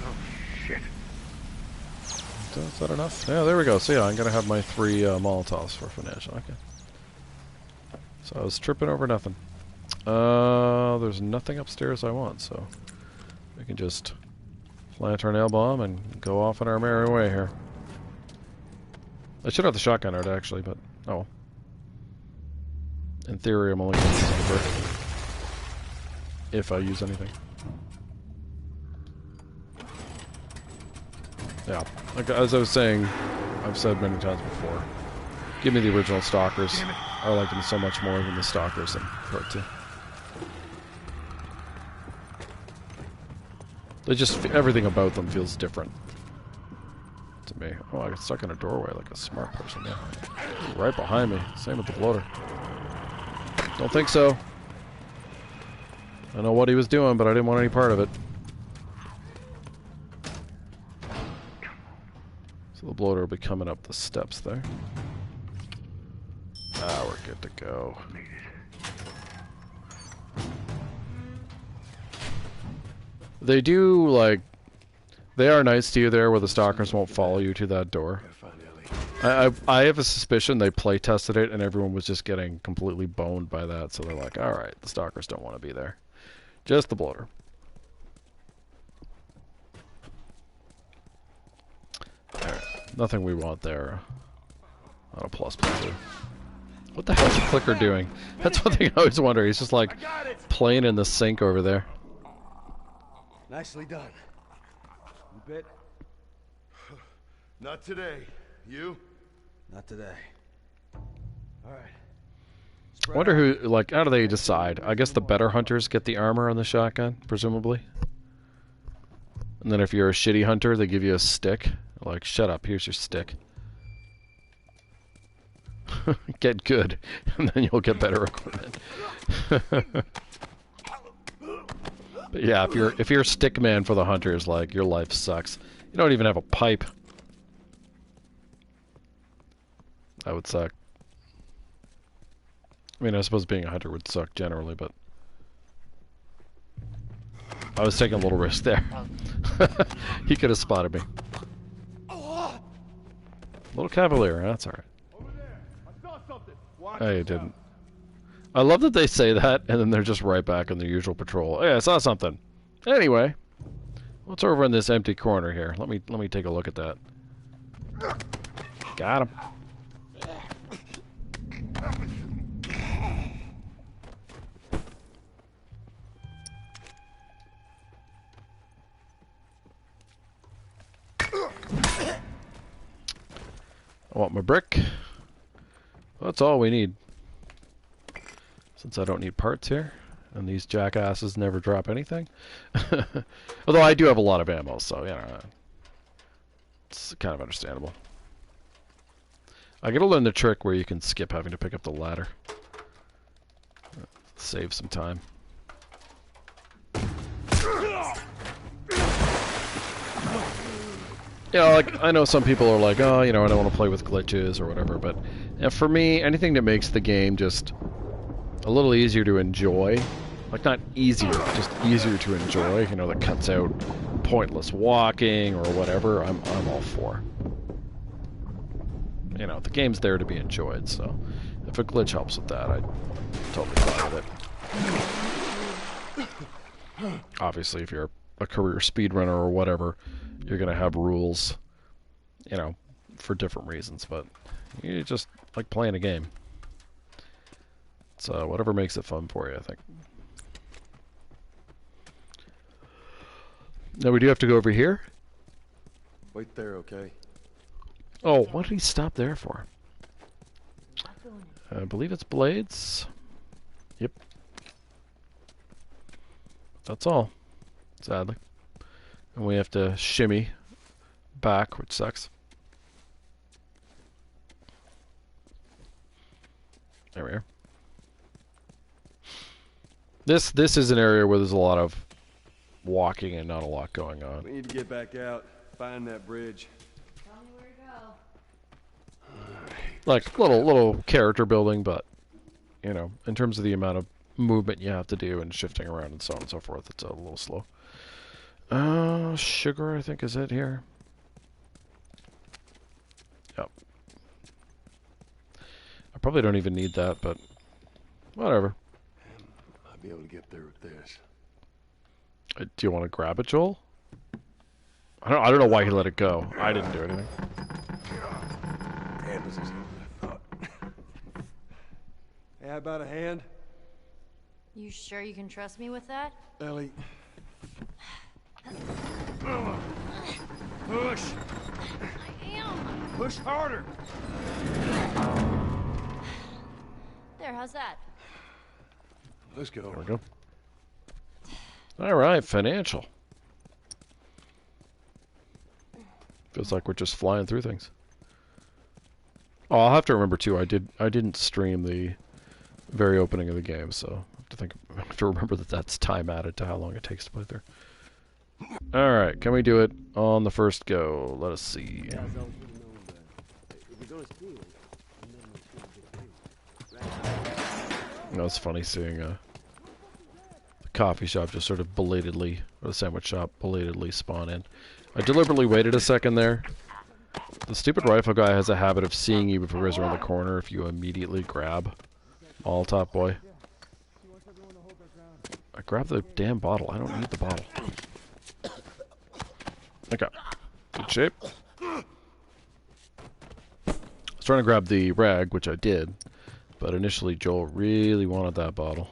Oh, shit. Is that enough? Yeah, there we go. So yeah, I'm going to have my 3 Molotovs for financial. Okay. So I was tripping over nothing. There's nothing upstairs I want, so we can just plant our nail bomb and go off on our merry way here. I should have the shotgun out actually, but oh. In theory, I'm only going to use the brick if I use anything. Yeah, like as I was saying, I've said many times before. Give me the original Stalkers. I like them so much more than the Stalkers in Part 2. They just, everything about them feels different to me. Oh, I got stuck in a doorway like a smart person there. Right behind me. Same with the bloater. Don't think so. I know what he was doing, but I didn't want any part of it. So the bloater will be coming up the steps there. Ah, we're good to go. They do, like, they are nice to you there where the stalkers won't follow you to that door. I have a suspicion they play tested it and everyone was just getting completely boned by that, so they're like, alright, the stalkers don't want to be there. Just the bloater. Alright, nothing we want there. Not a plus two. What the hell is the clicker doing? That's one thing I always wonder. He's just like playing in the sink over there. Nicely done. You bit? Not today. You? Not today. All right. I wonder who, like, how do they decide? I guess the better hunters get the armor on the shotgun, presumably. And then if you're a shitty hunter, they give you a stick. Like, shut up, here's your stick. Get good, and then you'll get better equipment. But yeah, if you're a stick man for the hunters, like, your life sucks. You don't even have a pipe. That would suck. I mean, I suppose being a hunter would suck generally, but I was taking a little risk there. He could have spotted me. Little cavalier, that's alright. Oh, you didn't. I love that they say that, and then they're just right back in their usual patrol. Hey, I saw something. Anyway, what's over in this empty corner here? Let me take a look at that. Got him. I want my brick. That's all we need. Since I don't need parts here, and these jackasses never drop anything. Although I do have a lot of ammo, so, you know, it's kind of understandable. I gotta learn the trick where you can skip having to pick up the ladder. Save some time. You know, like, I know some people are like, oh, you know, I don't want to play with glitches or whatever, but for me, anything that makes the game just a little easier to enjoy, like, not easier, just easier to enjoy, you know, that cuts out pointless walking or whatever, I'm all for. You know, the game's there to be enjoyed, so if a glitch helps with that, I'm totally fine with it. Obviously, if you're a career speedrunner or whatever, you're going to have rules, you know, for different reasons, but you just like playing a game. So whatever makes it fun for you, I think. Now we do have to go over here. Wait there, okay? Oh, what did he stop there for? I believe it's blades. Yep. That's all, sadly. And we have to shimmy back, which sucks. There we are. This is an area where there's a lot of walking and not a lot going on. We need to get back out, find that bridge. Tell me where to go. Like little character building, but you know, in terms of the amount of movement you have to do and shifting around and so on and so forth, it's a little slow. Sugar, I think, is it here? Yep. I probably don't even need that, but Whatever. I'll be able to get through with this. Do you want to grab it, Joel? I don't know why he let it go. I didn't do anything. Hand was easier than I thought. Hey, how about a hand? You sure you can trust me with that? Ellie. Push! I am. Push harder! There, how's that? Let's go. There we go. All right, financial. Feels like we're just flying through things. Oh, I'll have to remember too. I didn't stream the very opening of the game, so I have to remember that that's time added to how long it takes to play through. All right, can we do it on the first go? Let us see. That was funny seeing the coffee shop just sort of belatedly, or the sandwich shop belatedly spawn in. I deliberately waited a second there. The stupid rifle guy has a habit of seeing you before he goes around the corner if you immediately grab Molotov boy. I grabbed the damn bottle. I don't need the bottle. Okay. Good shape. I was trying to grab the rag, which I did, but initially Joel really wanted that bottle.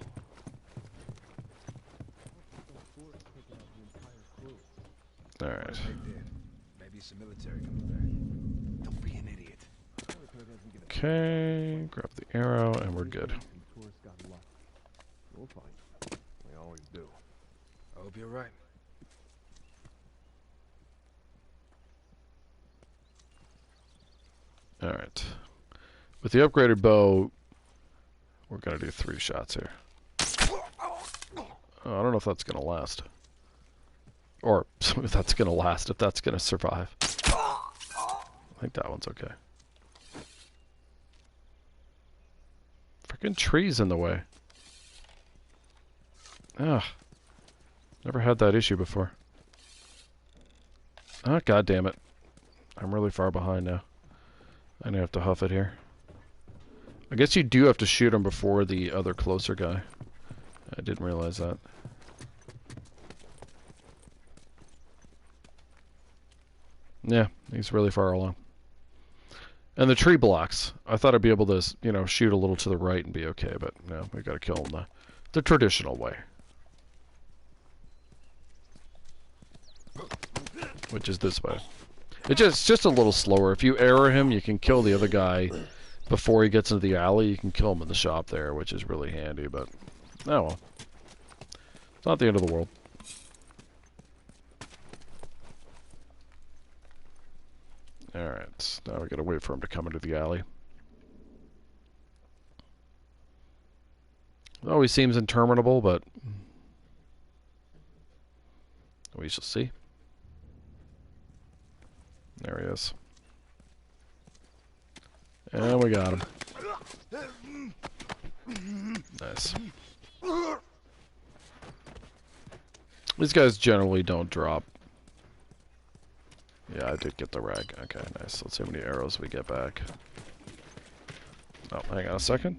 Alright. Maybe some military coming back. Don't be an idiot. Okay, grab the arrow, and we're good. We'll find. We always do. I hope you're right. Alright. With the upgraded bow, we're going to do 3 shots here. Oh, I don't know if that's going to last. Or if that's going to last, if that's going to survive. I think that one's okay. Freaking trees in the way. Ugh. Never had that issue before. Oh, god damn it. I'm really far behind now. I have to huff it here. I guess you do have to shoot him before the other closer guy. I didn't realize that. Yeah, he's really far along. And the tree blocks. I thought I'd be able to, you know, shoot a little to the right and be okay, but no, we gotta kill him the traditional way. Which is this way. It's just a little slower. If you arrow him, you can kill the other guy before he gets into the alley. You can kill him in the shop there, which is really handy, but oh well. It's not the end of the world. Alright, now we gotta wait for him to come into the alley. It always seems interminable, but we shall see. There he is. And we got him. Nice. These guys generally don't drop. Yeah, I did get the rag. Okay, nice. Let's see how many arrows we get back. Oh, hang on a second.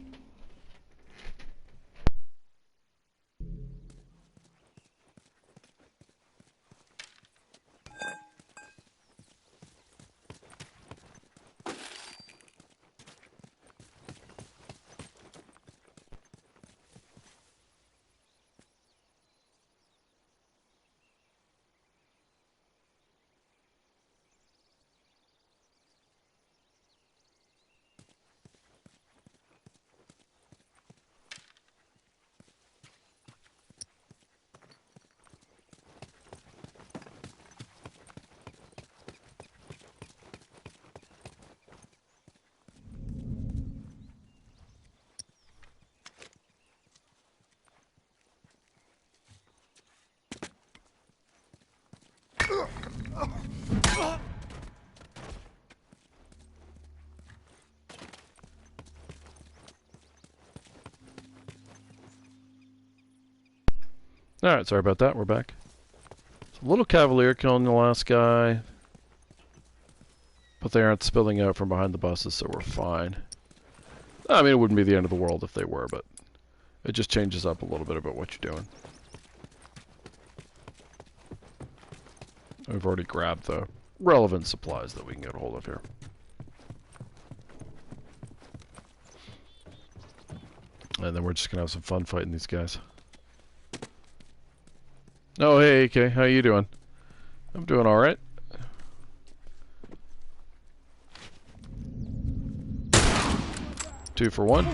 Alright, sorry about that. We're back. A little cavalier killing the last guy. But they aren't spilling out from behind the buses, so we're fine. I mean, it wouldn't be the end of the world if they were, but It just changes up a little bit about what you're doing. We've already grabbed the relevant supplies that we can get a hold of here. And then we're just gonna have some fun fighting these guys. Oh, hey, AK, how you doing? I'm doing all right. Two for one.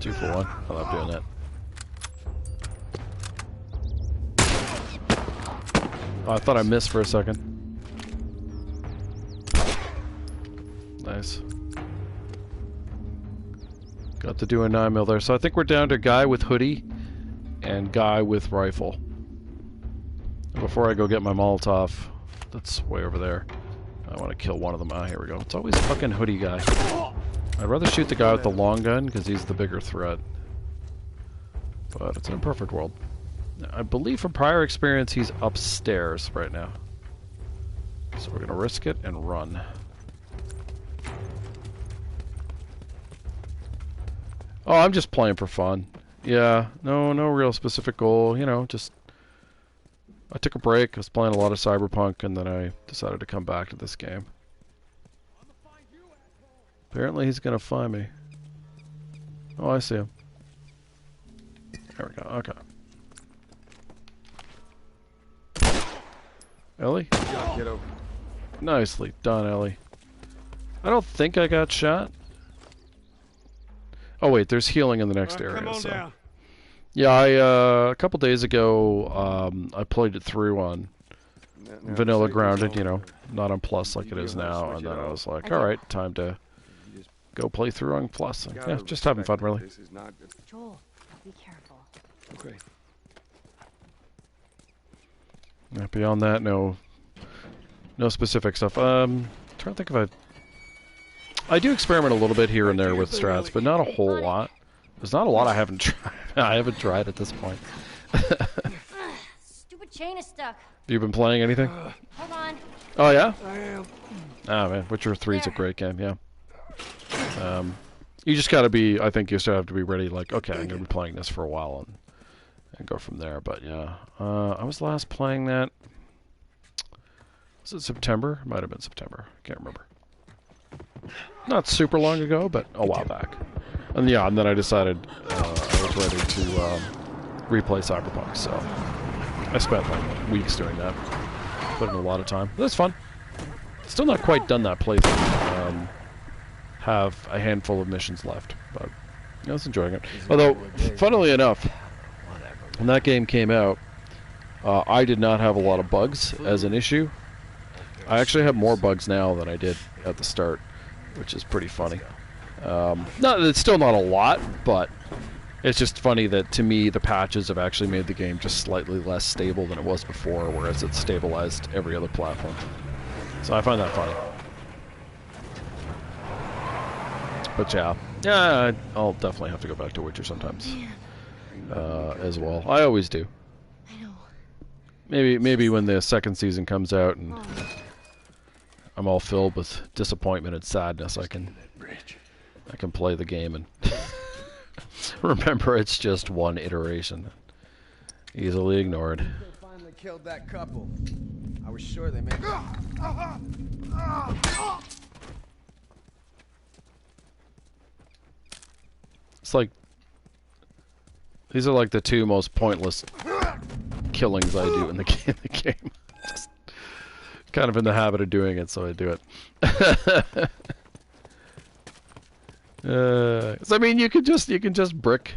2 for 1. I love doing that. Oh, I thought I missed for a second. Nice. Got to do a 9mm there. So I think we're down to guy with hoodie and guy with rifle. Before I go get my Molotov, that's way over there. I want to kill one of them. Ah, here we go. It's always a fucking hoodie guy. I'd rather shoot the guy with the long gun because he's the bigger threat. But it's an imperfect world. I believe from prior experience he's upstairs right now. So we're going to risk it and run. Oh, I'm just playing for fun. Yeah, no real specific goal. You know, just... I took a break. I was playing a lot of Cyberpunk, and then I decided to come back to this game. Apparently he's going to find me. Oh, I see him. There we go. Okay. Ellie? Get over. Nicely done, Ellie. I don't think I got shot. Oh wait, there's healing in the next area. Come on so. down. Yeah, a couple days ago, I played it through on vanilla grounded, you know, not on plus like it is now, and then I was like, all right, time to go play through on plus. And, yeah, just having fun, really. Joel, be careful. Okay. Yeah, beyond that, no specific stuff. Trying to think if I do experiment a little bit here and there with strats, but not a whole lot. There's not a lot I haven't tried. I haven't tried at this point. Stupid chain is stuck. You've been playing anything? Hold on. Oh yeah? I am. Ah man, Witcher 3 is a great game, yeah. You just gotta be, I think you still have to be ready, like, okay, I'm gonna be playing this for a while and go from there, but yeah. I was last playing that, was it September? It might have been September, can't remember. Not super long ago, but a while back. And yeah, and then I decided I was ready to replay Cyberpunk, so I spent like weeks doing that. Put in a lot of time. That's fun. Still not quite done that playthrough. Have a handful of missions left, but I was enjoying it. Although, funnily enough, when that game came out, I did not have a lot of bugs as an issue. I actually have more bugs now than I did at the start, which is pretty funny. No, it's still not a lot, but it's just funny that to me the patches have actually made the game just slightly less stable than it was before, whereas it's stabilized every other platform. So I find that funny. But yeah, I'll definitely have to go back to Witcher sometimes as well. I always do. I know. Maybe when the second season comes out and I'm all filled with disappointment and sadness, I can play the game and remember it's just one iteration. Easily ignored. They finally killed that couple. I was sure they made it. It's like these are like the two most pointless killings I do in the game. Just kind of in the habit of doing it, so I do it. So I mean, you can just brick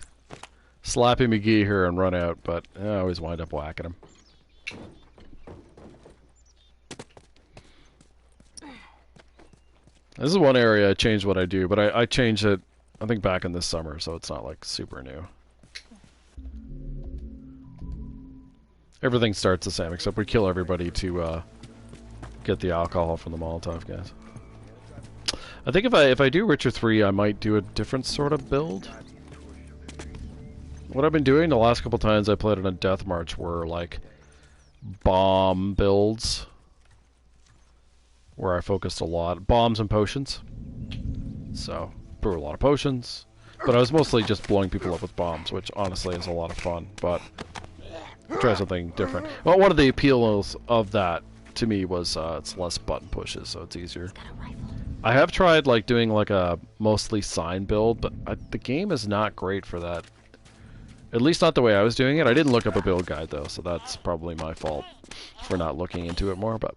Slappy McGee here and run out, but I always wind up whacking him. This is one area I changed what I do, but I changed it, I think, back in this summer, so it's not like super new. Everything starts the same, except we kill everybody to get the alcohol from the Molotov guys. I think if I do Witcher 3, I might do a different sort of build. What I've been doing the last couple times I played on a Death March were like bomb builds, where I focused a lot bombs and potions. So brew a lot of potions. But I was mostly just blowing people up with bombs, which honestly is a lot of fun. But try something different. Well, one of the appeals of that to me was it's less button pushes, so it's easier. I have tried like doing like a mostly sign build, but the game is not great for that. At least not the way I was doing it. I didn't look up a build guide though, so that's probably my fault for not looking into it more. But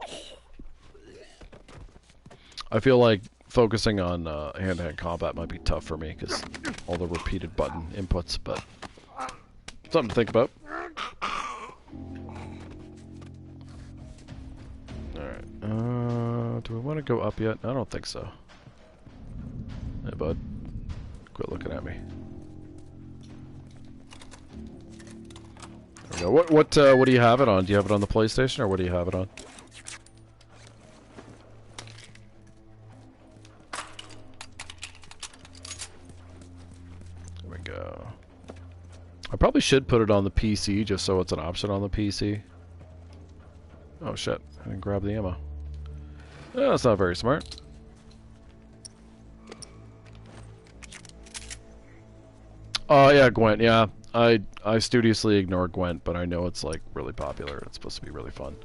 I feel like focusing on hand-to-hand combat might be tough for me because all the repeated button inputs. But something to think about. Alright, do we want to go up yet? I don't think so. Hey, bud. Quit looking at me. There we go. What do you have it on? Do you have it on the PlayStation, or what do you have it on? There we go. I probably should put it on the PC, just so it's an option on the PC. Oh shit, I didn't grab the ammo. Oh, that's not very smart. Oh yeah, Gwent, yeah. I studiously ignore Gwent, but I know it's like really popular. It's supposed to be really fun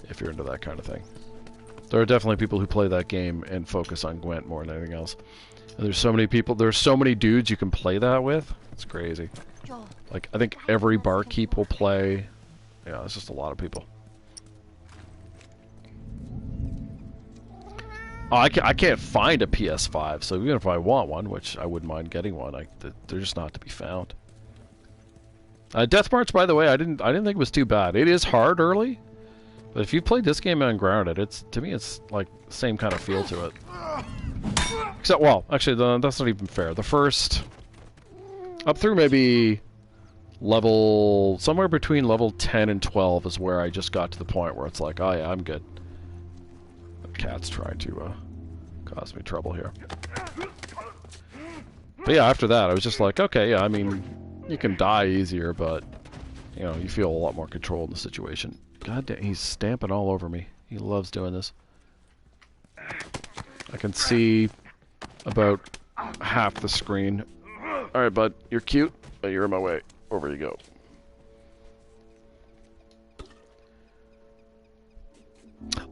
if you're into that kind of thing. There are definitely people who play that game and focus on Gwent more than anything else. And there's so many people, there's so many dudes you can play that with. It's crazy. Like, I think every barkeep will play. Yeah, it's just a lot of people. Oh, I can't find a PS5, so even if I want one, which I wouldn't mind getting one, they're just not to be found. Death March, by the way, I didn't think it was too bad. It is hard early, but if you played this game ungrounded, to me it's like the same kind of feel to it. Except, well, actually, that's not even fair. The first up through maybe somewhere between level 10 and 12 is where I just got to the point where it's like, oh yeah, I'm good. Cat's trying to cause me trouble here. But yeah, after that, I was just like, okay, yeah, I mean, you can die easier, but, you know, you feel a lot more control in the situation. God damn, he's stamping all over me. He loves doing this. I can see about half the screen. Alright, bud, you're cute, but you're in my way. Over you go.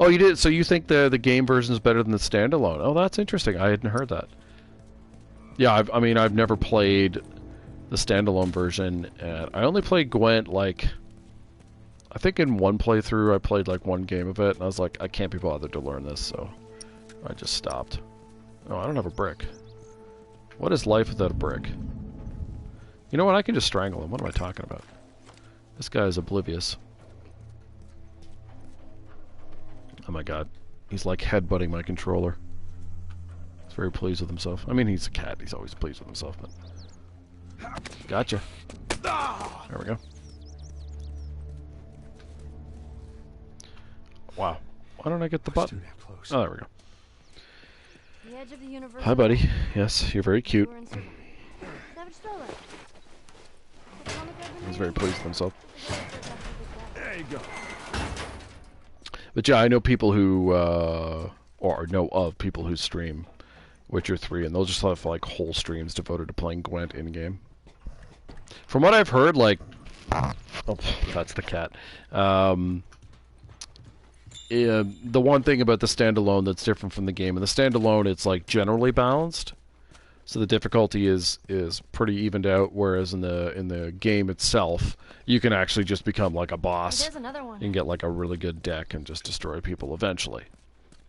Oh, you did? So you think the game version is better than the standalone? Oh, that's interesting. I hadn't heard that. Yeah, I mean, I've never played the standalone version, and I only played Gwent, like, I think in one playthrough I played, like, one game of it, and I was like, I can't be bothered to learn this, so I just stopped. Oh, I don't have a brick. What is life without a brick? You know what? I can just strangle him. What am I talking about? This guy is oblivious. Oh my god. He's like headbutting my controller. He's very pleased with himself. I mean, he's a cat. He's always pleased with himself, but... Gotcha. There we go. Wow. Why don't I get the button? Oh, there we go. The edge of the universe. Hi, buddy. Yes, you're very cute. He's very pleased with himself. There you go. But yeah, I know people who, or know of people who stream Witcher 3, and they'll just have like whole streams devoted to playing Gwent in-game. From what I've heard, like, oh, that's the cat. The one thing about the standalone that's different from the game, in the standalone, it's like generally balanced, so the difficulty is pretty evened out. Whereas in the game itself, you can actually just become like a boss. There's another one. You can get like a really good deck and just destroy people eventually,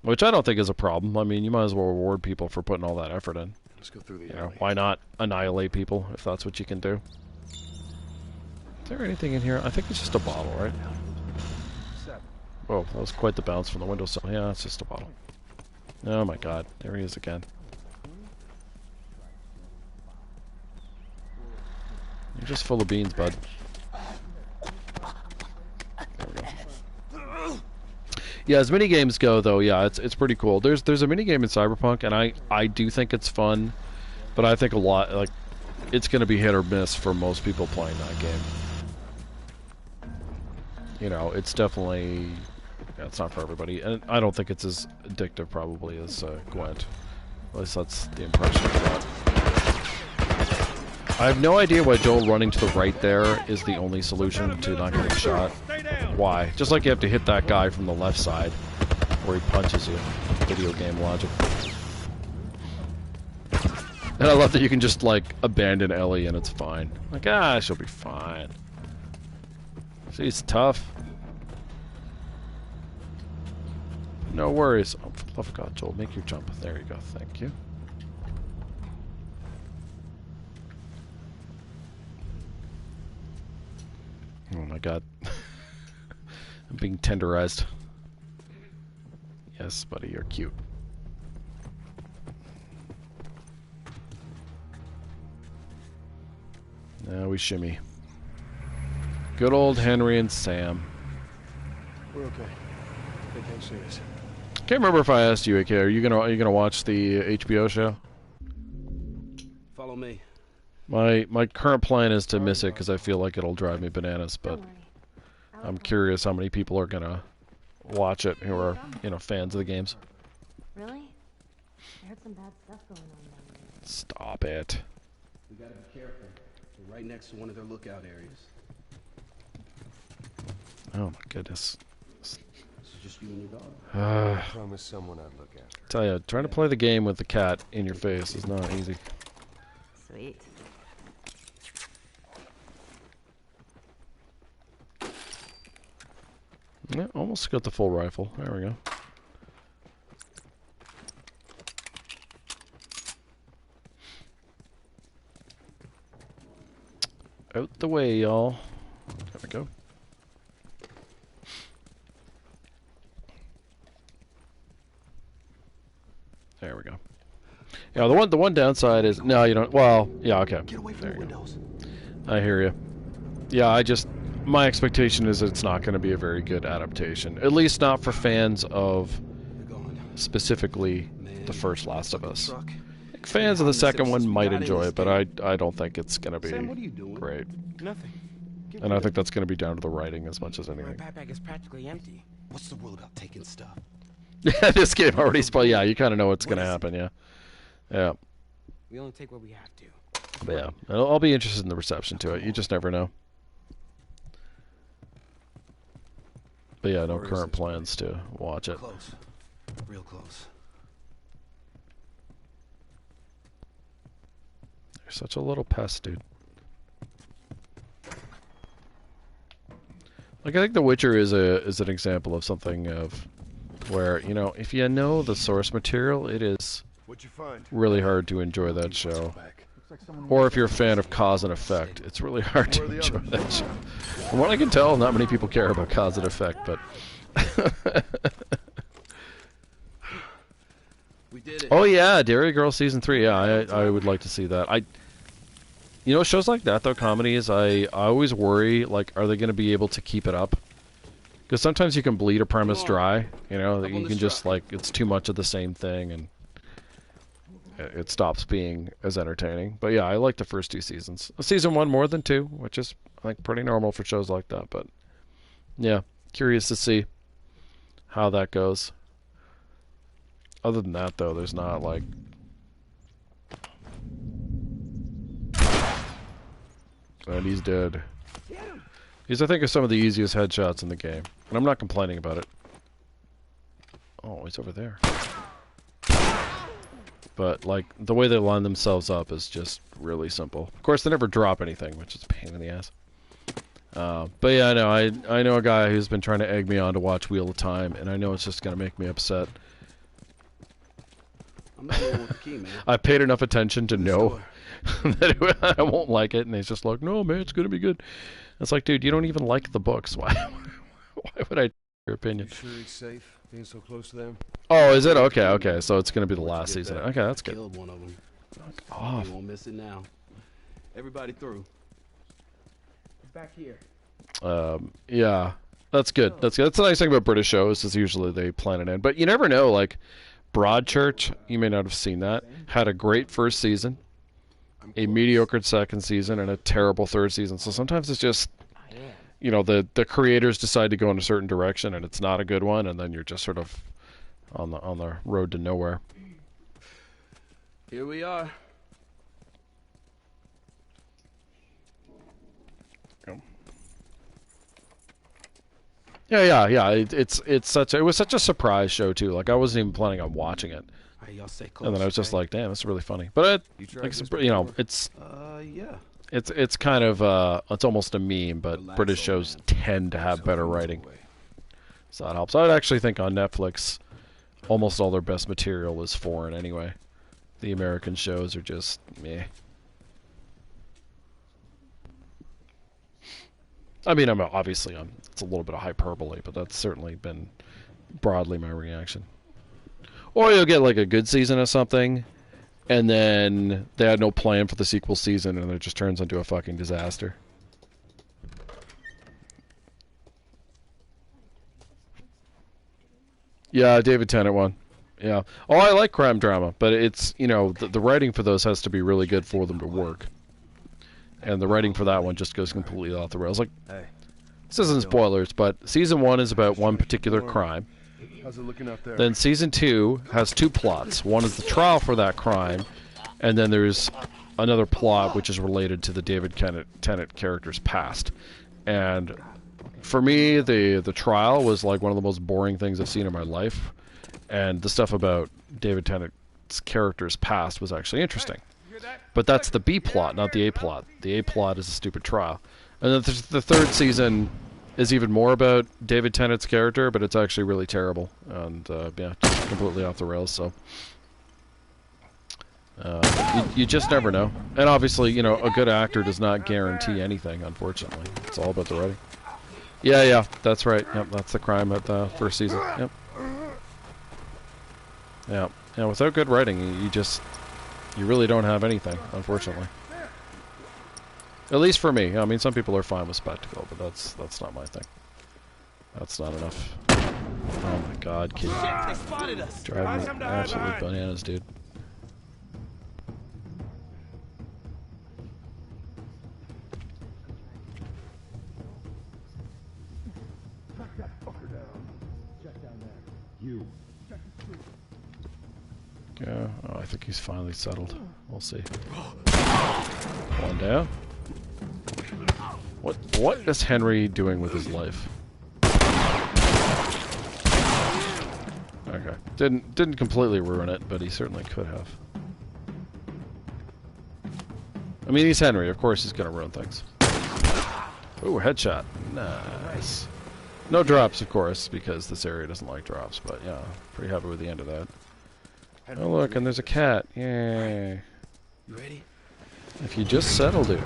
which I don't think is a problem. I mean, you might as well reward people for putting all that effort in. Let's go through the You know, why not annihilate people if that's what you can do? Is there anything in here? I think it's just a bottle, right? Whoa, that was quite the bounce from the windowsill. Yeah, it's just a bottle. Oh my god, there he is again. You're just full of beans, bud. There we go. Yeah, as minigames go, though, yeah, it's pretty cool. There's a minigame in Cyberpunk, and I do think it's fun, but I think a lot, like, it's going to be hit or miss for most people playing that game. You know, it's definitely... Yeah, it's not for everybody, and I don't think it's as addictive, probably, as Gwent. At least that's the impression I got. I have no idea why Joel running to the right there is the only solution to not getting shot. Why? Just like you have to hit that guy from the left side where he punches you. Video game logic. And I love that you can just, like, abandon Ellie and it's fine. Like, she'll be fine. She's tough. No worries. Oh, for the love of God, Joel, make your jump. There you go. Thank you. Oh my God. I'm being tenderized. Yes, buddy, you're cute. Now we shimmy. Good old Henry and Sam. We're okay. Nothing serious. Can't remember if I asked you, AK. Are you gonna watch the HBO show? Follow me. My current plan is to miss it because I feel like it'll drive me bananas, but I'm curious how many people are gonna watch it who are, fans of the games. Really? I heard some bad stuff going on down there. Stop it. We gotta be careful. We're right next to one of their lookout areas. Oh my goodness. This is just you and your dog. I promise someone I'd look after. Tell you, trying to play the game with the cat in your face is not easy. Sweet. Yeah, almost got the full rifle. There we go. Out the way, y'all. There we go. There we go. Yeah, the one downside is no, you don't. Well, yeah, okay. Get away from the windows. I hear you. Yeah, my expectation is it's not going to be a very good adaptation. At least not for fans of specifically the first Last of Us. Fans of the second one might enjoy it, but I don't think it's going to be great. Nothing. And I think that's going to be down to the writing as much as My anything. backpack is practically empty. What's the rule about taking stuff? Yeah, this game already spoiled. Yeah, you kind of know what's going to happen. Yeah, yeah. We only take what we have to. But yeah, I'll be interested in the reception to it. You just never know. But yeah, no current plans to watch it. Close. Real close. You're such a little pest, dude. Like, I think The Witcher is an example of something of where, if you know the source material, it is really hard to enjoy that show. Or if you're a fan of cause and effect, it's really hard to enjoy that show. From what I can tell, not many people care about cause and effect, but... We did it. Oh yeah, Dairy Girl Season 3, yeah, I would like to see that. Shows like that, though, comedies, I always worry, like, are they going to be able to keep it up? Because sometimes you can bleed a premise dry, that you can just, like, it's too much of the same thing, and it stops being as entertaining. But yeah, I like the first 2 seasons. Season 1 more than 2, which is, I think, pretty normal for shows like that, but yeah, curious to see how that goes. Other than that, though, there's not, like... And he's dead. These, I think, are some of the easiest headshots in the game. And I'm not complaining about it. Oh, he's over there. But, like, the way they line themselves up is just really simple. Of course, they never drop anything, which is a pain in the ass. But yeah, I know a guy who's been trying to egg me on to watch Wheel of Time, and I know it's just going to make me upset. I'm not the one with the key, man. I paid enough attention to know that I won't like it, and he's just like, no, man, it's going to be good. It's like, dude, you don't even like the books. Why would I take your opinion? You sure it's safe being so close to them? Oh, is it? Okay, so it's going to be the last season. Okay, that's good. Killed one of them. Fuck off. You won't miss it now. Everybody through. Back here. Yeah, that's good. That's good. That's the nice thing about British shows is usually they plan it in. But you never know, like, Broadchurch, you may not have seen that, had a great first season, a mediocre second season, and a terrible third season. So sometimes it's just, the creators decide to go in a certain direction, and it's not a good one, and then you're just sort of on the road to nowhere. Here we are. Yeah. It was such a surprise show too. Like I wasn't even planning on watching it, Alright, y'all stay close, and then I was just okay? like, damn, this is really funny. But Yeah. it's kind of it's almost a meme. But British shows tend to have better writing, so that helps. I'd actually think on Netflix, almost all their best material is foreign anyway. The American shows are just meh. I mean, it's a little bit of hyperbole, but that's certainly been broadly my reaction. Or you'll get like a good season of something, and then they had no plan for the sequel season, and it just turns into a fucking disaster. Yeah, David Tennant one. Yeah. Oh, I like crime drama, but it's, the writing for those has to be really good for them to work. And the writing for that one just goes completely off the rails. Like, this isn't spoilers, but season 1 is about one particular crime. How's it looking out there? Then season 2 has 2 plots. One is the trial for that crime, and then there's another plot which is related to the David Tennant character's past. And for me, the trial was like one of the most boring things I've seen in my life. And the stuff about David Tennant's character's past was actually interesting. But that's the B plot, not the A plot. The A plot is a stupid trial. And then the third season is even more about David Tennant's character, but it's actually really terrible. And, just completely off the rails, so... you just never know. And obviously, a good actor does not guarantee anything, unfortunately. It's all about the writing. Yeah, that's right. Yep, that's the crime at the first season. Yep. Yeah, without good writing, you really don't have anything, unfortunately. At least for me. I mean, some people are fine with spectacle, but that's not my thing. That's not enough. Oh my god, kid. Driving me absolutely bananas, dude. Yeah, I think he's finally settled. We'll see. One down. What is Henry doing with his life? Okay. Didn't completely ruin it, but he certainly could have. I mean, he's Henry. Of course he's gonna ruin things. Ooh, headshot. Nice. No drops, of course, because this area doesn't like drops, but yeah, pretty happy with the end of that. Oh look, and there's a cat. Yay. You ready? If you just settle, dude,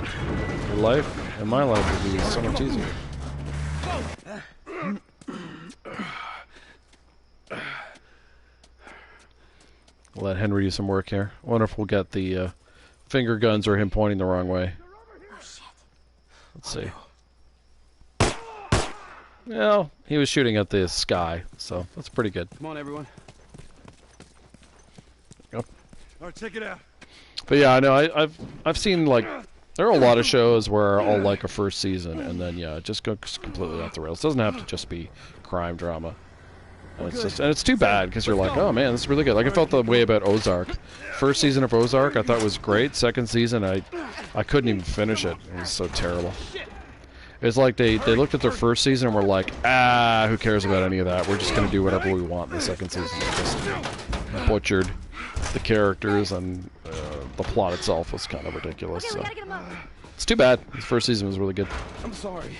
your life and my life would be so much easier. Let Henry do some work here. I wonder if we'll get the finger guns or him pointing the wrong way. Let's see. Well, he was shooting at the sky, so that's pretty good. Come on, everyone. Go. All right, check it out. But yeah, I know I've seen, like, there are a lot of shows where I'll like a first season and then it just goes completely off the rails. It doesn't have to just be crime drama. And it's too bad because you're like, oh man, this is really good. Like I felt the way about Ozark. First season of Ozark I thought was great. Second season I couldn't even finish it. It was so terrible. It's like they looked at their first season and were like, who cares about any of that? We're just gonna do whatever we want in the second season. They just butchered the characters and the plot itself was kind of ridiculous. So. It's too bad. The first season was really good. I'm sorry.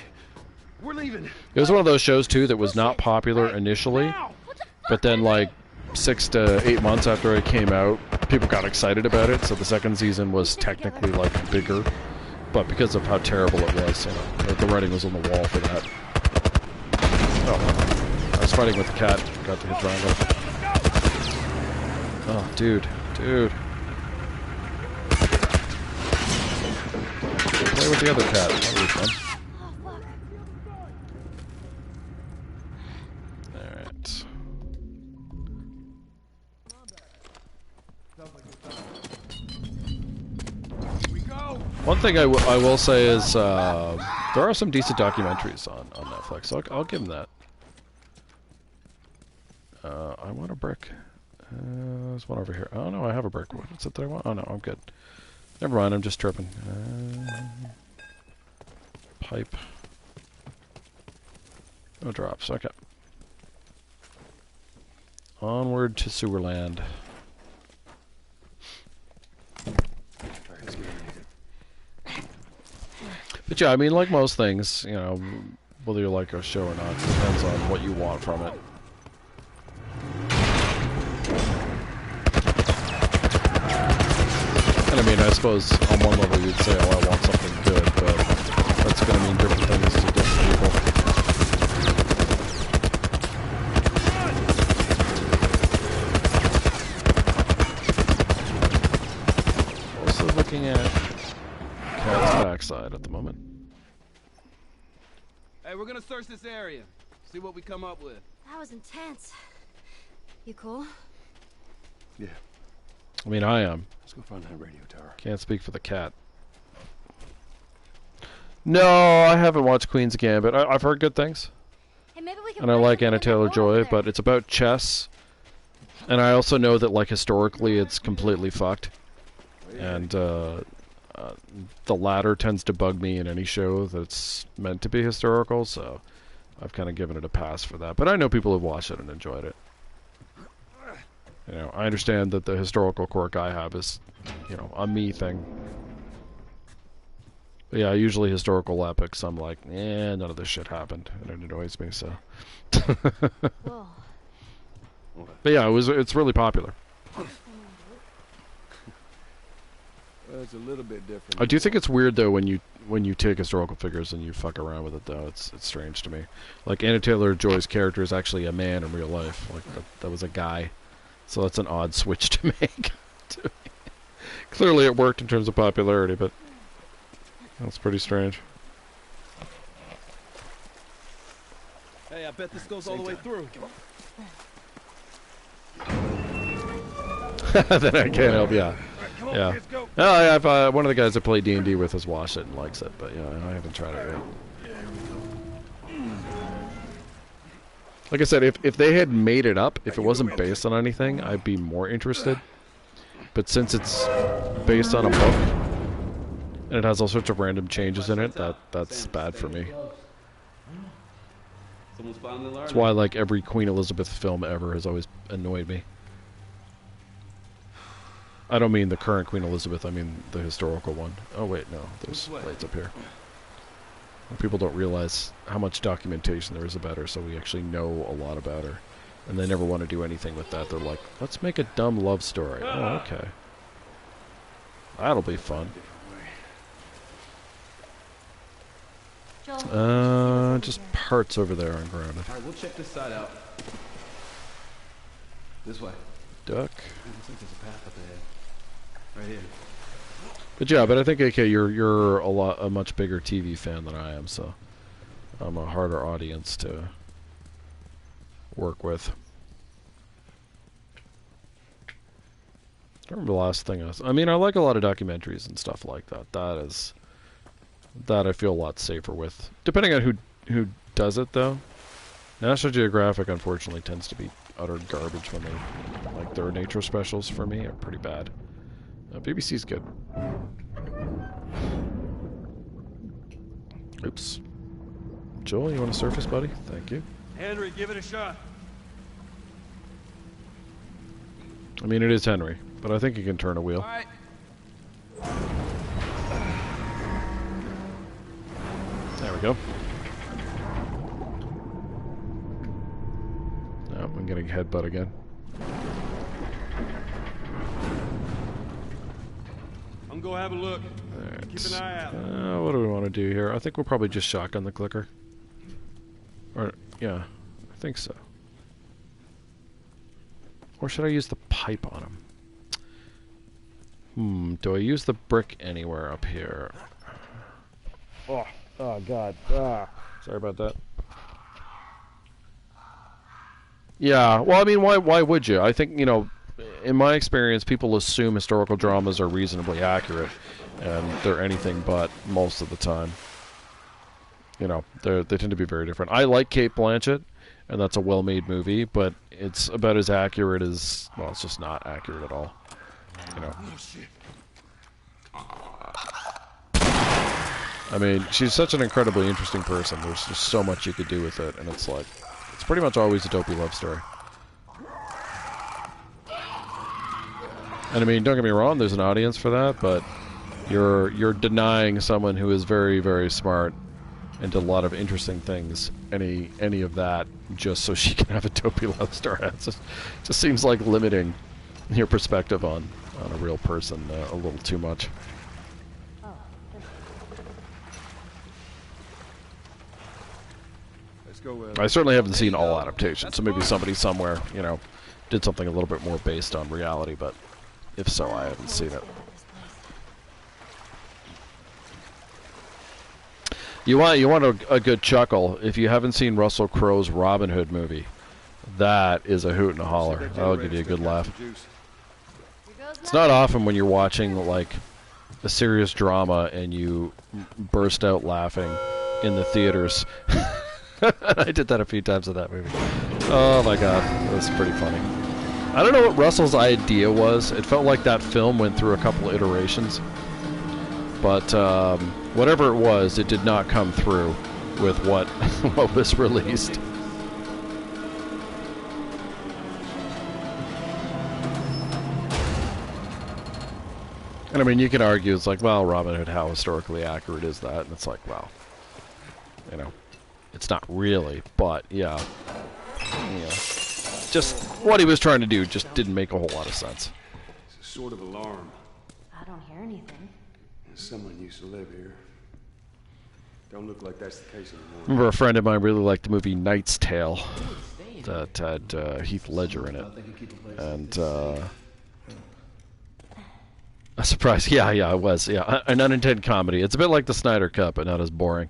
We're leaving. It was one of those shows too that was not popular initially, but then like 6 to 8 months after it came out, people got excited about it. So the second season was technically like bigger, but because of how terrible it was, the writing was on the wall for that. Oh, I was fighting with the cat. Got to hit triangle. Oh, dude. Play with the other cat. That'll be fun. Alright. One thing I will say is there are some decent documentaries on Netflix, so I'll give them that. I want a brick. There's one over here. Oh no, I have a brick. What's it that I want? Oh no, I'm good. Never mind, I'm just tripping. Pipe. No drops, okay. Onward to Sewerland. But yeah, I mean, like most things, you know, whether you like a show or not, it depends on what you want from it. And I mean, I suppose on one level you'd say, oh, I want something good, but that's going to mean different things to different people. Also looking at Cat's backside at the moment. Hey, we're gonna search this area. See what we come up with. That was intense. You cool? Yeah. I mean, I am. Let's go find that radio tower. Can't speak for the cat. No, I haven't watched Queen's Gambit. I've heard good things. Hey, maybe we can And I like Anna Taylor-Joy, but it's about chess. And I also know that, like, historically it's completely fucked. And the latter tends to bug me in any show that's meant to be historical, so I've kind of given it a pass for that. But I know people have watched it and enjoyed it. You know, I understand that the historical quirk I have is, you know, a me thing. But yeah, usually historical epics, I'm like, none of this shit happened, and it annoys me, so. Whoa. But yeah, it's really popular. Well, it's a little bit different. I do think it's weird though when you take historical figures and you fuck around with it though. It's strange to me. Like Anna Taylor-Joy's character is actually a man in real life. Like that was a guy. So that's an odd switch to make. Clearly it worked in terms of popularity, but that's pretty strange. Hey, I bet this goes all the way through. Then I can't help, yeah. Yeah. No, I've one of the guys I play D&D with has watched it and likes it, but yeah, I haven't tried it yet. Like I said, if they had made it up, if it wasn't based on anything, I'd be more interested. But since it's based on a book, and it has all sorts of random changes in it, that's bad for me. That's why, like, every Queen Elizabeth film ever has always annoyed me. I don't mean the current Queen Elizabeth, I mean the historical one. Oh wait, no, there's lights up here. People don't realize how much documentation there is about her, so we actually know a lot about her. And they never want to do anything with that. They're like, let's make a dumb love story. Oh, okay. That'll be fun. Just parts over there ungrounded. Alright, we'll check this side out. This way. Duck. Looks like there's a path up ahead. Right here. But yeah, but I think AK, you're a much bigger TV fan than I am, so I'm a harder audience to work with. I don't remember the last thing I mean, I like a lot of documentaries and stuff like that. That I feel a lot safer with, depending on who does it though. National Geographic, unfortunately, tends to be utter garbage when they like their nature specials. For me, are pretty bad. BBC's good. Oops. Joel, you want to surface, buddy? Thank you. Henry, give it a shot. I mean, it is Henry, but I think he can turn a wheel. All right. There we go. Oh, I'm getting headbutt again. I'm gonna have a look. Right. Keep an eye out. What do we want to do here? I think we'll probably just shotgun the clicker. Or, yeah, I think so. Or should I use the pipe on him? Do I use the brick anywhere up here? Oh God. Sorry about that. Yeah, well, I mean, why would you? I think, you know, in my experience, people assume historical dramas are reasonably accurate, and they're anything but most of the time. You know, they tend to be very different. I like Cate Blanchett, and that's a well-made movie, but it's about as accurate as, well, it's just not accurate at all. You know. Oh, shit. I mean, she's such an incredibly interesting person. There's just so much you could do with it, and it's like, it's pretty much always a dopey love story. And I mean, don't get me wrong, there's an audience for that, but you're denying someone who is very, very smart and did a lot of interesting things any of that just so she can have a dopey love story. It just seems like limiting your perspective on a real person a little too much. Let's go. I certainly haven't seen all adaptations, so maybe somebody somewhere, you know, did something a little bit more based on reality, but if so, I haven't seen it. You want a good chuckle. If you haven't seen Russell Crowe's Robin Hood movie, that is a hoot and a holler. That'll give you a good laugh. It's not often when you're watching like a serious drama and you burst out laughing in the theaters. I did that a few times with that movie. Oh my god, that was pretty funny. I don't know what Russell's idea was. It felt like that film went through a couple of iterations. But whatever it was, it did not come through with what was released. And I mean, you can argue, it's like, well, Robin Hood, how historically accurate is that? And it's like, well, you know, it's not really, but yeah. Just what he was trying to do just didn't make a whole lot of sense. It's a sort of alarm. I don't hear anything. Someone used to live here. Don't look like that's the case anymore. Remember a friend of mine really liked the movie Knight's Tale that had Heath Ledger in it. And a surprise. Yeah, it was. Yeah, an unintended comedy. It's a bit like the Snyder Cut, but not as boring.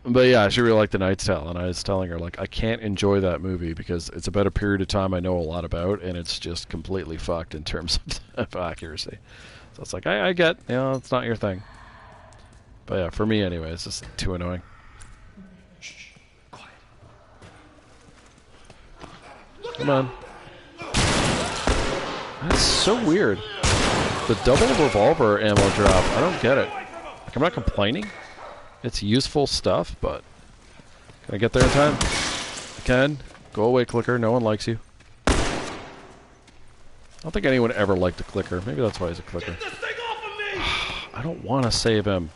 But yeah, she really liked the Knight's Tale, and I was telling her, like, I can't enjoy that movie because it's about a period of time I know a lot about, and it's just completely fucked in terms of accuracy. So it's like, I get, you know, it's not your thing. But yeah, for me anyway, it's just too annoying. Shh. Quiet. Come on. That's so weird. The double revolver ammo drop, I don't get it. Like, I'm not complaining. It's useful stuff, but can I get there in time? I can. Go away, clicker. No one likes you. I don't think anyone ever liked a clicker. Maybe that's why he's a clicker. I don't want to save him.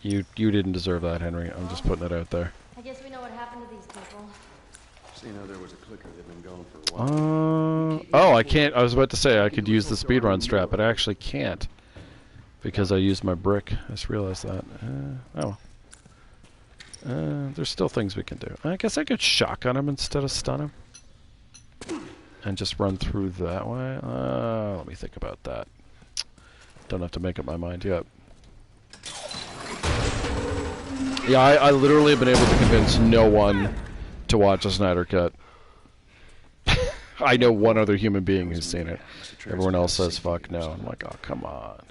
You didn't deserve that, Henry. I'm just putting it out there. I guess we know what happened to these people. Seeing how there was a clicker, they've been gone for a while. Oh, I can't. I was about to say I could use the speedrun strap, but I actually can't because I used my brick. I just realized that. There's still things we can do. I guess I could shotgun him instead of stun him and just run through that way. Let me think about that. Don't have to make up my mind yet. Yeah, I literally have been able to convince no one to watch a Snyder Cut. I know one other human being who's seen it. Everyone else says fuck no. I'm like, oh, come on.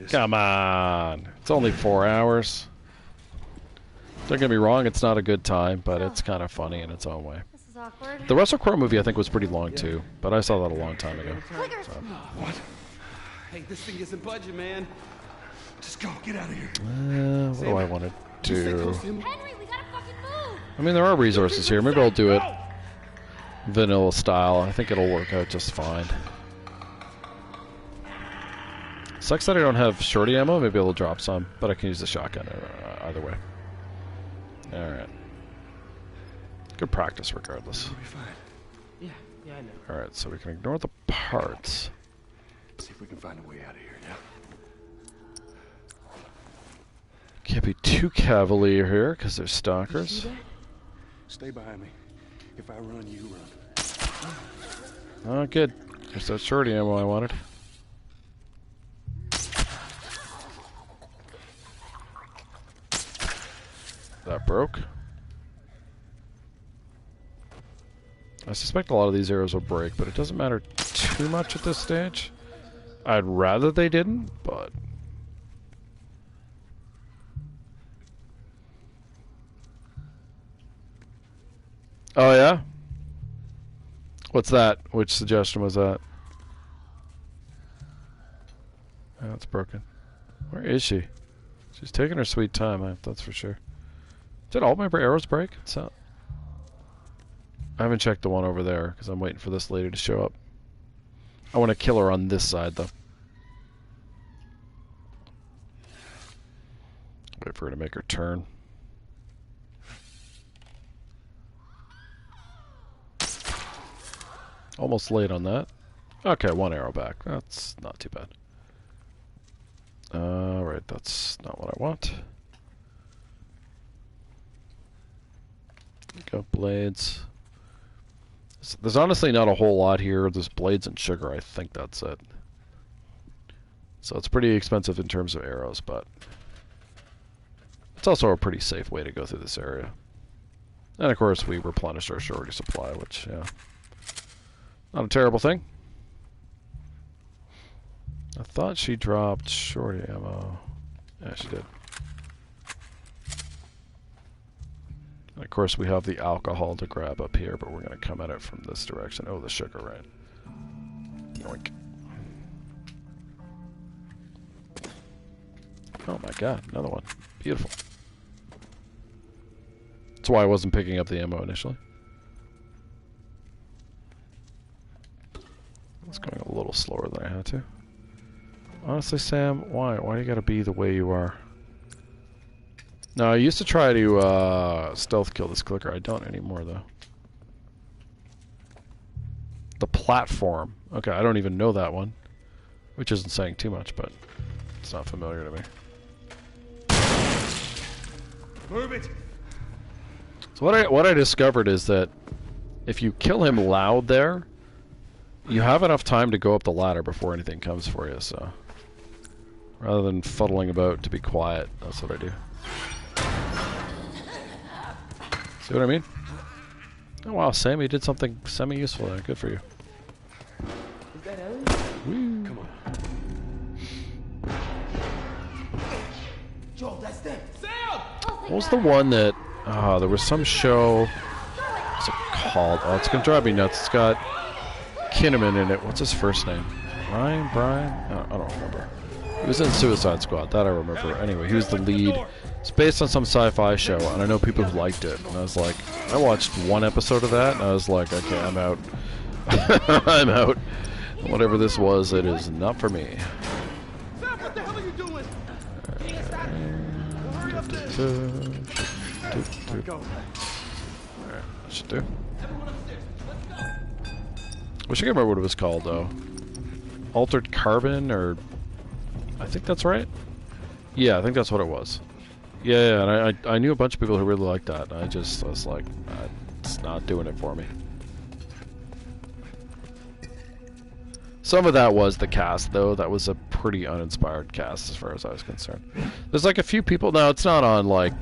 Come on. It's only 4 hours. Don't get me wrong, it's not a good time, but it's kind of funny in its own way. This is awkward. The Russell Crowe movie, I think, was pretty long, too. But I saw that a long time ago. So. What? Hey, this thing isn't budging, man. Just go. Get out of here. What do I want to do? Henry, we gotta fucking move! I mean, there are resources here. Maybe I'll do it vanilla style. I think it'll work out just fine. Sucks that I don't have shorty ammo. Maybe I'll drop some, but I can use the shotgun either way. Alright. Good practice regardless. We'll be fine. Yeah, I know. Alright, so we can ignore the parts. See if we can find a way out of here, yeah? Can't be too cavalier here, because there's stalkers. Stay behind me. If I run, you run. Oh, good. There's that shorty ammo I wanted. That broke. I suspect a lot of these arrows will break, but it doesn't matter too much at this stage. I'd rather they didn't, but... Oh, yeah? What's that? Which suggestion was that? Oh, it's broken. Where is she? She's taking her sweet time, that's for sure. Did all my arrows break? So I haven't checked the one over there because I'm waiting for this lady to show up. I want to kill her on this side, though. Wait for her to make her turn. Almost late on that. Okay, one arrow back. That's not too bad. Alright, that's not what I want. Go blades. There's honestly not a whole lot here. There's blades and sugar. I think that's it. So it's pretty expensive in terms of arrows, but it's also a pretty safe way to go through this area. And of course we replenished our shorty supply, which, yeah, not a terrible thing. I thought she dropped shorty ammo. Yeah, she did. And of course we have the alcohol to grab up here, but we're going to come at it from this direction. Oh, the sugar, right. Yoink. Oh my god, another one. Beautiful. That's why I wasn't picking up the ammo initially. It's going a little slower than I had to. Honestly, Sam, why? Why do you gotta be the way you are? No, I used to try to stealth kill this clicker. I don't anymore, though. The platform. Okay, I don't even know that one. Which isn't saying too much, but it's not familiar to me. Move it! So what I discovered is that if you kill him loud there, you have enough time to go up the ladder before anything comes for you, so rather than fuddling about to be quiet, that's what I do. See what I mean? Oh wow, Sam, you did something semi-useful there. Good for you. Is that Ellie? Woo. Come on. Joel, that's them. Sam! What was the one that... there was some show... What's it called? Oh, it's gonna drive me nuts. It's got Kinnaman in it. What's his first name? Brian? I don't remember. He was in Suicide Squad. That I remember. Anyway, he was the lead. It's based on some sci-fi show, and I know people who liked it. And I was like... I watched one episode of that, and I was like, okay, I'm out. I'm out. Whatever this was, it is not for me. Sam, what the hell are you doing? Hurry up there. Go. Alright, that should do. Wish I could remember what it was called, though. Altered Carbon, or... I think that's right? Yeah, I think that's what it was. Yeah, and I knew a bunch of people who really liked that, and I was like, it's not doing it for me. Some of that was the cast, though. That was a pretty uninspired cast, as far as I was concerned. There's like a few people... Now, it's not on, like...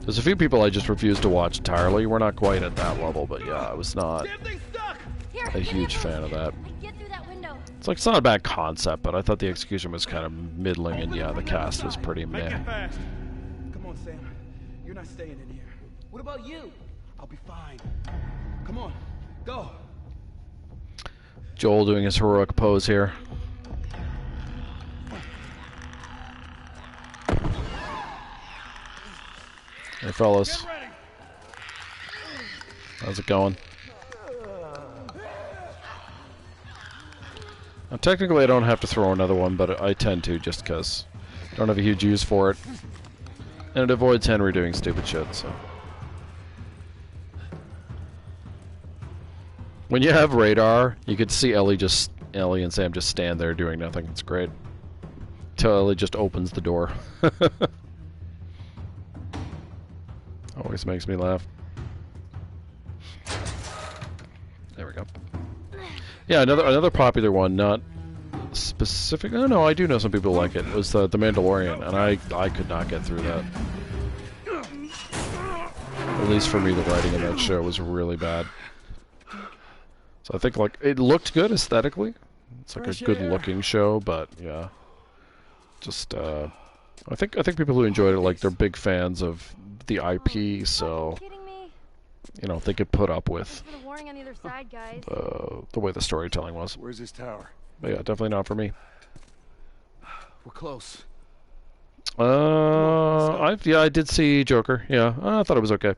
There's a few people I just refused to watch entirely. We're not quite at that level, but yeah, I was not a huge fan of that. It's like, it's not a bad concept, but I thought the execution was kind of middling, and yeah, the cast was pretty meh. Come on, Sam. You're not staying in here. What about you? I'll be fine. Come on, go. Joel doing his heroic pose here. Hey, fellas. How's it going? Now, technically, I don't have to throw another one, but I tend to just because I don't have a huge use for it. And it avoids Henry doing stupid shit, so. When you have radar, you could see Ellie and Sam just stand there doing nothing. It's great. Till Ellie just opens the door. Always makes me laugh. There we go. Yeah, another popular one, not specific. Oh no, I do know some people like it. Was the Mandalorian, and I could not get through that. At least for me, the writing in that show was really bad. So I think like it looked good aesthetically. It's like a good-looking show, but yeah, just I think people who enjoyed it, like, they're big fans of the IP, so you know, they could put up with Thanks for the warning on either side, guys. the way the storytelling was. Where's this tower? But yeah, definitely not for me. We're close. I did see Joker. Yeah, I thought it was okay.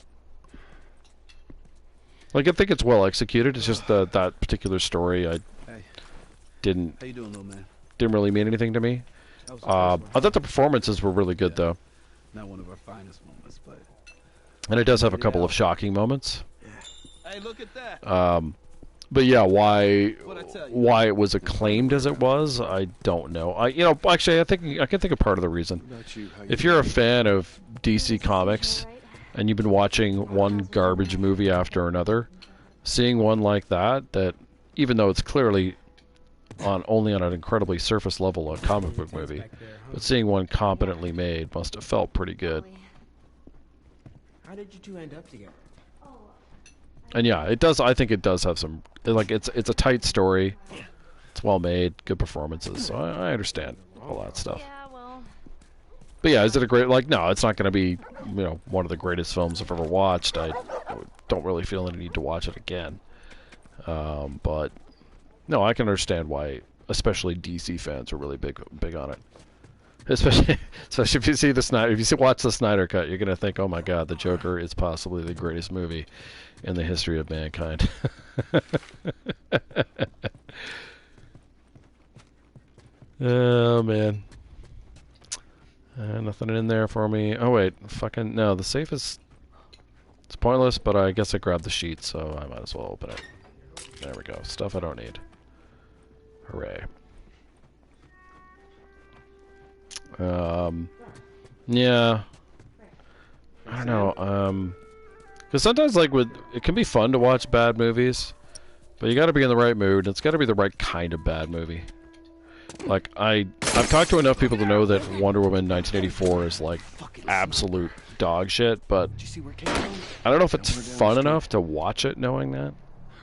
Like, I think it's well executed. It's just that particular story Hey, didn't how you doing, little man? didn't really mean anything to me. That was the first one. I thought the performances were really good though, Not one of our finest moments, but and it does have a couple of shocking moments. hey, look at that. But yeah, why What'd I tell you? why it was acclaimed as it was, I don't know. Actually, I think I can think of part of the reason. If you're a fan of DC Comics and you've been watching one garbage movie after another, seeing one like that even though it's clearly only on an incredibly surface level a comic book movie, but seeing one competently made must have felt pretty good. How did you two end up together? And yeah, it does. I think it does have some, like, it's a tight story. It's well made, good performances. So I understand all that stuff. Yeah, well. But yeah, is it a great, like, no, it's not going to be, one of the greatest films I've ever watched. I don't really feel any need to watch it again. But no, I can understand why, especially DC fans are really big on it. Especially if you see watch the Snyder Cut, you're gonna think, oh my God, the Joker is possibly the greatest movie in the history of mankind. Oh man, nothing in there for me. Oh wait, fucking no, the safe is, it's pointless, but I guess I grabbed the sheet, so I might as well open it. There we go, stuff I don't need. Hooray. Yeah, I don't know, because sometimes, like, it can be fun to watch bad movies, but you gotta be in the right mood, and it's gotta be the right kind of bad movie. Like, I've talked to enough people to know that Wonder Woman 1984 is, like, absolute dog shit, but I don't know if it's fun enough to watch it knowing that.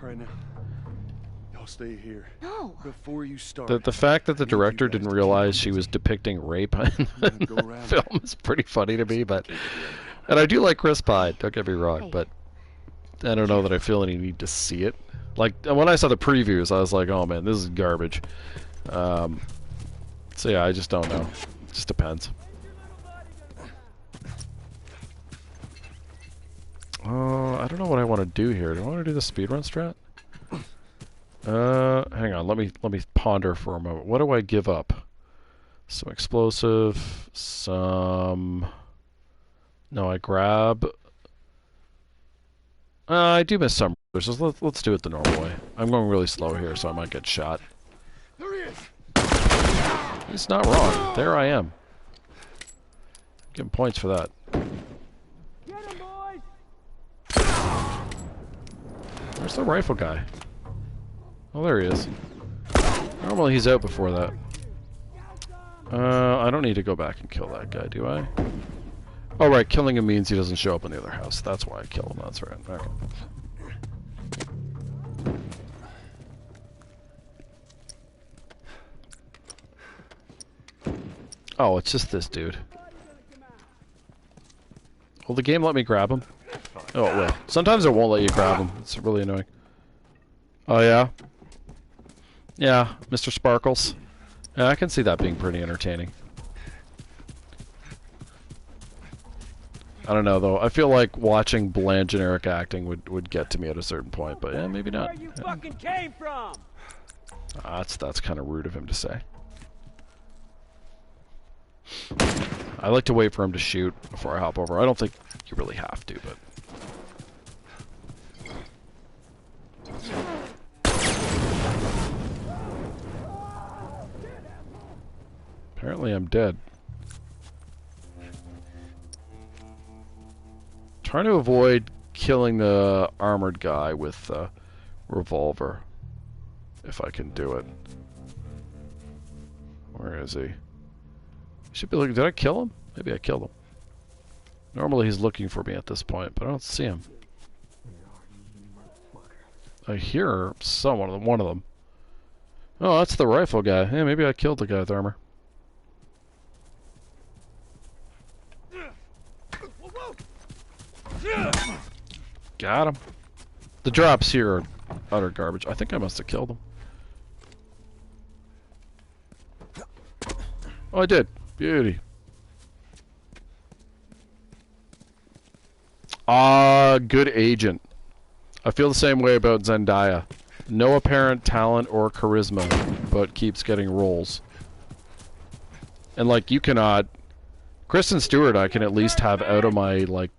Right now. Y'all stay here. No. Before you start. The fact that the director didn't realize she was depicting rape in the film is pretty funny to me, but... And I do like Chris Pine, don't get me wrong, but I don't know that I feel any need to see it. Like, when I saw the previews, I was like, oh man, this is garbage. So yeah, I just don't know. It just depends. I don't know what I want to do here. Do I want to do the speedrun strat? Hang on, let me ponder for a moment. What do I give up? Some explosive, some... No, I grab... I do miss some. So let's do it the normal way. I'm going really slow here, so I might get shot. There he is. He's not wrong. There I am. Give him points for that. Get him, boys! Where's the rifle guy? Oh, there he is. Normally he's out before that. I don't need to go back and kill that guy, do I? Oh, right. Killing him means he doesn't show up in the other house. That's why I kill him. That's right. Okay. Oh, it's just this dude. Will the game let me grab him? Oh, it will. Sometimes it won't let you grab him. It's really annoying. Oh, yeah? Yeah, Mr. Sparkles. Yeah, I can see that being pretty entertaining. I don't know, though. I feel like watching bland generic acting would get to me at a certain point, but yeah, maybe not. Where you fucking came from? That's kind of rude of him to say. I like to wait for him to shoot before I hop over. I don't think you really have to, but... Apparently I'm dead. Trying to avoid killing the armored guy with the revolver. If I can do it. Where is he? Should be looking. Did I kill him? Maybe I killed him. Normally he's looking for me at this point, but I don't see him. I hear one of them. Oh, that's the rifle guy. Hey, maybe I killed the guy with armor. Got him. The drops here are utter garbage. I think I must have killed him. Oh, I did. Beauty. Good agent. I feel the same way about Zendaya. No apparent talent or charisma, but keeps getting roles. And, like, you cannot... Kristen Stewart I can at least have out of my, like,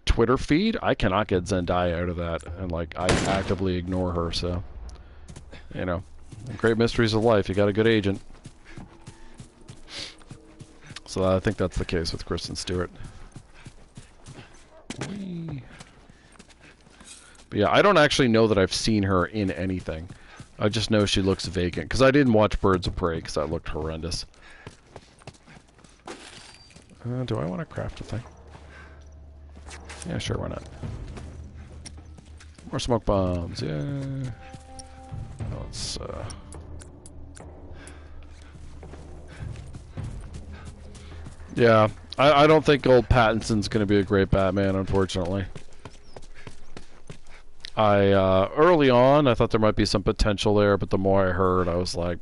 Twitter feed. I cannot get Zendaya out of that. And, like, I actively ignore her, so... You know. Great mysteries of life. You got a good agent. So I think that's the case with Kristen Stewart. Whee. But yeah, I don't actually know that I've seen her in anything. I just know she looks vacant. Because I didn't watch Birds of Prey, because that looked horrendous. Do I want to craft a thing? Yeah, sure, why not? More smoke bombs, yeah. Let's, yeah, I don't think old Pattinson's going to be a great Batman, unfortunately. Early on, I thought there might be some potential there, but the more I heard, I was like,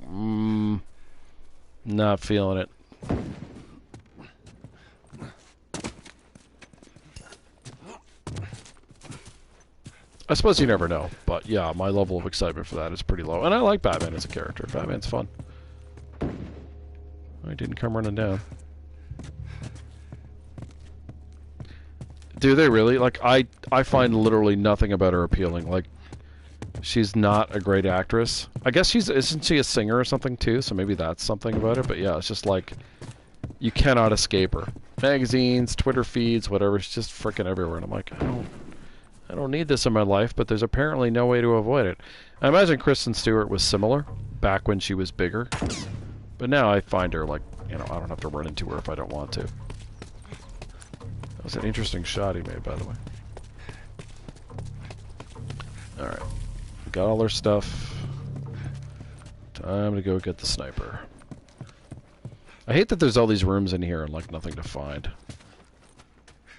not feeling it. I suppose you never know, but yeah, my level of excitement for that is pretty low. And I like Batman as a character. Batman's fun. I didn't come running down. Do they really? Like, I find literally nothing about her appealing. Like, she's not a great actress. I guess isn't she a singer or something too? So maybe that's something about it. But yeah, it's just like, you cannot escape her. Magazines, Twitter feeds, whatever. She's just freaking everywhere. And I'm like, I don't need this in my life, but there's apparently no way to avoid it. I imagine Kristen Stewart was similar back when she was bigger. But now I find her, like, you know, I don't have to run into her if I don't want to. That was an interesting shot he made, by the way. Alright. Got all our stuff. Time to go get the sniper. I hate that there's all these rooms in here and, like, nothing to find.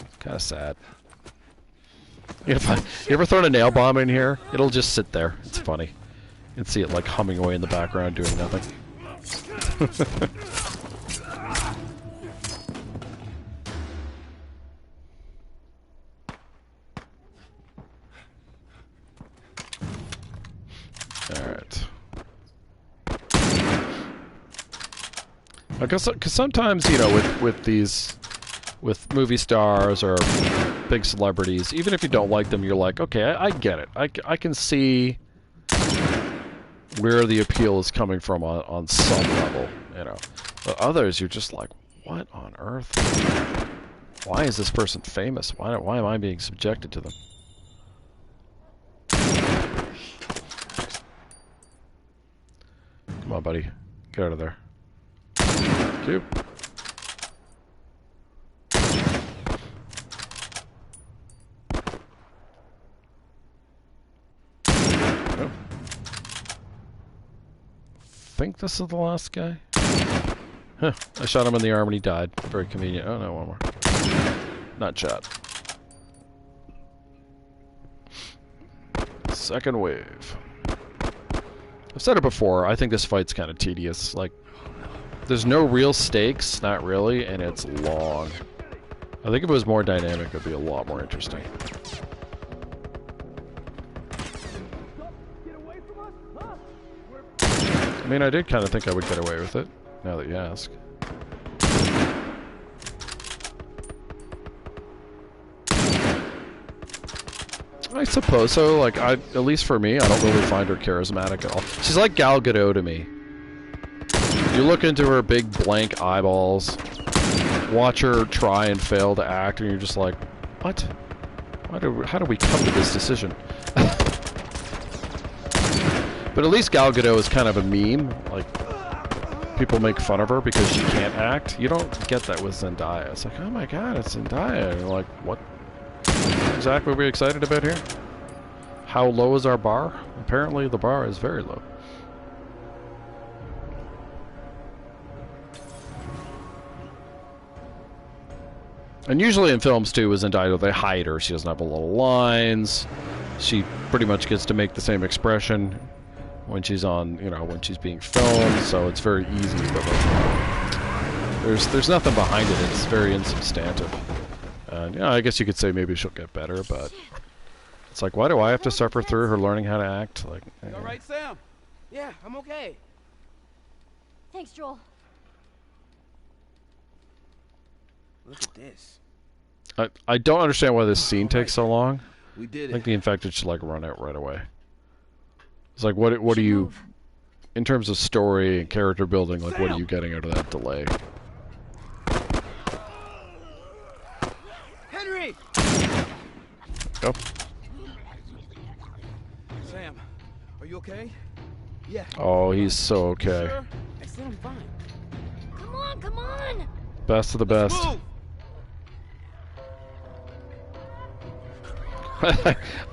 It's kind of sad. You ever thrown a nail bomb in here? It'll just sit there. It's funny. You can see it, like, humming away in the background, doing nothing. Alright. I guess, because sometimes, you know, with movie stars or big celebrities, even if you don't like them, you're like, okay, I get it. I can see where the appeal is coming from on some level, you know. But others, you're just like, what on earth? Why is this person famous? Why am I being subjected to them? Come on, buddy. Get out of there. Thank you. Oh. Think this is the last guy? Huh. I shot him in the arm and he died. Very convenient. Oh no, one more. Not shot. Second wave. I've said it before, I think this fight's kind of tedious. Like, there's no real stakes, not really, and it's long. I think if it was more dynamic, it would be a lot more interesting. I mean, I did kind of think I would get away with it, now that you ask. I suppose so. Like, at least for me, I don't really find her charismatic at all. She's like Gal Gadot to me. You look into her big blank eyeballs, watch her try and fail to act, and you're just like, what? How do we come to this decision? But at least Gal Gadot is kind of a meme. Like, people make fun of her because she can't act. You don't get that with Zendaya. It's like, oh my god, it's Zendaya. And you're like, what exactly are we excited about here? How low is our bar? Apparently the bar is very low. And usually in films, too, as entitled, they hide her. She doesn't have a lot of lines. She pretty much gets to make the same expression when she's on, you know, when she's being filmed, so it's very easy. But there's nothing behind it. It's very insubstantive. And, I guess you could say maybe she'll get better, but it's like, why do I have to suffer through her learning how to act? Like, You all right, Sam? Yeah, I'm okay. Thanks, Joel. Look at this. I don't understand why this scene takes so long. We did I think it. the infected should like run out right away. It's like, what do you, in terms of story and character building, like what are you getting out of that delay? Henry! Go. Sam, are you okay? Yeah. Oh, he's so okay. Sure? I said I'm fine. Come on, come on! Best of the best. Move!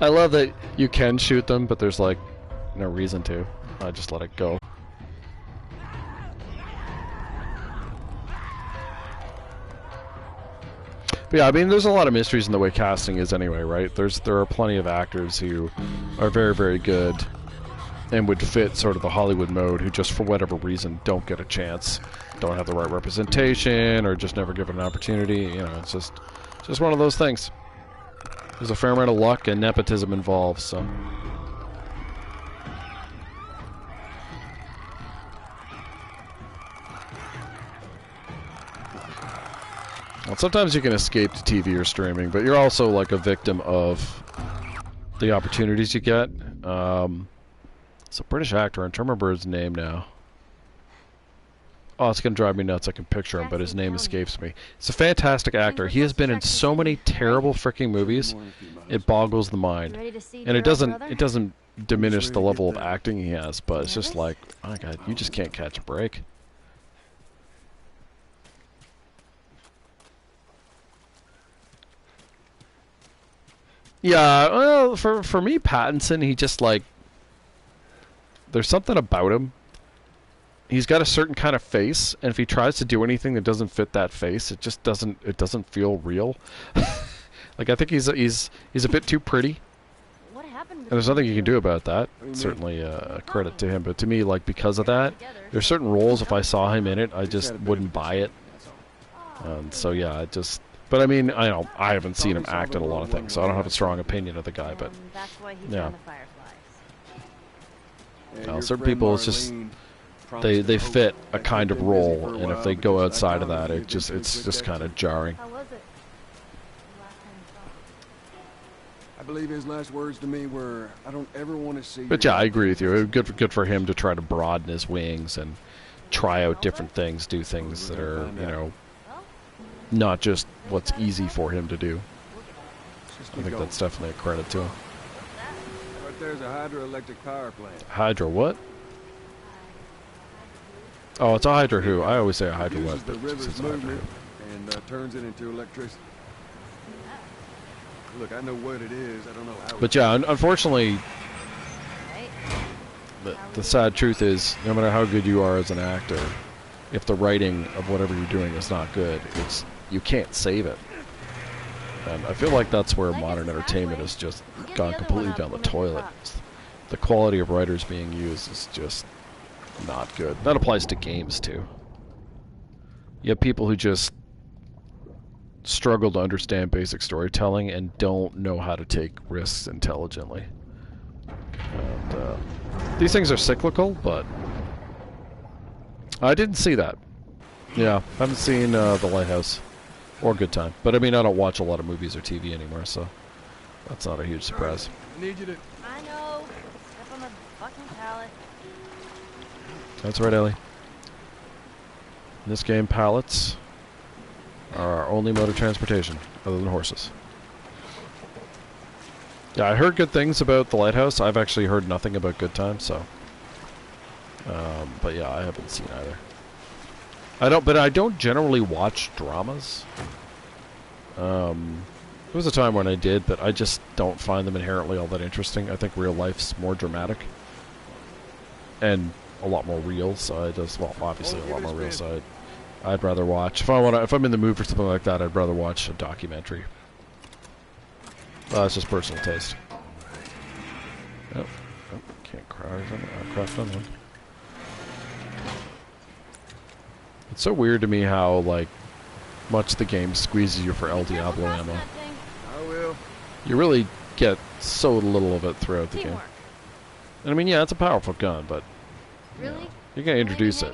I love that you can shoot them, but there's like no reason to. I just let it go. But yeah, I mean, there's a lot of mysteries in the way casting is anyway, right? There are plenty of actors who are very, very good and would fit sort of the Hollywood mode who just for whatever reason don't get a chance, don't have the right representation, or just never given an opportunity. You know, it's just one of those things. There's a fair amount of luck and nepotism involved, so. Well, sometimes you can escape to TV or streaming, but you're also like a victim of the opportunities you get. It's a British actor. I'm trying to remember his name now. Oh, it's going to drive me nuts. I can picture him, but his name escapes me. It's a fantastic actor. He has been in so many terrible freaking movies. It boggles the mind. And it doesn't diminish the level of acting he has, but it's just like, oh my God, you just can't catch a break. Yeah, well, for me, Pattinson, he just like, there's something about him. He's got a certain kind of face, and if he tries to do anything that doesn't fit that face, it just doesn't feel real. Like, I think he's a bit too pretty. What happened? And there's nothing you can do about that. Certainly a credit to him, but to me, like, because of that, there's certain roles, if I saw him in it, I just wouldn't buy it. So yeah, it just. But I mean, I haven't seen him act in a lot of things, so I don't have a strong opinion of the guy. But That's why he yeah, joined the Fireflies. well, certain people, it's just they fit a kind of role, and if they go outside of that, it's just kind of jarring. How was it? I believe his last words to me were, "I don't ever want to see." But yeah, I agree with you. Good for him to try to broaden his wings and try out different things, do things that are, you know, not just what's easy for him to do. I think that's definitely a credit to him. Right there's a hydroelectric power plant. Hydra what? Oh, it's a Hydra who. I always say a Hydra what, Uses the but river's it's a Hydra movement who. and turns it into electricity. Look, I know what it is. I don't know how. But yeah, unfortunately, the sad truth is, no matter how good you are as an actor, if the writing of whatever you're doing is not good, you can't save it. And I feel like that's where modern entertainment has just gone completely down the toilet. The quality of writers being used is just not good. That applies to games too. You have people who just struggle to understand basic storytelling and don't know how to take risks intelligently. And these things are cyclical, but I didn't see that. Yeah, haven't seen The Lighthouse or Good Time. But I mean, I don't watch a lot of movies or TV anymore, so that's not a huge surprise. I need you to. I know. Step on the fucking pallet. That's right, Ellie. In this game, pallets are our only mode of transportation, other than horses. Yeah, I heard good things about The Lighthouse. I've actually heard nothing about Good Time, so. But yeah, I haven't seen either. I don't generally watch dramas. There was a time when I did, but I just don't find them inherently all that interesting. I think real life's more dramatic. And a lot more real, so I just, well, obviously a lot more real, so I'd rather watch. If I'm in the mood for something like that, I'd rather watch a documentary. That's just personal taste. Oh, can't craft on one. It's so weird to me how like much the game squeezes you for El Diablo ammo. I will. You really get so little of it throughout the game. And I mean, yeah, it's a powerful gun, but Really? you're gonna introduce it.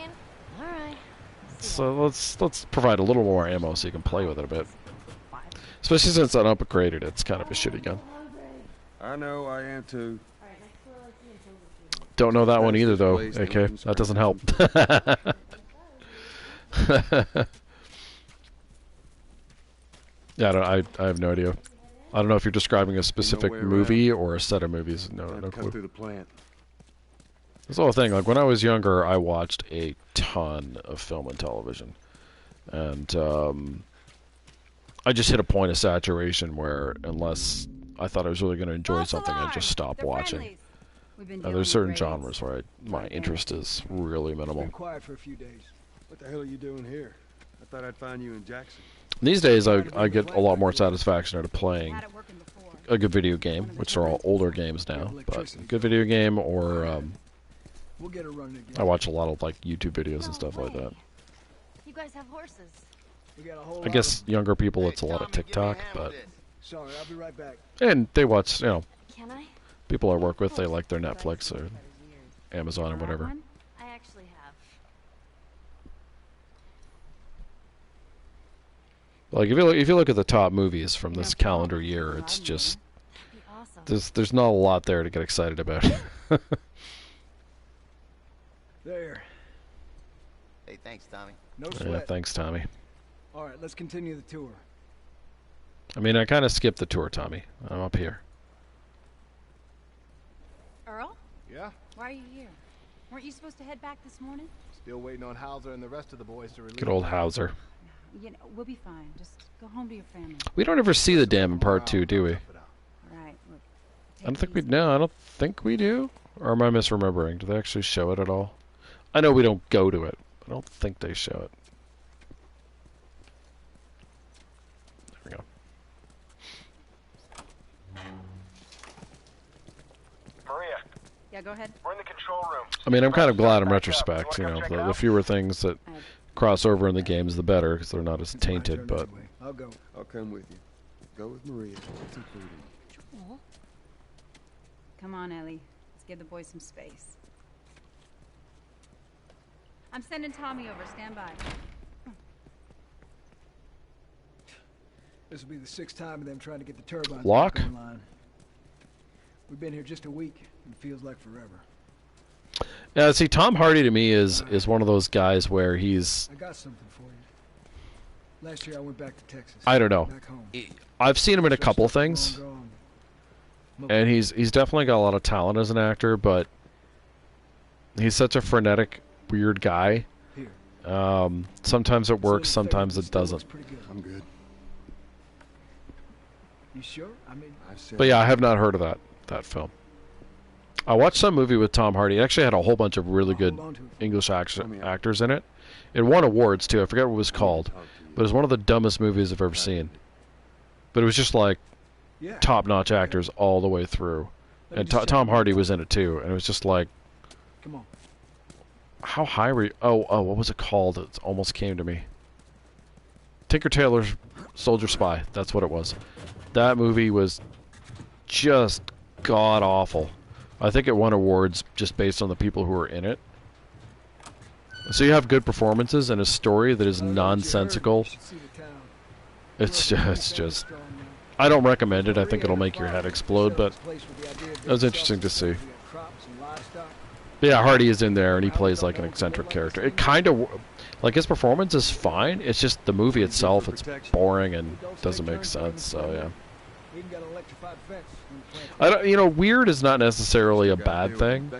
Alright. So let's provide a little more ammo so you can play with it a bit. Especially since I upgraded, it's kind of a shitty gun. I know, I am too. Don't know that one either, though, AK. That doesn't help. Yeah, I have no idea. I don't know if you're describing a specific movie or a set of movies. No clue. Through the plant. That's the whole thing. Like when I was younger, I watched a ton of film and television, and I just hit a point of saturation where, unless I thought I was really going to enjoy something, I'd just stop watching. There's certain genres where my interest is really minimal. Been quiet for a few days. What the hell are you doing here? I thought I'd find you in Jackson. These days, I get a lot more satisfaction out of playing a good video game, which are all older games now, but a good video game, or We'll get her running again. I watch a lot of like YouTube videos and stuff like that. You guys have horses. We got a whole I guess younger people, it's a lot of TikTok, but Sorry, I'll be right back. and they watch, Can I? people I work with, they like their Netflix or Amazon or whatever. I actually have. Like if you look at the top movies from this calendar year, it's just there's not a lot there to get excited about. There. Hey, thanks, Tommy. No sweat. Yeah, thanks, Tommy. All right, let's continue the tour. I mean, I kind of skipped the tour, Tommy. I'm up here. Earl? Yeah? Why are you here? Weren't you supposed to head back this morning? Still waiting on Hauser and the rest of the boys to release. Good old Hauser. You know, we'll be fine. Just go home to your family. We don't ever see the dam in part 2, do we? All right, look. I don't think we. No, I don't think we do. Or am I misremembering? Do they actually show it at all? I know we don't go to it. I don't think they show it. There we go. Maria. Yeah, go ahead. We're in the control room. I mean, I'm kind of glad in retrospect. You know, the fewer things that cross over in the games, the better, because they're not as tainted. But I'll go. I'll come with you. Go with Maria. It's included. Joel. Come on, Ellie. Let's give the boys some space. I'm sending Tommy over. Stand by. This will be the 6th time of them trying to get the turbines Lock? back online. We've been here just a week, and it feels like forever. yeah, see, Tom Hardy to me is one of those guys where he's. I got something for you. Last year I went back to Texas. I don't know. Back home. I've seen him in a couple things, and he's definitely got a lot of talent as an actor, but he's such a frenetic, weird guy. Sometimes it works, sometimes it doesn't. I'm good. You sure? I mean, But yeah, I have not heard of that film. I watched some movie with Tom Hardy. It actually had a whole bunch of really good English actors in it. It won awards too. I forget what it was called, but it was one of the dumbest movies I've ever seen. But it was just like top-notch actors all the way through, and Tom Hardy was in it too. And it was just like, come on. How high were you? Oh, what was it called? It almost came to me. Tinker Tailor's Soldier Spy. That's what it was. That movie was just god-awful. I think it won awards just based on the people who were in it. So you have good performances and a story that is nonsensical. It's just... I don't recommend it. I think it'll make your head explode, but it was interesting to see. But yeah, Hardy is in there, and he plays like an eccentric character. It kind of... Like, his performance is fine. It's just the movie itself, it's boring and doesn't make sense, so yeah. I don't, weird is not necessarily a bad thing.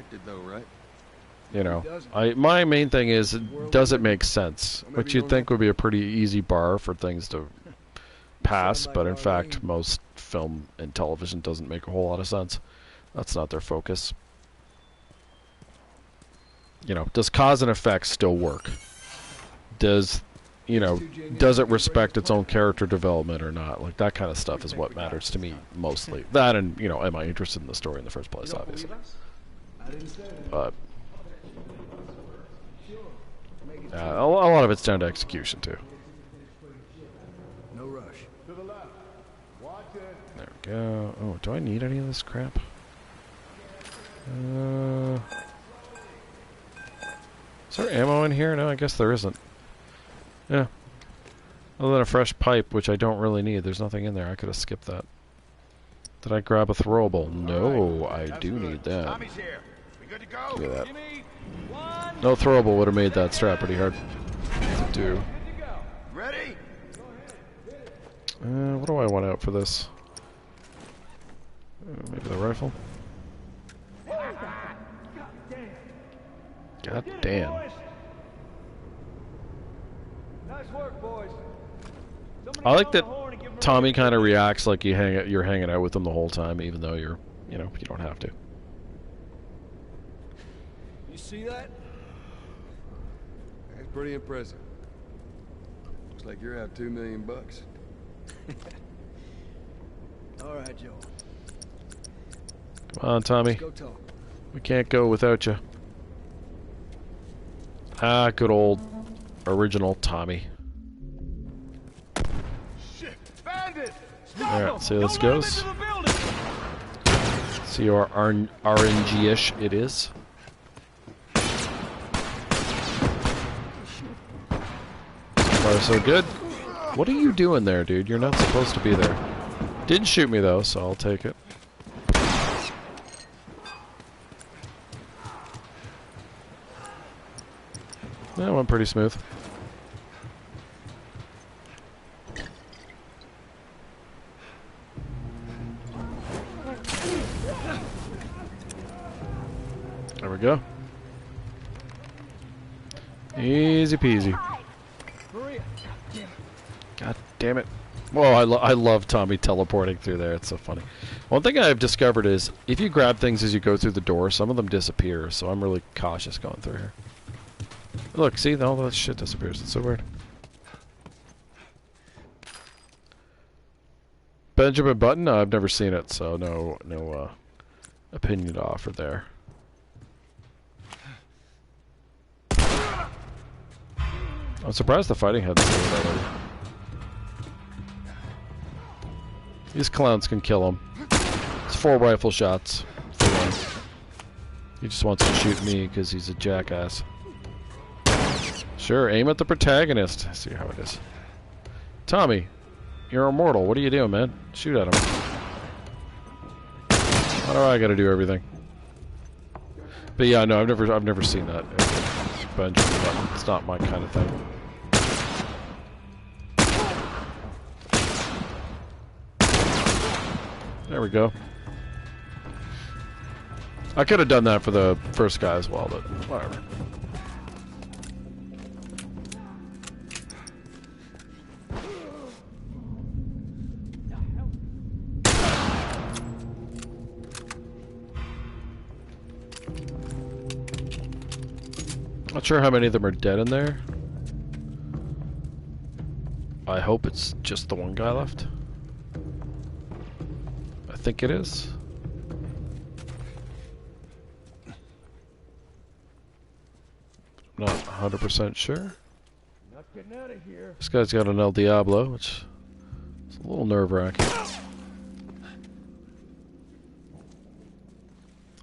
My main thing is, does it make sense? Which you'd think would be a pretty easy bar for things to pass, but in fact, most film and television doesn't make a whole lot of sense. That's not their focus. Does cause and effect still work? Does you know, does it respect its own character development or not? Like, that kind of stuff is what matters to me mostly. That and, you know, am I interested in the story in the first place, obviously. But a lot of it's down to execution, too. No rush. To the left. Watch it. There we go. Oh, do I need any of this crap? Is there ammo in here? No, I guess there isn't. Yeah. Other than a fresh pipe, which I don't really need. There's nothing in there. I could have skipped that. Did I grab a throwable? No, I do need that. Tommy's here. We good to go? Look at that. No throwable would have made that strap pretty hard to do. Ready? What do I want out for this? Maybe the rifle? God damn. Nice work, boys. I like that Tommy kind of reacts like you're hanging out with him the whole time, even though you don't have to. You see that? That's pretty impressive. Looks like you're out $2 million. All right, Joe. Come on, Tommy. Let's go talk. We can't go without you. Ah, good old original Tommy. Shit! Bandit! Alright, see how this goes. See how RNG-ish it is. Far so good. What are you doing there, dude? You're not supposed to be there. Didn't shoot me though, so I'll take it. That went pretty smooth. There we go. Easy peasy. God damn it. Whoa, I love Tommy teleporting through there. It's so funny. One thing I've discovered is if you grab things as you go through the door, some of them disappear, so I'm really cautious going through here. Look, see, all that shit disappears. It's so weird. Benjamin Button? No, I've never seen it, so no opinion to offer there. I'm surprised the fighting hadn't seen it already. These clowns can kill him. It's 4 rifle shots for one. He just wants to shoot me because he's a jackass. Sure, aim at the protagonist. See how it is. Tommy, you're immortal. What are you doing, man? Shoot at him. Why do I gotta do everything? But yeah, no, I've never seen that. Benjamin Button. It's not my kind of thing. There we go. I could have done that for the first guy as well, but whatever. Not sure how many of them are dead in there. I hope it's just the one guy left. I think it is. I'm not 100% sure. Not getting out of here. This guy's got an El Diablo, which is a little nerve-wracking.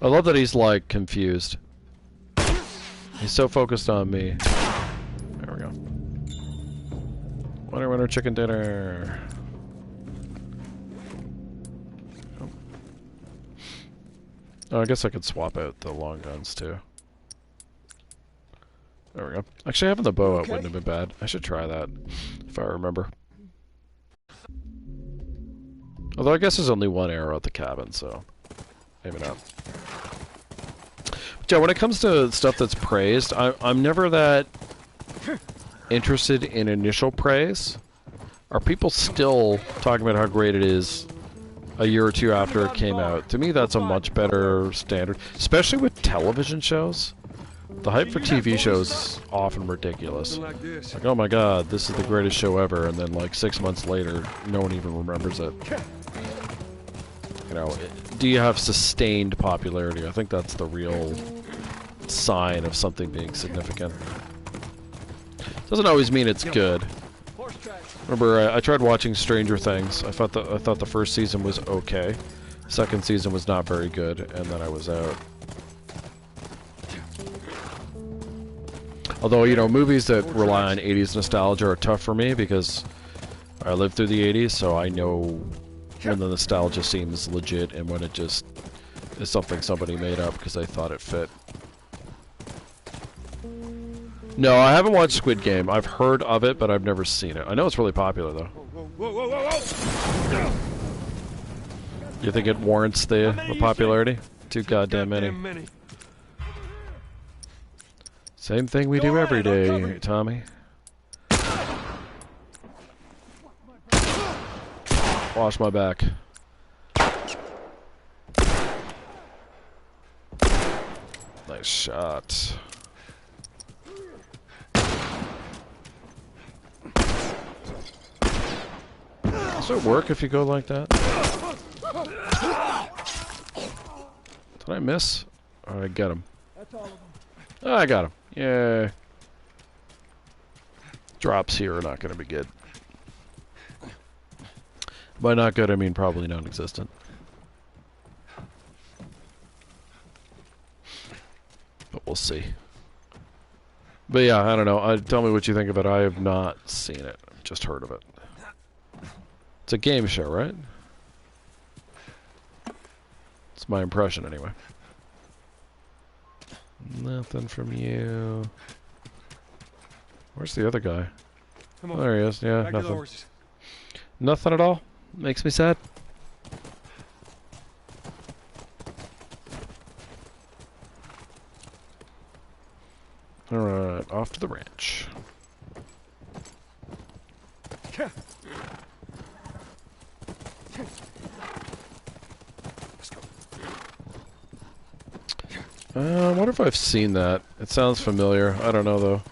I love that he's like confused. He's so focused on me. There we go. Winner, winner, chicken dinner. Oh, I guess I could swap out the long guns too. There we go. Actually, having the bow out wouldn't have been bad. I should try that if I remember. Although I guess there's only one arrow at the cabin, so maybe not. But yeah, when it comes to stuff that's praised, I'm never that interested in initial praise. Are people still talking about how great it is a year or two after it came out? To me, that's a much better standard, especially with television shows. The hype for TV shows is often ridiculous. Like, oh my god, this is the greatest show ever, and then like 6 months later, no one even remembers it. You know, do you have sustained popularity? I think that's the real sign of something being significant. Doesn't always mean it's good. Remember, I tried watching Stranger Things. I thought the first season was okay. Second season was not very good, and then I was out. Although, you know, movies that rely on 80s nostalgia are tough for me because I lived through the 80s, so I know when the nostalgia seems legit and when it just is something somebody made up because they thought it fit. No, I haven't watched Squid Game. I've heard of it, but I've never seen it. I know it's really popular, though. You think it warrants the popularity? Too goddamn many. Same thing we do every day, Tommy. Wash my back. Nice shot. Does it work if you go like that? Did I miss? Oh, I got him. Oh, I got him. Yeah. Drops here are not going to be good. By not good, I mean probably non-existent. But we'll see. But yeah, I don't know. Tell me what you think of it. I have not seen it. I've just heard of it. It's a game show, right? It's my impression, anyway. Nothing from you. Where's the other guy? Come on. Oh, there he is. Yeah, Back to the nothing. horses. Nothing at all? Makes me sad. Alright, off to the ranch. I wonder if I've seen that. It sounds familiar. I don't know, though.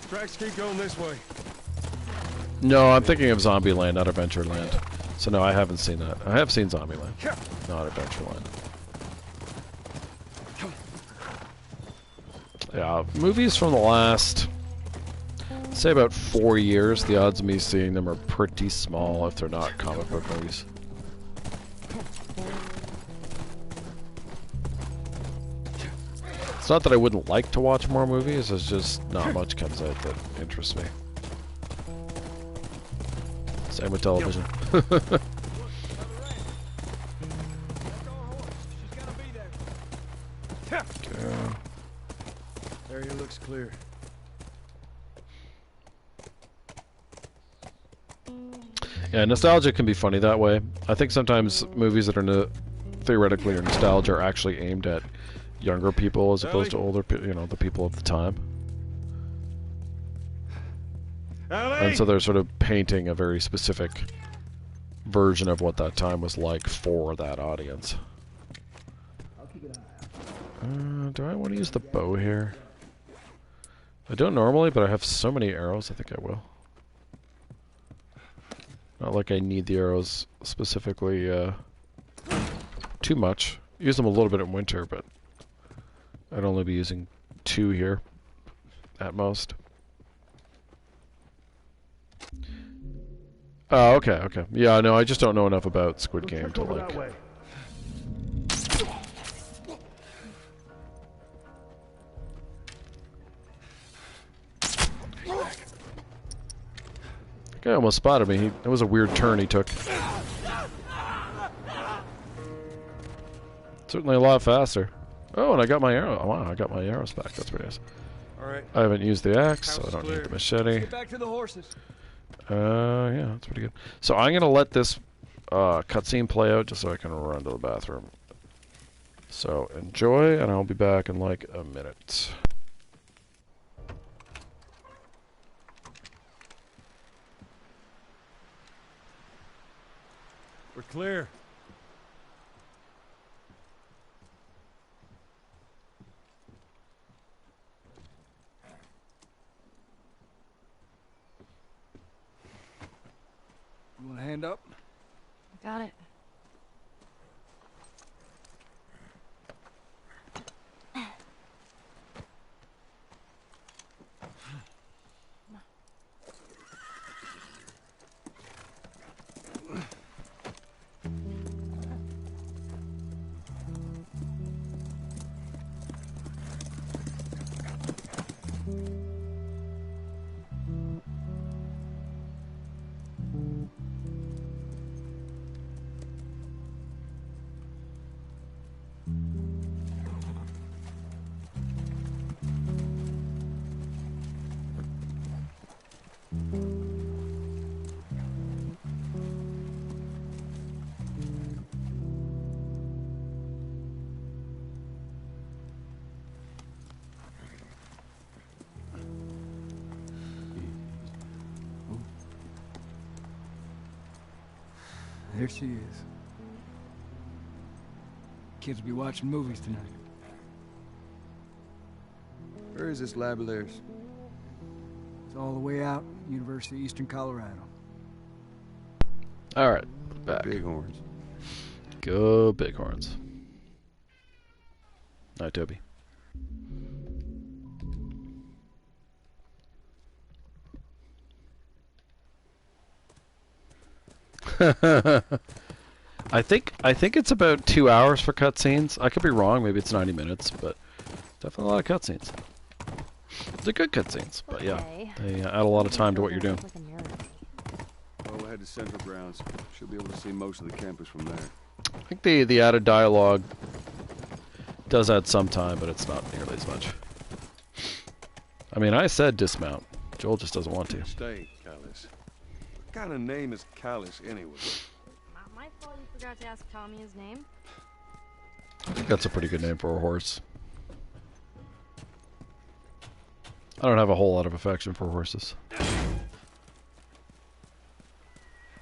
Tracks keep going this way. No, I'm thinking of Zombieland, not Adventureland. So no, I haven't seen that. I have seen Zombieland, not Adventureland. Yeah, movies from the last, say about 4 years, the odds of me seeing them are pretty small if they're not comic book movies. It's not that I wouldn't like to watch more movies, it's just not much comes out that interests me. Same with television. Area looks clear. Yeah, nostalgia can be funny that way. I think sometimes movies that are theoretically or nostalgia are actually aimed at younger people as opposed to older, you know, the people of the time. And so they're sort of painting a very specific version of what that time was like for that audience. Do I want to use the bow here? I don't normally, but I have so many arrows, I think I will. Not like I need the arrows specifically too much. Use them a little bit in winter, but I'd only be using 2 here at most. Oh, okay, okay. Yeah, no, I just don't know enough about Squid Game to like. The guy almost spotted me. It was a weird turn he took. Certainly a lot faster. Oh, and I got my arrow. Oh, wow, I got my arrows back. That's pretty nice. All right. I haven't used the axe, so I don't need the machete. Get back to the horses. Yeah, that's pretty good. So I'm gonna let this cutscene play out just so I can run to the bathroom. So enjoy, and I'll be back in like a minute. We're clear. You want a hand up? Got it. There she is. Kids will be watching movies tonight. Where is this lab of theirs? It's all the way out, University of Eastern Colorado. Alright, back. Bighorns. Go Bighorns. Night, Toby. I think it's about 2 hours for cutscenes. I could be wrong. Maybe it's 90 minutes, but definitely a lot of cutscenes. They're good cutscenes, but yeah, they add a lot of time to what you're doing. Well, we'll head to Central Grounds. Should be able to see most of the campus from there. I think the added dialogue does add some time, but it's not nearly as much. I mean, I said dismount. Joel just doesn't want to. Stay, Callus. What kind of name is Callus anyway? Not my fault you forgot to ask Tommy his name. I think that's a pretty good name for a horse. I don't have a whole lot of affection for horses.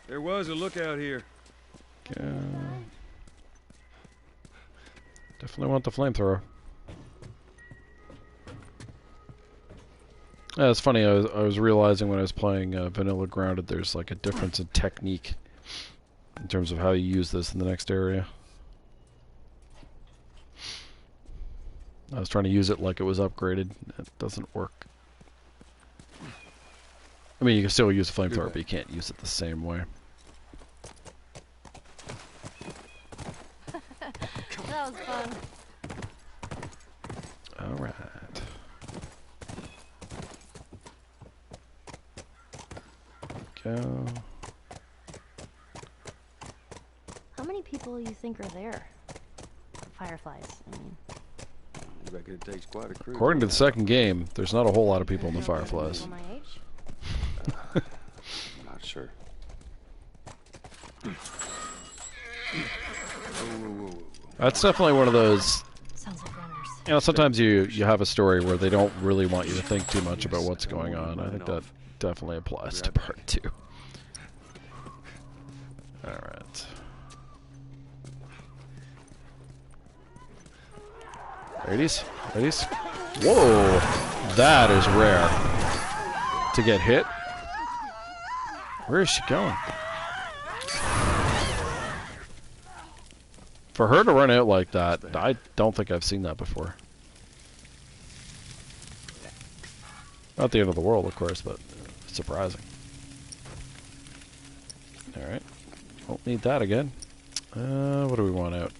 There was a lookout here. Yeah. Definitely want the flamethrower. Yeah, it's funny. I was realizing when I was playing Vanilla Grounded, there's like a difference in technique in terms of how you use this in the next area. I was trying to use it like it was upgraded. It doesn't work. I mean, you can still use the flamethrower, but you can't use it the same way. That was fun. Alright. Go. How many people you think are there? Fireflies, I mean. I reckon it takes quite a crew. According to the second game, there's not a whole lot of people in the Fireflies. My age? Not sure. That's definitely one of those. Sounds like runners. You know, sometimes you have a story where they don't really want you to think too much about what's going on. I think that definitely applies to part 2. Alright. Ladies? Ladies? Whoa! That is rare. To get hit? Where is she going? For her to run out like that, I don't think I've seen that before. Not the end of the world, of course, but surprising. Alright. Won't need that again. What do we want out?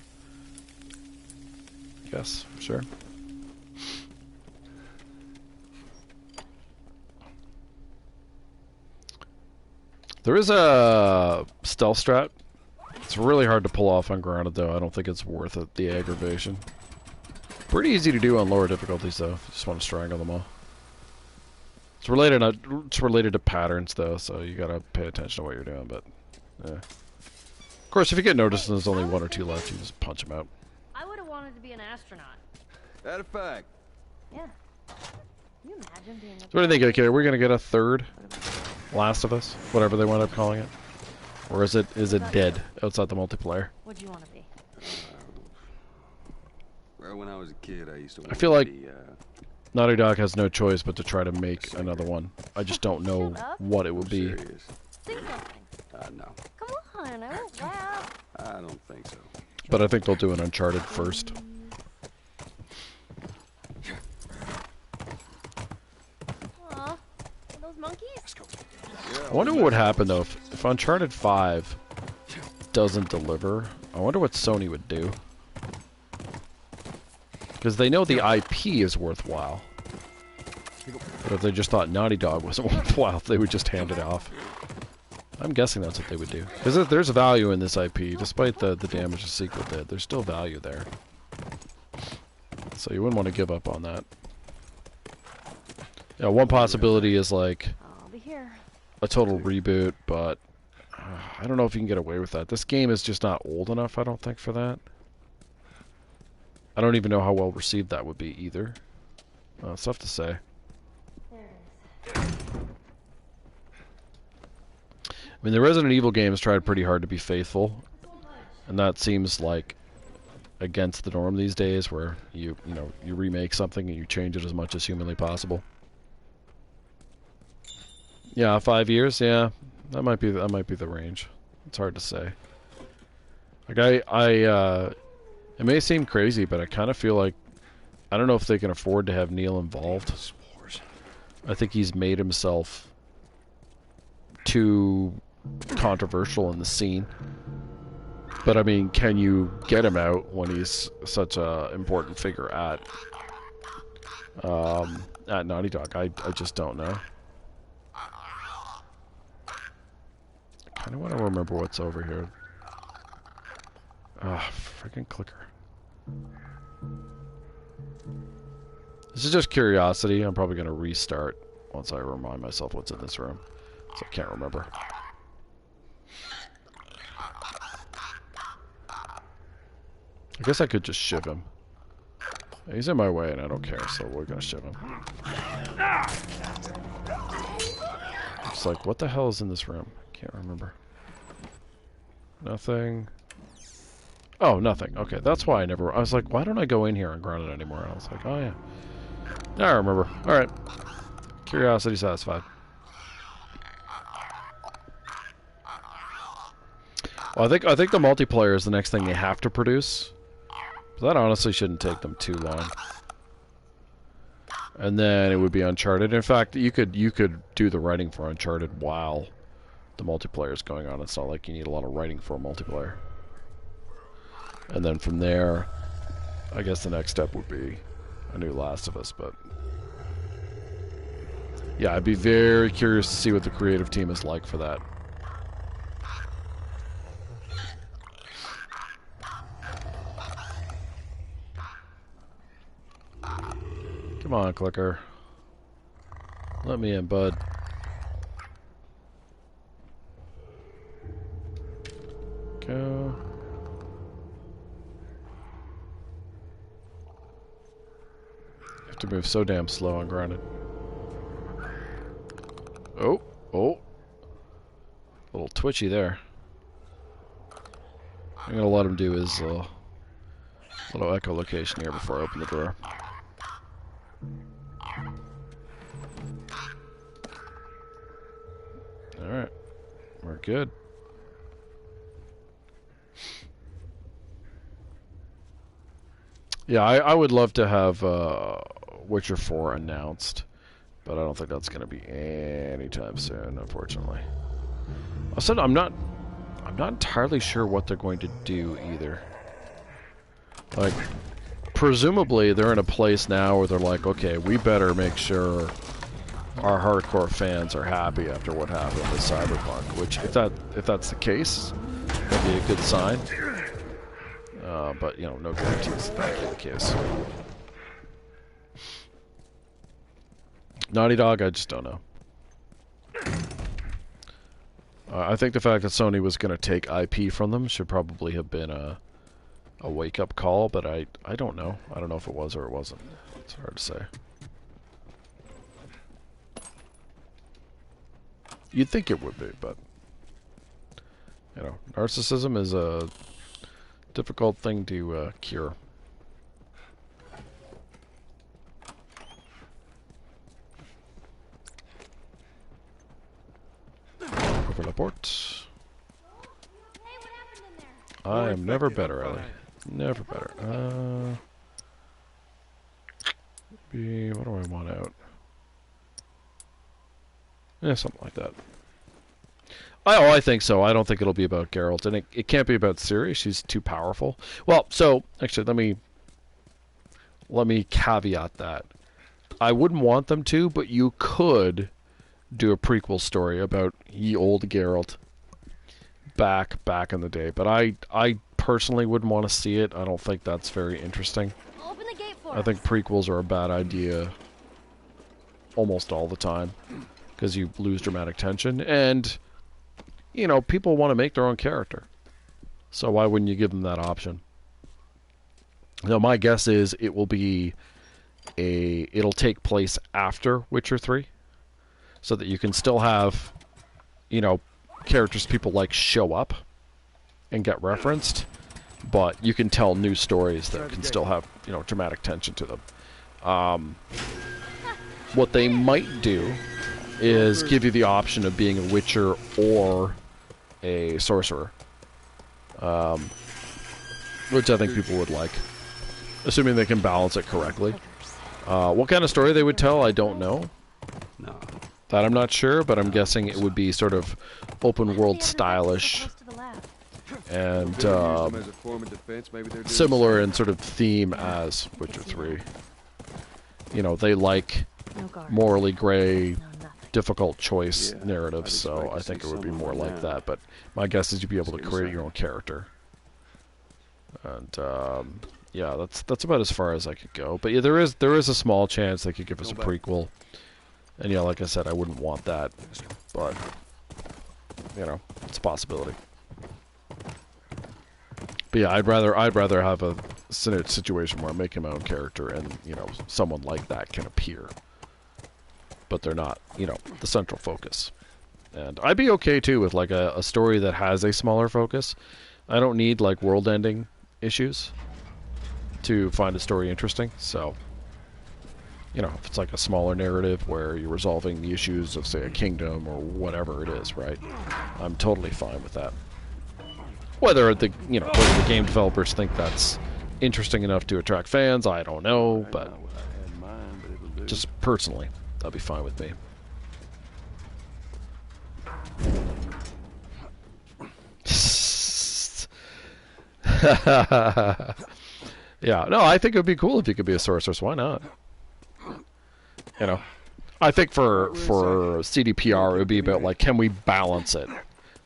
Yes, sure. There is a stealth strat. It's really hard to pull off on grounded, though. I don't think it's worth it, the aggravation. Pretty easy to do on lower difficulties, though, if you just want to strangle them all. It's related to patterns, though, so you gotta pay attention to what you're doing, but, yeah. Of course, if you get noticed and there's only 1 or 2 left, you just punch them out. I would have wanted to be an astronaut. That a fact. Yeah. Can you imagine being a... So what do you think? Okay, are we gonna get a third Last of Us? Whatever they wind up calling it? Or is it dead outside the multiplayer? What'd you want to be? Well, when I was a kid, I used to. I feel like Naughty Dog has no choice but to try to make another one. I just don't know what it would be. Say something. No. Come on, I won't laugh. I don't think so. But I think they'll do an Uncharted first. Aw, are those monkeys? Let's go. I wonder what would happen though if Uncharted 5 doesn't deliver. I wonder what Sony would do. Because they know the IP is worthwhile. But if they just thought Naughty Dog wasn't worthwhile, they would just hand it off. I'm guessing that's what they would do. Because there's value in this IP, despite the damage the sequel did. There's still value there. So you wouldn't want to give up on that. Yeah, one possibility is like I'll be here. a total reboot, but I don't know if you can get away with that. This game is just not old enough, I don't think, for that. I don't even know how well received that would be either. It's tough to say. I mean, the Resident Evil games tried pretty hard to be faithful, and that seems like against the norm these days, where you remake something and you change it as much as humanly possible. Yeah, 5 years. Yeah, that might be the range. It's hard to say. Like it may seem crazy, but I kind of feel like I don't know if they can afford to have Neil involved. I think he's made himself too controversial in the scene. But I mean, can you get him out when he's such a important figure at Naughty Dog? I just don't know. I kind of want to remember what's over here. Ah, freaking clicker. This is just curiosity. I'm probably going to restart once I remind myself what's in this room. So I can't remember. I guess I could just shiv him. He's in my way and I don't care, so we're going to shiv him. It's like, what the hell is in this room? Can't remember. Nothing. Oh, nothing. Okay, that's why I was like, why don't I go in here and ground it anymore? And I was like, oh yeah. Now I remember. Alright. Curiosity satisfied. Well, I think the multiplayer is the next thing they have to produce. But that honestly shouldn't take them too long. And then it would be Uncharted. In fact, you could do the writing for Uncharted while the multiplayer is going on. It's not like you need a lot of writing for a multiplayer. And then from there, I guess the next step would be a new Last of Us, but yeah, I'd be very curious to see what the creative team is like for that. Come on, clicker. Let me in, bud. Go. You have to move so damn slow on grounded. Oh, oh. A little twitchy there. I'm gonna let him do his little echolocation here before I open the door. Alright. We're good. Yeah, I would love to have Witcher 4 announced, but I don't think that's going to be anytime soon, unfortunately. Also, I'm not entirely sure what they're going to do either. Like, presumably they're in a place now where they're like, okay, we better make sure our hardcore fans are happy after what happened with Cyberpunk. Which, if that's the case, that'd be a good sign. But, you know, no guarantees that'll be the case. Naughty Dog, I just don't know. I think the fact that Sony was going to take IP from them should probably have been a wake-up call, but I don't know. I don't know if it was or it wasn't. It's hard to say. You'd think it would be, but you know, narcissism is a difficult thing to cure. Over la porte. I am never better, Ellie. Never better. What do I want out? Yeah, something like that. I think so. I don't think it'll be about Geralt, and it can't be about Ciri. She's too powerful. Well, so actually, let me caveat that. I wouldn't want them to, but you could do a prequel story about ye old Geralt back in the day. But I personally wouldn't want to see it. I don't think that's very interesting. Open the gate for I think prequels are a bad idea almost all the time because you lose dramatic tension, and people want to make their own character. So why wouldn't you give them that option? Now my guess is it'll take place after Witcher 3, so that you can still have characters people like show up and get referenced, but you can tell new stories that can still have dramatic tension to them. What they might do is give you the option of being a witcher or a sorcerer, which I think people would like, assuming they can balance it correctly. What kind of story they would tell, I don't know. That I'm not sure, but I'm guessing it would be sort of open world stylish and similar in sort of theme as Witcher 3. They like morally gray, difficult choice narratives, so I think it would be more like that. But my guess is you'd be able to create your own character. And yeah, that's about as far as I could go. But yeah, there is a small chance they could give us a prequel. And yeah, like I said, I wouldn't want that, but it's a possibility. But yeah, I'd rather have a situation where I'm making my own character, and someone like that can appear, but they're not the central focus. And I'd be okay too with like a story that has a smaller focus. I don't need like world-ending issues to find a story interesting. So if it's like a smaller narrative where you're resolving the issues of, say, a kingdom or whatever it is, right? I'm totally fine with that. Whether the game developers think that's interesting enough to attract fans, I don't know, but just personally, that'd be fine with me. Yeah, no, I think it would be cool if you could be a sorceress. Why not? I think for CDPR, it would be about, like, can we balance it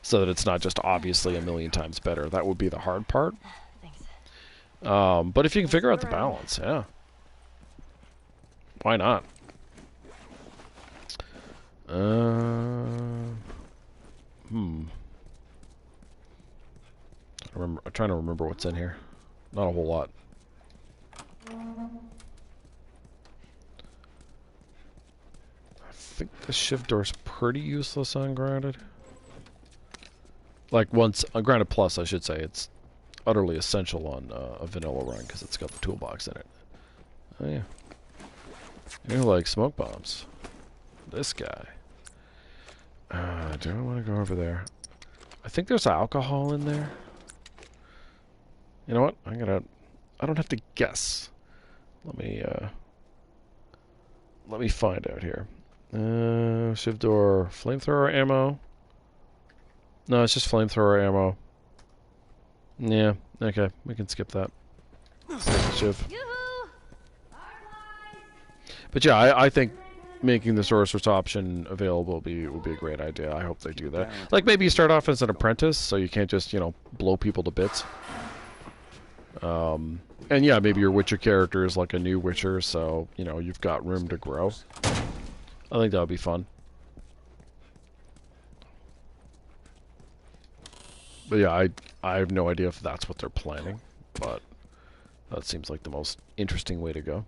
so that it's not just obviously a million times better? That would be the hard part. But if you can figure out the balance, yeah. Why not? I'm trying to remember what's in here. Not a whole lot. I think the shift door's pretty useless on Grounded. Like, once on Grounded Plus, I should say, it's utterly essential on a vanilla run because it's got the toolbox in it. Oh yeah, you like smoke bombs? This guy. Do I want to go over there? I think there's alcohol in there. You know what? I don't have to guess. Let me find out here. Shiv door, flamethrower ammo. No, it's just flamethrower ammo. Yeah, okay, we can skip that. Shiv. But yeah, I think making the sorceress option available would be a great idea. I hope they do that. Like, maybe you start off as an apprentice, so you can't just, blow people to bits. And yeah, maybe your Witcher character is like a new Witcher, so, you've got room to grow. I think that would be fun. But yeah, I have no idea if that's what they're planning, but that seems like the most interesting way to go.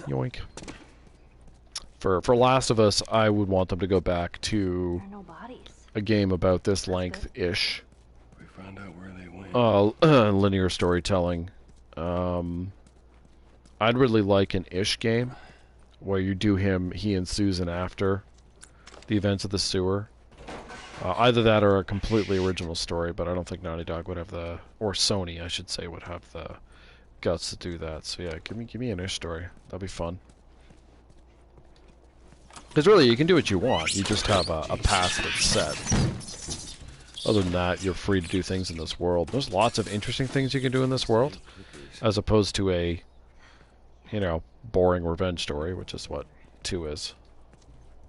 Yoink. For Last of Us, I would want them to go back to a game about this length-ish. We found out where they went. Linear storytelling. I'd really like an ish game where you do he and Susan after, the events of the sewer. Either that or a completely original story, but I don't think Naughty Dog would have the, or Sony, I should say, would have the guts to do that. So yeah, give me an ish story. That'd be fun. Because really, you can do what you want. You just have a path that's set. Other than that, you're free to do things in this world. There's lots of interesting things you can do in this world, as opposed to a, you know, boring revenge story, which is what 2 is.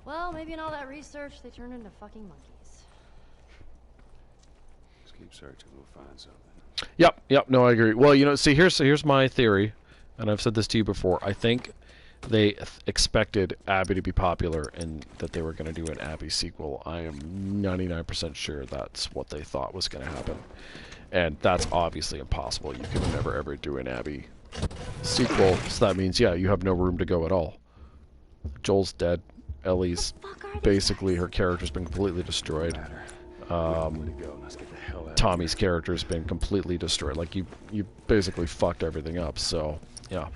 Well, maybe in all that research, they turned into fucking monkeys. Just keep searching, we'll find something. Yep, no, I agree. Well, you know, see, here's my theory, and I've said this to you before. I think they expected Abby to be popular and that they were going to do an Abby sequel. I am 99% sure that's what they thought was going to happen. And that's obviously impossible. You can never ever do an Abby sequel, so that means, yeah, you have no room to go at all. Joel's dead. Ellie's basically, her character's been completely destroyed. Tommy's character's been completely destroyed. Like, you basically fucked everything up, so, yeah.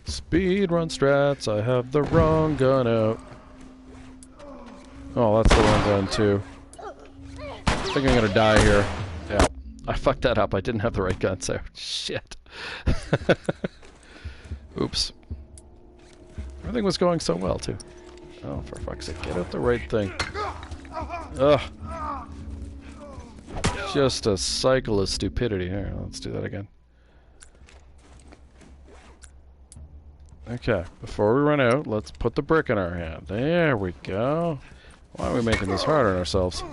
Speed run strats, I have the wrong gun out. Oh, that's the wrong gun too. I think I'm gonna die here. Yeah, I fucked that up. I didn't have the right gun, so shit. Oops. Everything was going so well too. Oh, for fuck's sake, get out the right thing. Ugh. Just a cycle of stupidity. Here, let's do that again. Okay, before we run out, let's put the brick in our hand. There we go. Why are we making this hard on ourselves?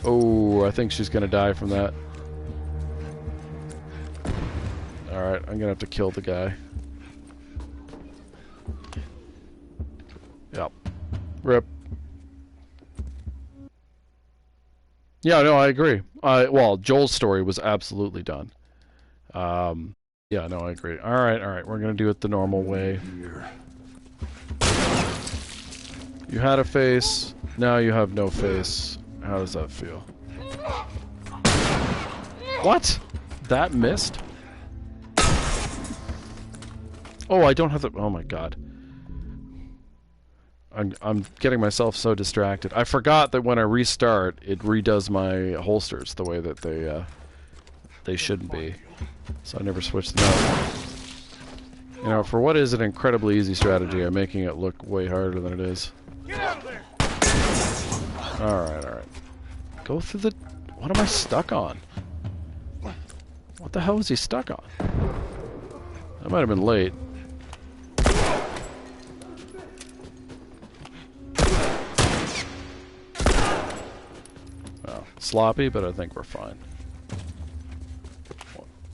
Oh, I think she's gonna die from that. Alright, I'm gonna have to kill the guy. Yep. Rip. Yeah, no, I agree. Well, Joel's story was absolutely done. Yeah, no, I agree. Alright, we're gonna do it the normal way. You had a face, now you have no face. How does that feel? What? That missed? Oh, I don't have the... Oh my god. I'm getting myself so distracted. I forgot that when I restart, it redoes my holsters the way that they shouldn't be. So I never switched them out. You know, for what is an incredibly easy strategy, I'm making it look way harder than it is. Alright. Go through the... What am I stuck on? What the hell is he stuck on? That might have been late. Well, sloppy, but I think we're fine.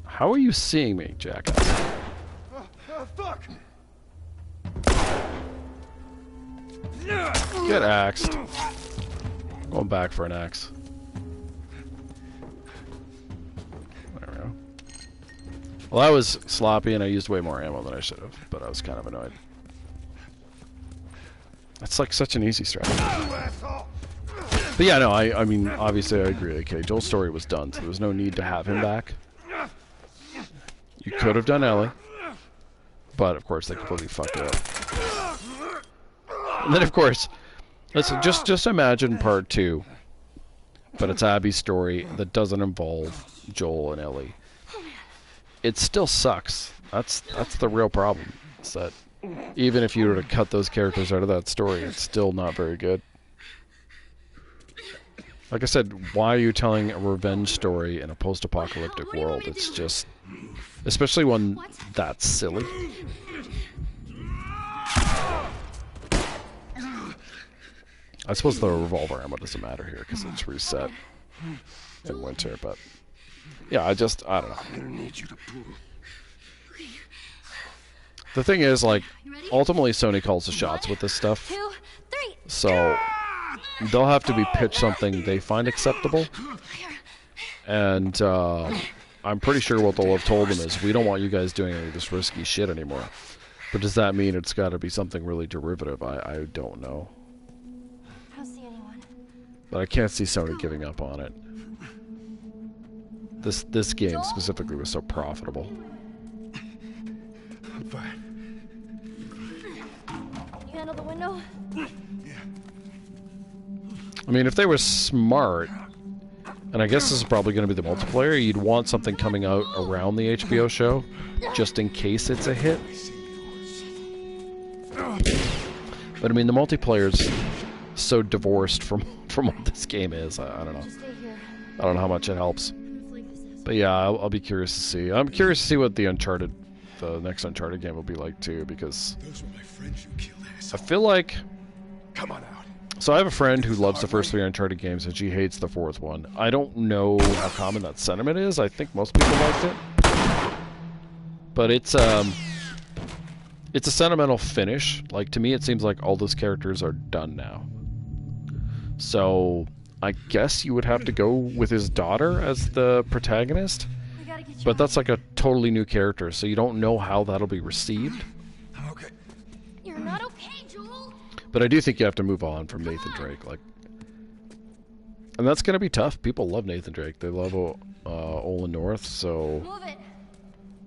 How are you seeing me, jackass? Fuck! Get axed. Going back for an axe. There we go. Well, that was sloppy, and I used way more ammo than I should have, but I was kind of annoyed. That's like such an easy strategy. But yeah, no, I mean, obviously I agree. Okay, Joel's story was done, so there was no need to have him back. You could have done Ellie, but of course they completely fucked it up. And then of course, listen, just imagine part 2, but it's Abby's story that doesn't involve Joel and Ellie. It still sucks. That's the real problem. It's that even if you were to cut those characters out of that story, it's still not very good. Like I said, why are you telling a revenge story in a post-apocalyptic world? It's just... Especially one that's silly. I suppose the revolver ammo doesn't matter here because it's reset in winter, but... Yeah, I don't know. The thing is, like, ultimately Sony calls the shots with this stuff. So... They'll have to be pitched something they find acceptable. And I'm pretty sure what they'll have told them is, we don't want you guys doing any of this risky shit anymore. But does that mean it's got to be something really derivative? I don't know. I don't see anyone. But I can't see Sony giving up on it. This game specifically was so profitable. I'm fine. You handle the window? I mean, if they were smart, and I guess this is probably going to be the multiplayer, you'd want something coming out around the HBO show, just in case it's a hit. But I mean, the multiplayer's so divorced from what this game is. I don't know. I don't know how much it helps. But yeah, I'll be curious to see. I'm curious to see what the next Uncharted game will be like too, because Those were my friends you killed, asshole. I feel like. Come on out. So I have a friend who loves the first 3 Uncharted games, and she hates the 4th one. I don't know how common that sentiment is. I think most people liked it, but it's a sentimental finish. Like, to me, it seems like all those characters are done now. So I guess you would have to go with his daughter as the protagonist, but that's like a totally new character, so you don't know how that'll be received. Okay. You're not okay, Joel. But I do think you have to move on from Nathan Drake, like, and that's gonna be tough. People love Nathan Drake; they love Olin North, so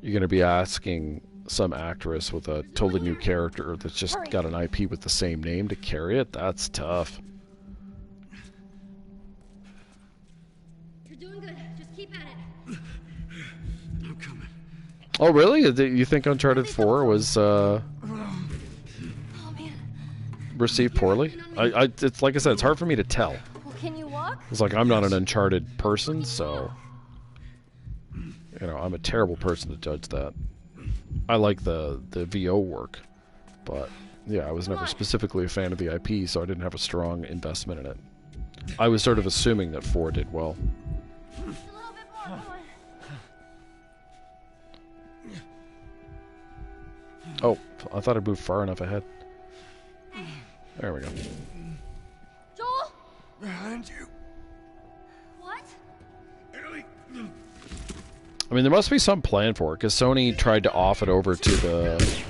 you're gonna be asking some actress with a totally new character that's just got an IP with the same name to carry it. That's tough. You're doing good. Just keep at it. I'm coming. Oh, really? You think Uncharted 4 was received poorly? It's like I said, it's hard for me to tell. Well, can you walk? It's like I'm not an Uncharted person, so you know, I'm a terrible person to judge that. I like the VO work, but yeah, I was never specifically a fan of the IP, so I didn't have a strong investment in it. I was sort of assuming that 4 did well. Oh, I thought I moved far enough ahead. There we go. Joel? Behind you. What? Ellie. I mean, there must be some plan for it, because Sony tried to off it over to the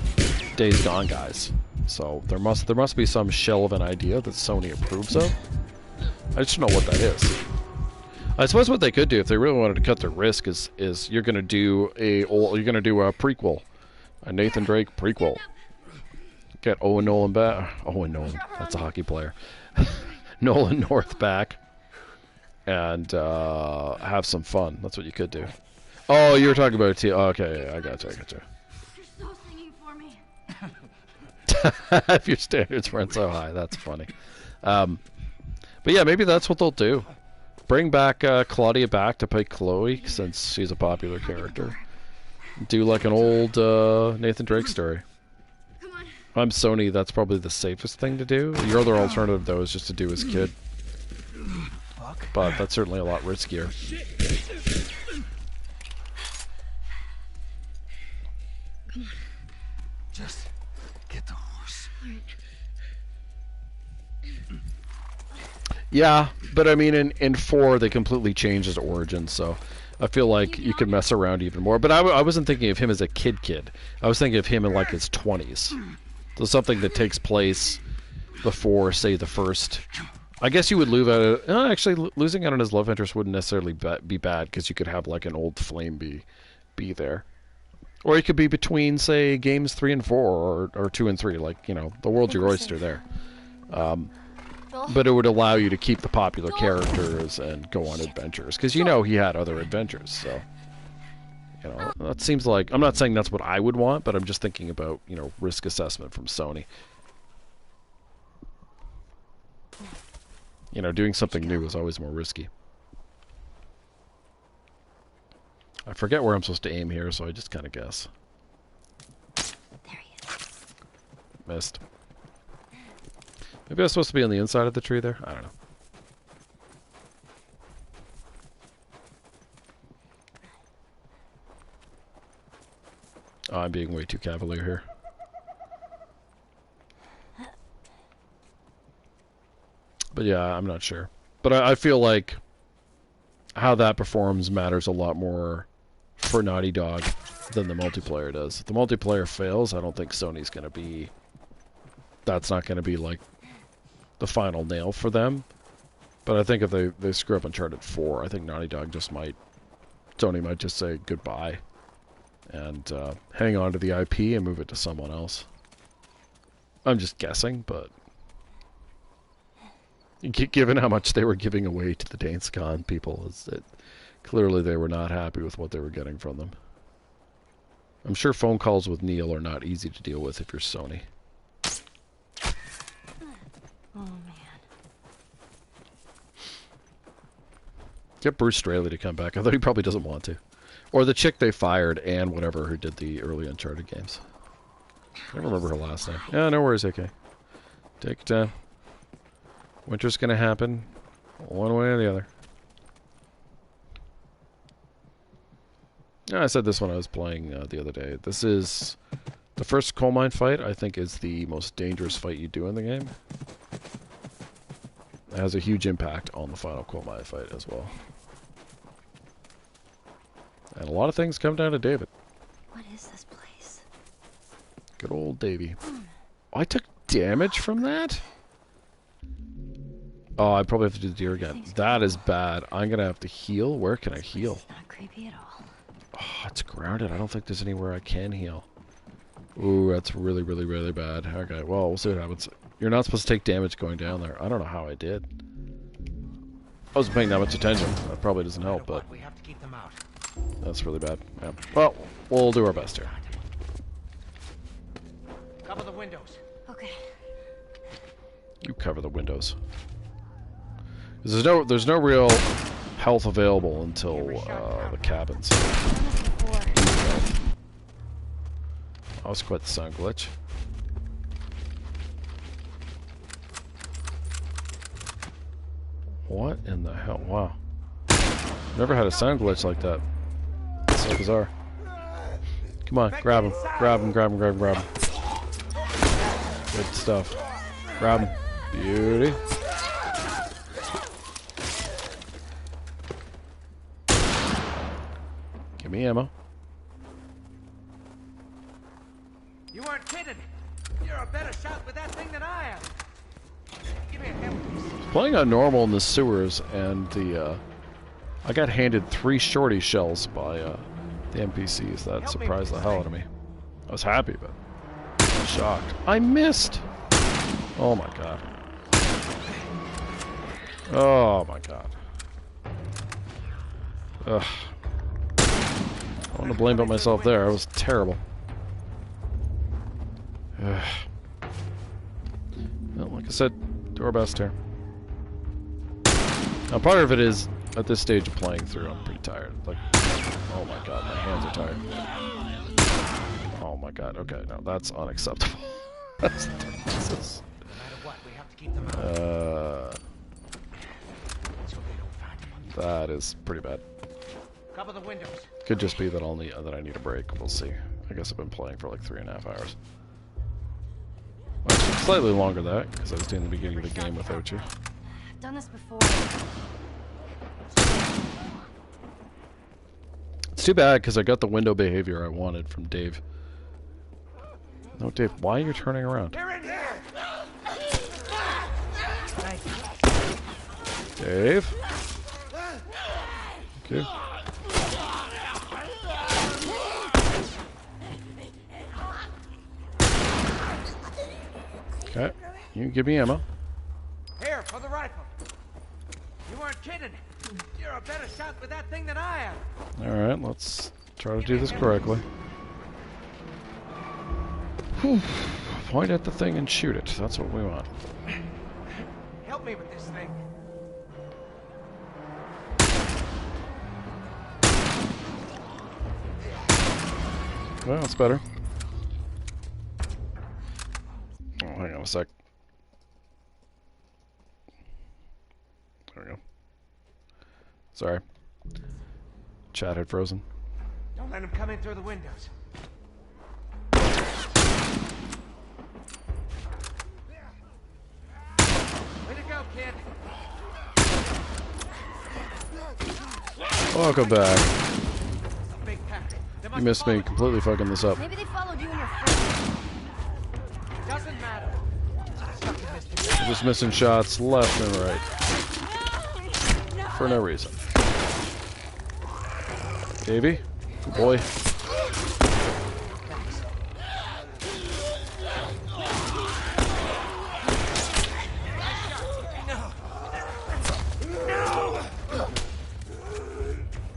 Days Gone guys. So there must be some shell of an idea that Sony approves of. I just don't know what that is. I suppose what they could do if they really wanted to cut their risk is you're gonna do a prequel, a Nathan Drake prequel. Get Owen Nolan back. Owen Nolan, that's a hockey player. Nolan North back, and have some fun. That's what you could do. Oh, you were talking about okay, I got you. You're so singing for me. If your standards weren't so high, that's funny. But yeah, maybe that's what they'll do. Bring back Claudia back to play Chloe, since she's a popular character. Do like an old Nathan Drake story. I'm Sony, that's probably the safest thing to do. Your other alternative, though, is just to do his kid. But that's certainly a lot riskier. Come on. Just get the horse. Yeah, but I mean, in 4, they completely changed his origin, so I feel like you could mess around even more. But I wasn't thinking of him as a kid. I was thinking of him in, like, his 20s. So something that takes place before, say, the first... I guess you would lose out... actually, losing out on his love interest wouldn't necessarily be bad, because you could have, like, an old flame be there. Or it could be between, say, games 3 and 4, or 2 and 3. Like, you know, the world's your oyster there. But it would allow you to keep the popular characters and go on adventures. Because you know he had other adventures, so... You know, that seems like... I'm not saying that's what I would want, but I'm just thinking about, you know, risk assessment from Sony. You know, doing something new is always more risky. I forget where I'm supposed to aim here, so I just kind of guess. There he is. Missed. Maybe I was supposed to be on the inside of the tree there? I don't know. Oh, I'm being way too cavalier here. But yeah, I'm not sure. But I feel like how that performs matters a lot more for Naughty Dog than the multiplayer does. If the multiplayer fails, I don't think Sony's going to be... That's not going to be, like, the final nail for them. But I think if they screw up Uncharted 4, I think Naughty Dog just might... Sony might just say goodbye. And hang on to the IP and move it to someone else. I'm just guessing, but... Given how much they were giving away to the Danescon people, clearly they were not happy with what they were getting from them. I'm sure phone calls with Neil are not easy to deal with if you're Sony. Oh, man. Get Bruce Straley to come back, although he probably doesn't want to. Or the chick they fired, and whatever, who did the early Uncharted games. I don't remember her last name. Yeah, no worries, AK. Take it down. Winter's gonna happen one way or the other. Yeah, I said this when I was playing the other day. This is the first coal mine fight. I think is the most dangerous fight you do in the game. It has a huge impact on the final coal mine fight as well. And a lot of things come down to David. What is this place? Good old Davey. Oh, I took damage from that? Oh, I probably have to do the deer again. That is bad. I'm gonna have to heal. Where can I heal? It's not creepy at all. Oh, it's grounded. I don't think there's anywhere I can heal. Ooh, that's really, really, really bad. Okay, well, we'll see what happens. You're not supposed to take damage going down there. I don't know how I did. I wasn't paying that much attention. That probably doesn't help, but... We have to keep them out. That's really bad. Yeah. Well, we'll do our best here. Cover the windows. Okay. You cover the windows. There's no real health available until the cabins. That was quite the sound glitch. What in the hell? Wow. Never had a sound glitch like that. It's so bizarre. Come on, grab him. Grab him, grab him, grab him, grab him. Good stuff. Grab him. Beauty. Give me ammo. You weren't kidding. You're a better shot with that thing than I am. Give me a hammer. Playing on normal in the sewers, and I got handed 3 shorty shells by the NPCs. That surprised the hell out of me. I was happy, but I was shocked. I missed! Oh my god. Oh my god. Ugh. I want to blame myself there. I was terrible. Ugh. Well, like I said, do our best here. Now, part of it is, at this stage of playing through, I'm pretty tired. Like, oh my god, my hands are tired. Oh my god, okay, no, that's unacceptable. That's Jesus. That is pretty bad. Cover the windows. Could just be that that I need a break. We'll see. I guess I've been playing for like 3.5 hours. Well, slightly longer than that, because I was doing the beginning of the game without you. I've done this before. It's too bad, because I got the window behavior I wanted from Dave. No, Dave, why are you turning around? They're in here. Dave? Okay. Okay, you can give me ammo. Here, for the rifle. You weren't kidding. You're a better shot with that thing than I am. Alright, let's try to do this correctly. Whew. Point at the thing and shoot it. That's what we want. Help me with this thing. Well, that's better. Oh, hang on a sec. There we go. Sorry. Chat had frozen. Don't let him come in through the windows. Way to go, kid. Welcome back. It's a big pack. You missed me completely fucking this up. Maybe they followed you and your friends. Doesn't matter. I'm just missing shots left and right. For no reason. Davey? Good boy.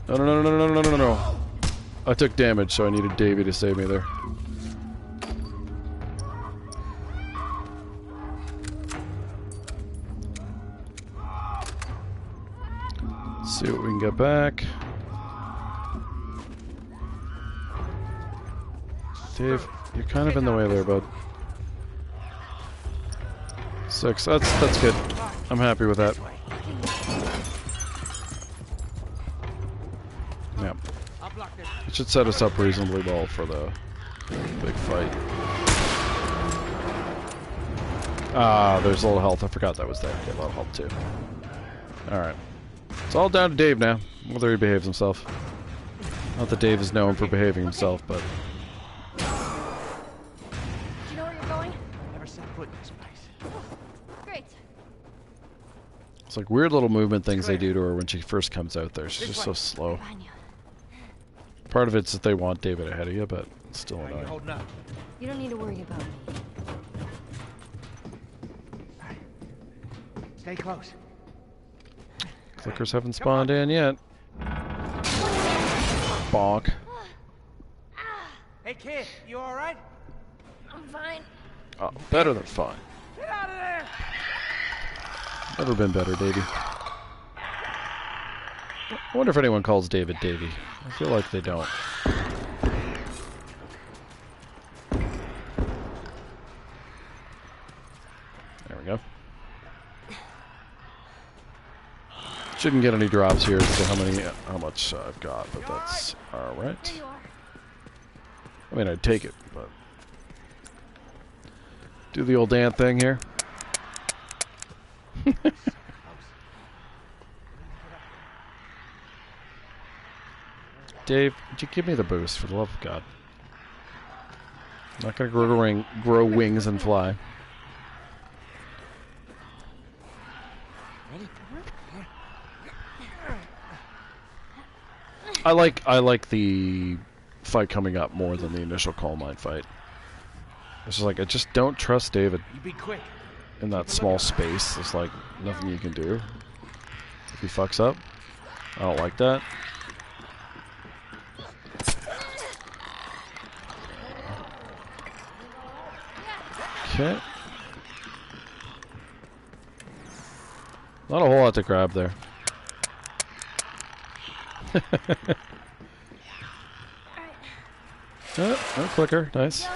No, no, no, no, no, no, no, no, no. I took damage, so I needed Davey to save me there. Let's see what we can get back. Dave, you're kind of in the way there, bud. 6. That's good. I'm happy with that. Yeah. It should set us up reasonably well for the big fight. Ah, there's a little health. I forgot that was there. Get a little health too. Alright. It's all down to Dave now, whether he behaves himself. Not that Dave is known for behaving himself, but... Do you know where you're going? Never set foot in this place. Great. It's like weird little movement things they do to her when she first comes out there. She's just so slow. Part of it's that they want David ahead of you, but it's still annoying. You don't need to worry about me. Stay close. Clickers haven't spawned in yet. Bonk. Hey kid, you alright? I'm fine. Oh, better than fine. Get out of there! Never been better, Davey. I wonder if anyone calls David Davey. I feel like they don't. There we go. Shouldn't get any drops here to see how much I've got, but that's alright. I mean, I'd take it, but... Do the old Dan thing here. Dave, would you give me the boost, for the love of God? I'm not gonna grow wings and fly. I like the fight coming up more than the initial coal mine fight. It's just like I just don't trust David in that small space. There's like nothing you can do if he fucks up. I don't like that. Okay. Not a whole lot to grab there. No clicker. Nice.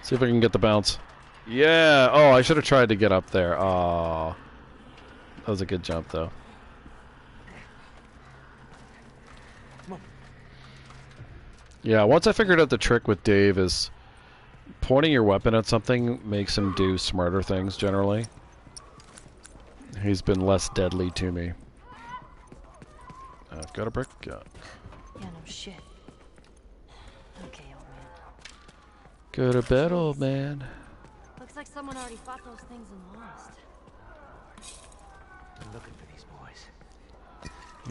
See if I can get the bounce. Yeah! Oh, I should have tried to get up there. Oh, that was a good jump, though. Yeah, once I figured out the trick with Dave is pointing your weapon at something makes him do smarter things, generally. He's been less deadly to me. I've got a brick. Yeah, no shit. Okay, old man. Go to bed, old man. Looks like someone already fought those things and lost. I'm looking for these boys.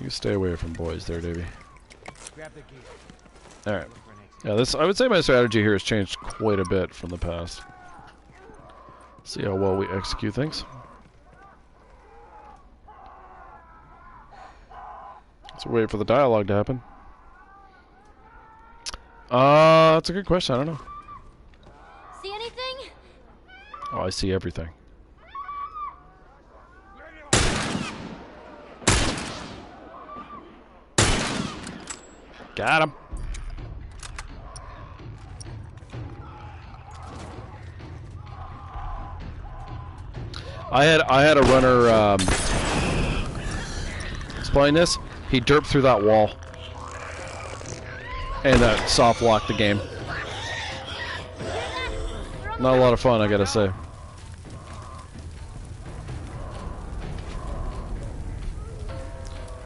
You stay away from boys there, Davey. Grab the gear. Alright. Yeah, I would say my strategy here has changed quite a bit from the past. See how well we execute things. Let's wait for the dialogue to happen. That's a good question. I don't know. See anything? Oh, I see everything. Got him. I had a runner explain this. He derped through that wall, and that soft locked the game. Not a lot of fun, I gotta say.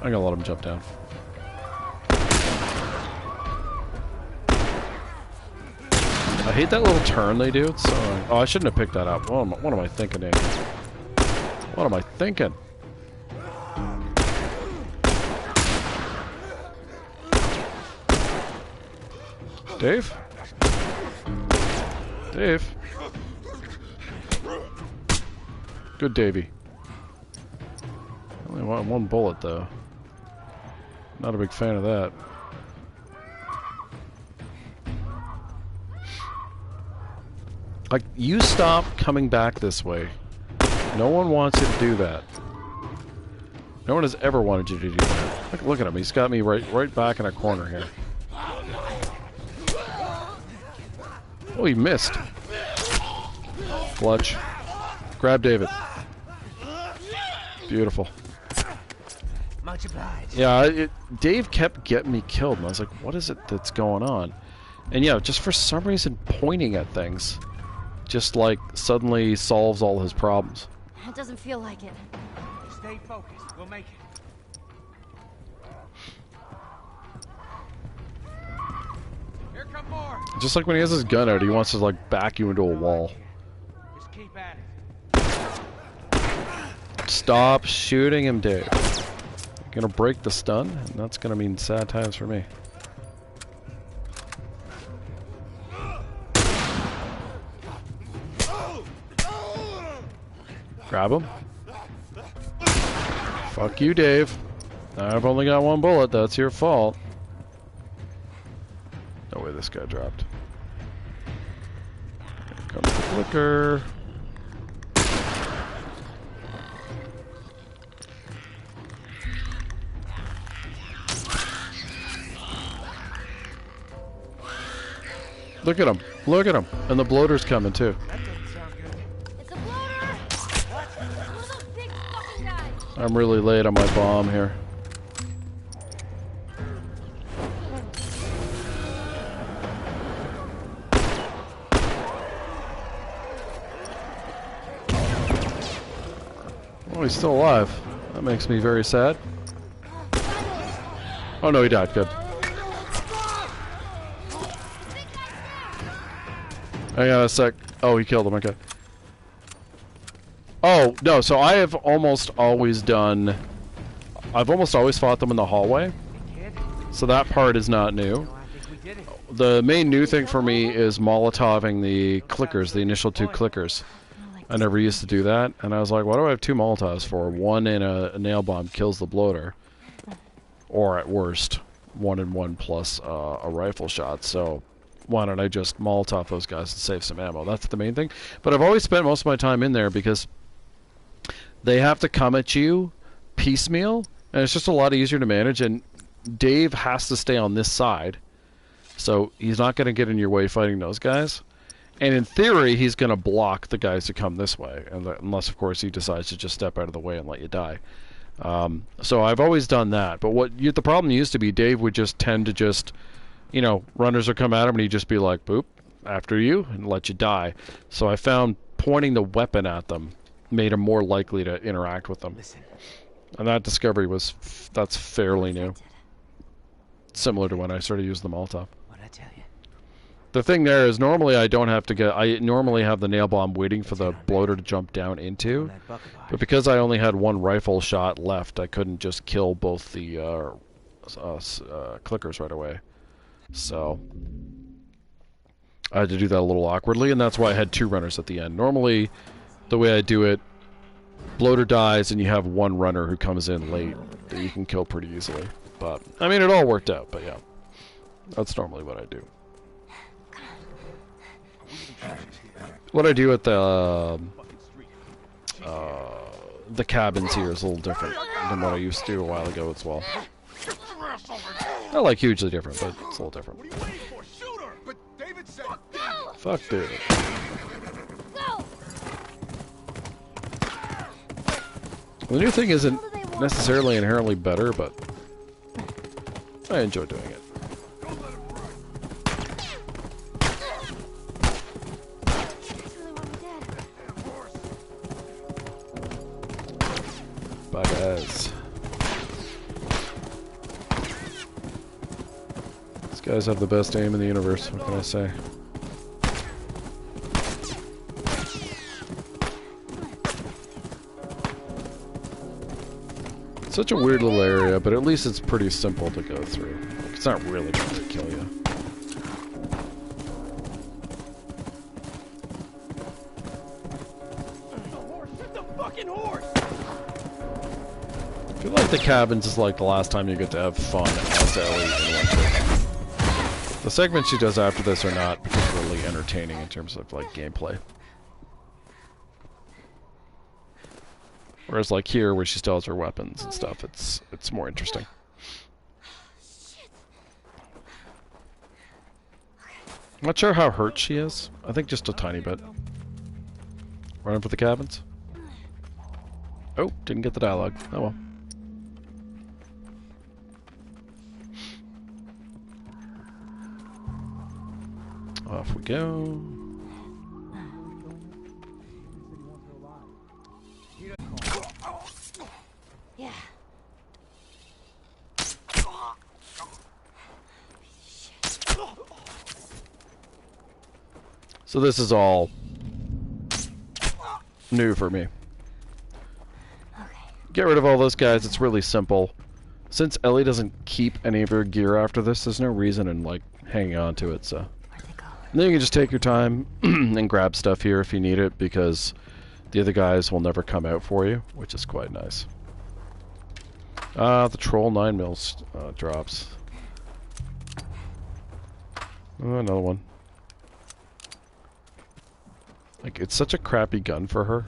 I'm gonna let him jump down. I hate that little turn they do. It's so annoying. Oh, I shouldn't have picked that up. What am I thinking, Dave? What am I thinking? Dave? Dave? Good Davey. Only want one bullet, though. Not a big fan of that. Like, you stop coming back this way. No one wants you to do that. No one has ever wanted you to do that. Look at him. He's got me right back in a corner here. Oh, he missed. Clutch. Grab David. Beautiful. Much obliged. Yeah, Dave kept getting me killed, and I was like, what is it that's going on? And yeah, just for some reason, pointing at things just, like, suddenly solves all his problems. It doesn't feel like it. Stay focused. We'll make it. Here come more. Just like when he has his gun out, he wants to, like, back you into a wall. Just keep at it. Stop shooting him, Dave. You're gonna break the stun, and that's gonna mean sad times for me. Grab him. Fuck you, Dave. I've only got one bullet. That's your fault. No way this guy dropped. Here comes the clicker. Look at him. Look at him. And the bloater's coming, too. I'm really late on my bomb here. Oh, he's still alive. That makes me very sad. Oh no, he died. Good. Hang on a sec. Oh, he killed him. Okay. Oh, no, so I have almost always done... I've almost always fought them in the hallway. So that part is not new. The main new thing for me is Molotoving the clickers, the initial 2 clickers. I never used to do that, and I was like, what do I have 2 Molotovs for? One in a nail bomb kills the bloater. Or at worst, 1 and 1 plus a rifle shot, so... why don't I just Molotov those guys and save some ammo? That's the main thing. But I've always spent most of my time in there because they have to come at you piecemeal, and it's just a lot easier to manage, and Dave has to stay on this side, so he's not going to get in your way fighting those guys. And in theory, he's going to block the guys that come this way, unless, of course, he decides to just step out of the way and let you die. So I've always done that. But the problem used to be, Dave would just tend to just... you know, runners would come at him and he'd just be like, boop, after you, and let you die. So I found pointing the weapon at them made him more likely to interact with them. And that discovery that's fairly new. Similar to when I started using the Molotov. What'd I tell you? The thing there is normally I normally have the nail bomb waiting for the bloater to jump down into. But because I only had 1 rifle shot left, I couldn't just kill both the clickers right away. So I had to do that a little awkwardly, and that's why I had 2 runners at the end. Normally, the way I do it, bloater dies and you have 1 runner who comes in late that you can kill pretty easily. But, I mean, it all worked out, but yeah. That's normally what I do. What I do at the cabins here is a little different than what I used to do a while ago as well. Not like hugely different, but it's a little different. Fuck David. The new thing isn't necessarily inherently better, but I enjoy doing it. Bye guys. These guys have the best aim in the universe, what can I say? Such a weird little area, but at least it's pretty simple to go through. Like, it's not really going to kill you. I feel like the cabins is like the last time you get to have fun as Ellie in Winter. The segments she does after this are not particularly entertaining in terms of like gameplay. Whereas like here, where she still has her weapons and stuff, it's more interesting. I'm not sure how hurt she is. I think just a tiny bit. Running for the cabins. Oh, didn't get the dialogue. Oh well. Off we go. Yeah. So this is all new for me. Get rid of all those guys. It's really simple. Since Ellie doesn't keep any of her gear after this, there's no reason in like hanging on to it. So and then you can just take your time and grab stuff here if you need it, because the other guys will never come out for you, which is quite nice. The troll 9mm drops. Oh, another one. Like, it's such a crappy gun for her.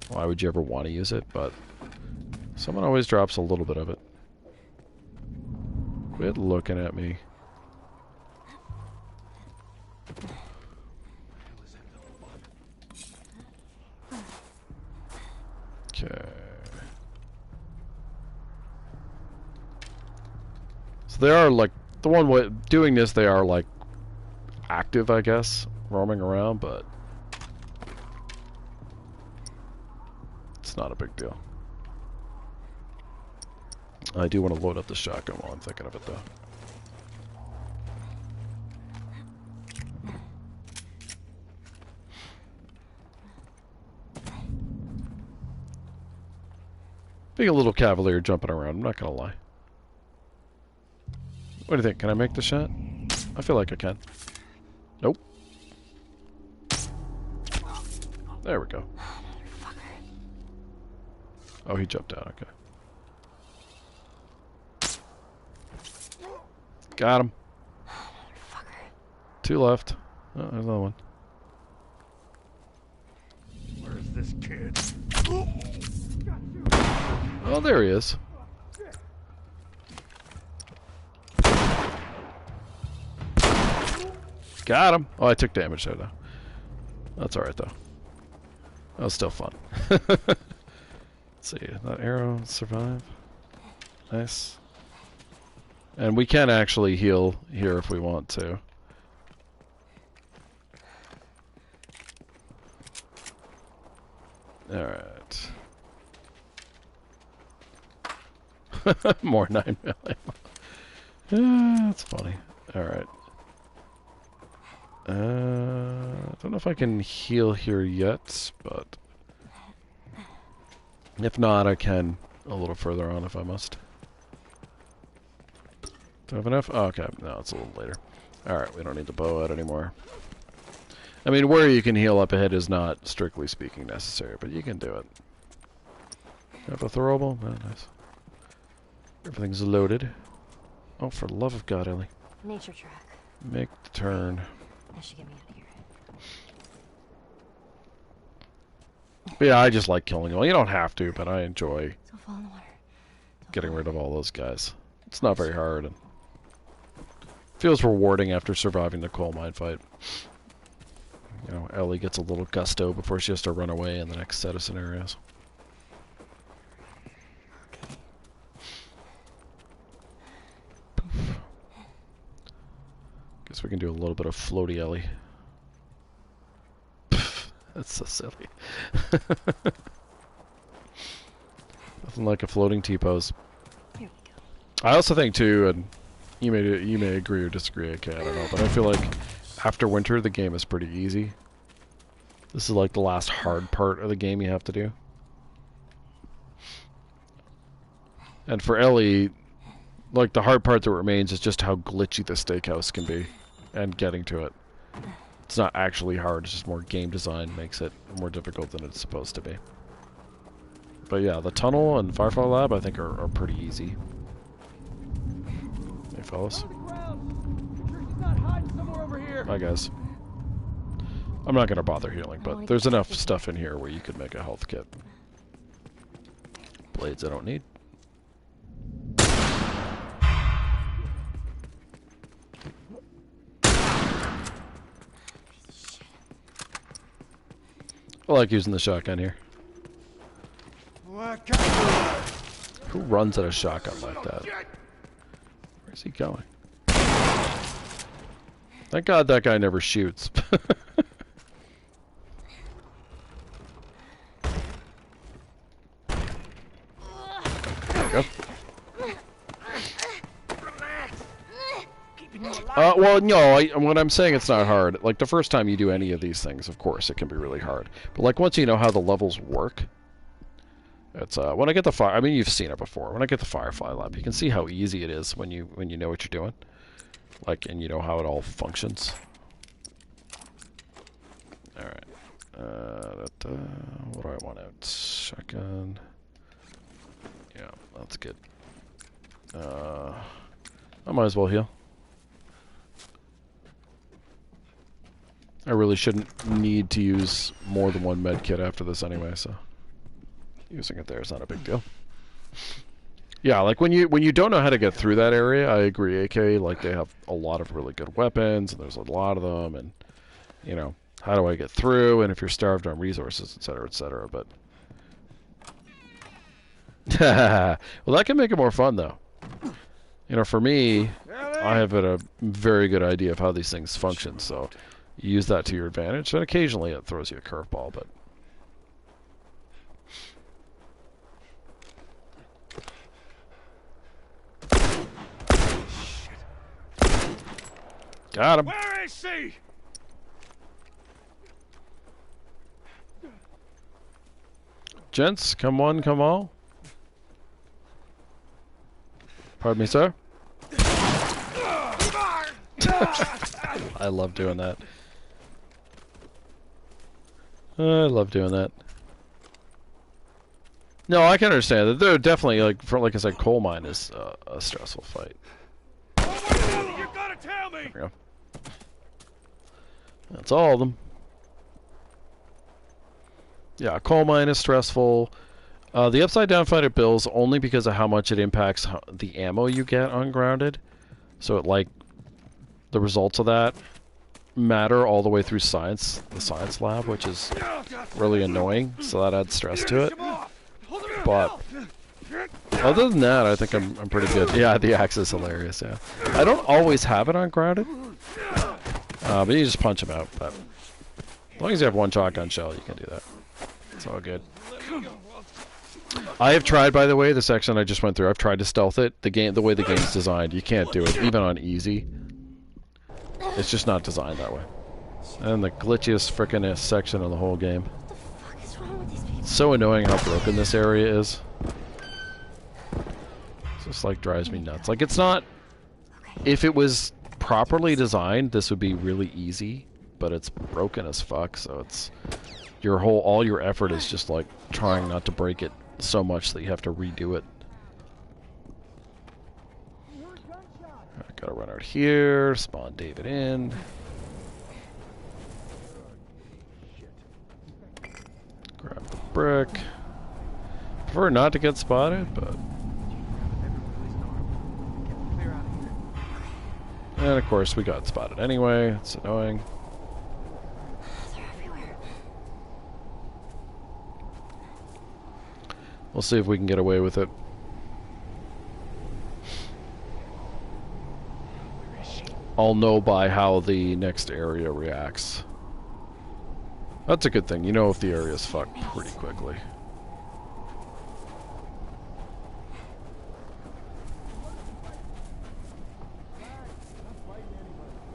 Why would you ever want to use it? But someone always drops a little bit of it. Quit looking at me. Okay. So they are like, the one way doing this, they are like active, I guess, roaming around, but it's not a big deal. I do want to load up the shotgun while I'm thinking of it, though. Being a little cavalier jumping around, I'm not gonna lie. What do you think? Can I make the shot? I feel like I can. Nope. There we go. Oh, he jumped out. Okay. Got him. Two left. Oh, there's another one. Where's this kid? Oh, there he is. Got him. Oh, I took damage there, though. That's alright, though. That was still fun. Let's see. That arrow survive. Nice. And we can actually heal here if we want to. Alright. More 9mm. That's funny. Alright. I don't know if I can heal here yet, but if not, I can a little further on if I must. Do I have enough? Oh, okay, no, it's a little later. Alright, we don't need the bow out anymore. I mean, where you can heal up ahead is not, strictly speaking, necessary, but you can do it. Have a throwable? Oh, nice. Everything's loaded. Oh, for the love of God, Ellie. Nature track. Make the turn. That should get me out of here. But yeah, I just like killing them. Well, you don't have to, but I enjoy Don't fall in the water. getting rid of all those guys. It's not very hard, and feels rewarding after surviving the coal mine fight. You know, Ellie gets a little gusto before she has to run away in the next set of scenarios. Poof. Guess we can do a little bit of floaty Ellie. Pff, that's so silly. Nothing like a floating T-pose. Here we go. I also think too, and you may agree or disagree, I don't know, but I feel like after winter the game is pretty easy. This is like the last hard part of the game you have to do. And for Ellie, like, the hard part that remains is just how glitchy the steakhouse can be and getting to it. It's not actually hard, it's just more game design makes it more difficult than it's supposed to be. But yeah, the tunnel and Firefly Lab I think are pretty easy. Hey fellas. Hi guys. I'm not gonna bother healing, but there's enough stuff in here where you could make a health kit. Blades I don't need. I like using the shotgun here. Who runs at a shotgun like that? Where's he going? Thank God that guy never shoots. There we go. Well, no, what I'm saying, it's not hard. Like, the first time you do any of these things, of course, it can be really hard. But, like, once you know how the levels work, it's, when I get the fire... I mean, you've seen it before. When I get the Firefly Lab, you can see how easy it is when you know what you're doing. Like, and you know how it all functions. Alright. What do I want out? Shotgun. Yeah, that's good. I might as well heal. I really shouldn't need to use more than one med kit after this anyway, so using it there is not a big deal. Yeah, like when you don't know how to get through that area, I agree. AK, like, they have a lot of really good weapons, and there's a lot of them, and you know, how do I get through? And if you're starved on resources, etc., etc. But well, that can make it more fun, though. You know, for me, I have a very good idea of how these things function, so you use that to your advantage. And occasionally it throws you a curveball, but got him. Where is she? Gents, come one, come all. Pardon me, sir. I love doing that. I love doing that. No, I can understand that. They're definitely, like I said, coal mine is a stressful fight. You gotta tell me. There we go. That's all of them. Yeah, coal mine is stressful. The upside down fight at Bill's only because of how much it impacts the ammo you get on grounded. So it, like, the results of that matter all the way through science, the science lab, which is really annoying. So that adds stress to it. But other than that, I think I'm pretty good. Yeah, the axe is hilarious. Yeah, I don't always have it on grounded, but you just punch them out. But as long as you have one shotgun shell, you can do that. It's all good. I have tried, by the way, the section I just went through. I've tried to stealth it. The way the game's designed, you can't do it, even on easy. It's just not designed that way. And the glitchiest frickin' section of the whole game. What the fuck is wrong with these people? It's so annoying how broken this area is. It just, like, drives me nuts. Like, it's not... If it was properly designed, this would be really easy, but it's broken as fuck, so it's... all your effort is just, like, trying not to break it so much that you have to redo it. I gotta run out here, spawn David in. Grab the brick. Prefer not to get spotted, but... And of course we got spotted anyway, it's annoying. We'll see if we can get away with it. I'll know by how the next area reacts. That's a good thing. You know if the area's fucked pretty quickly.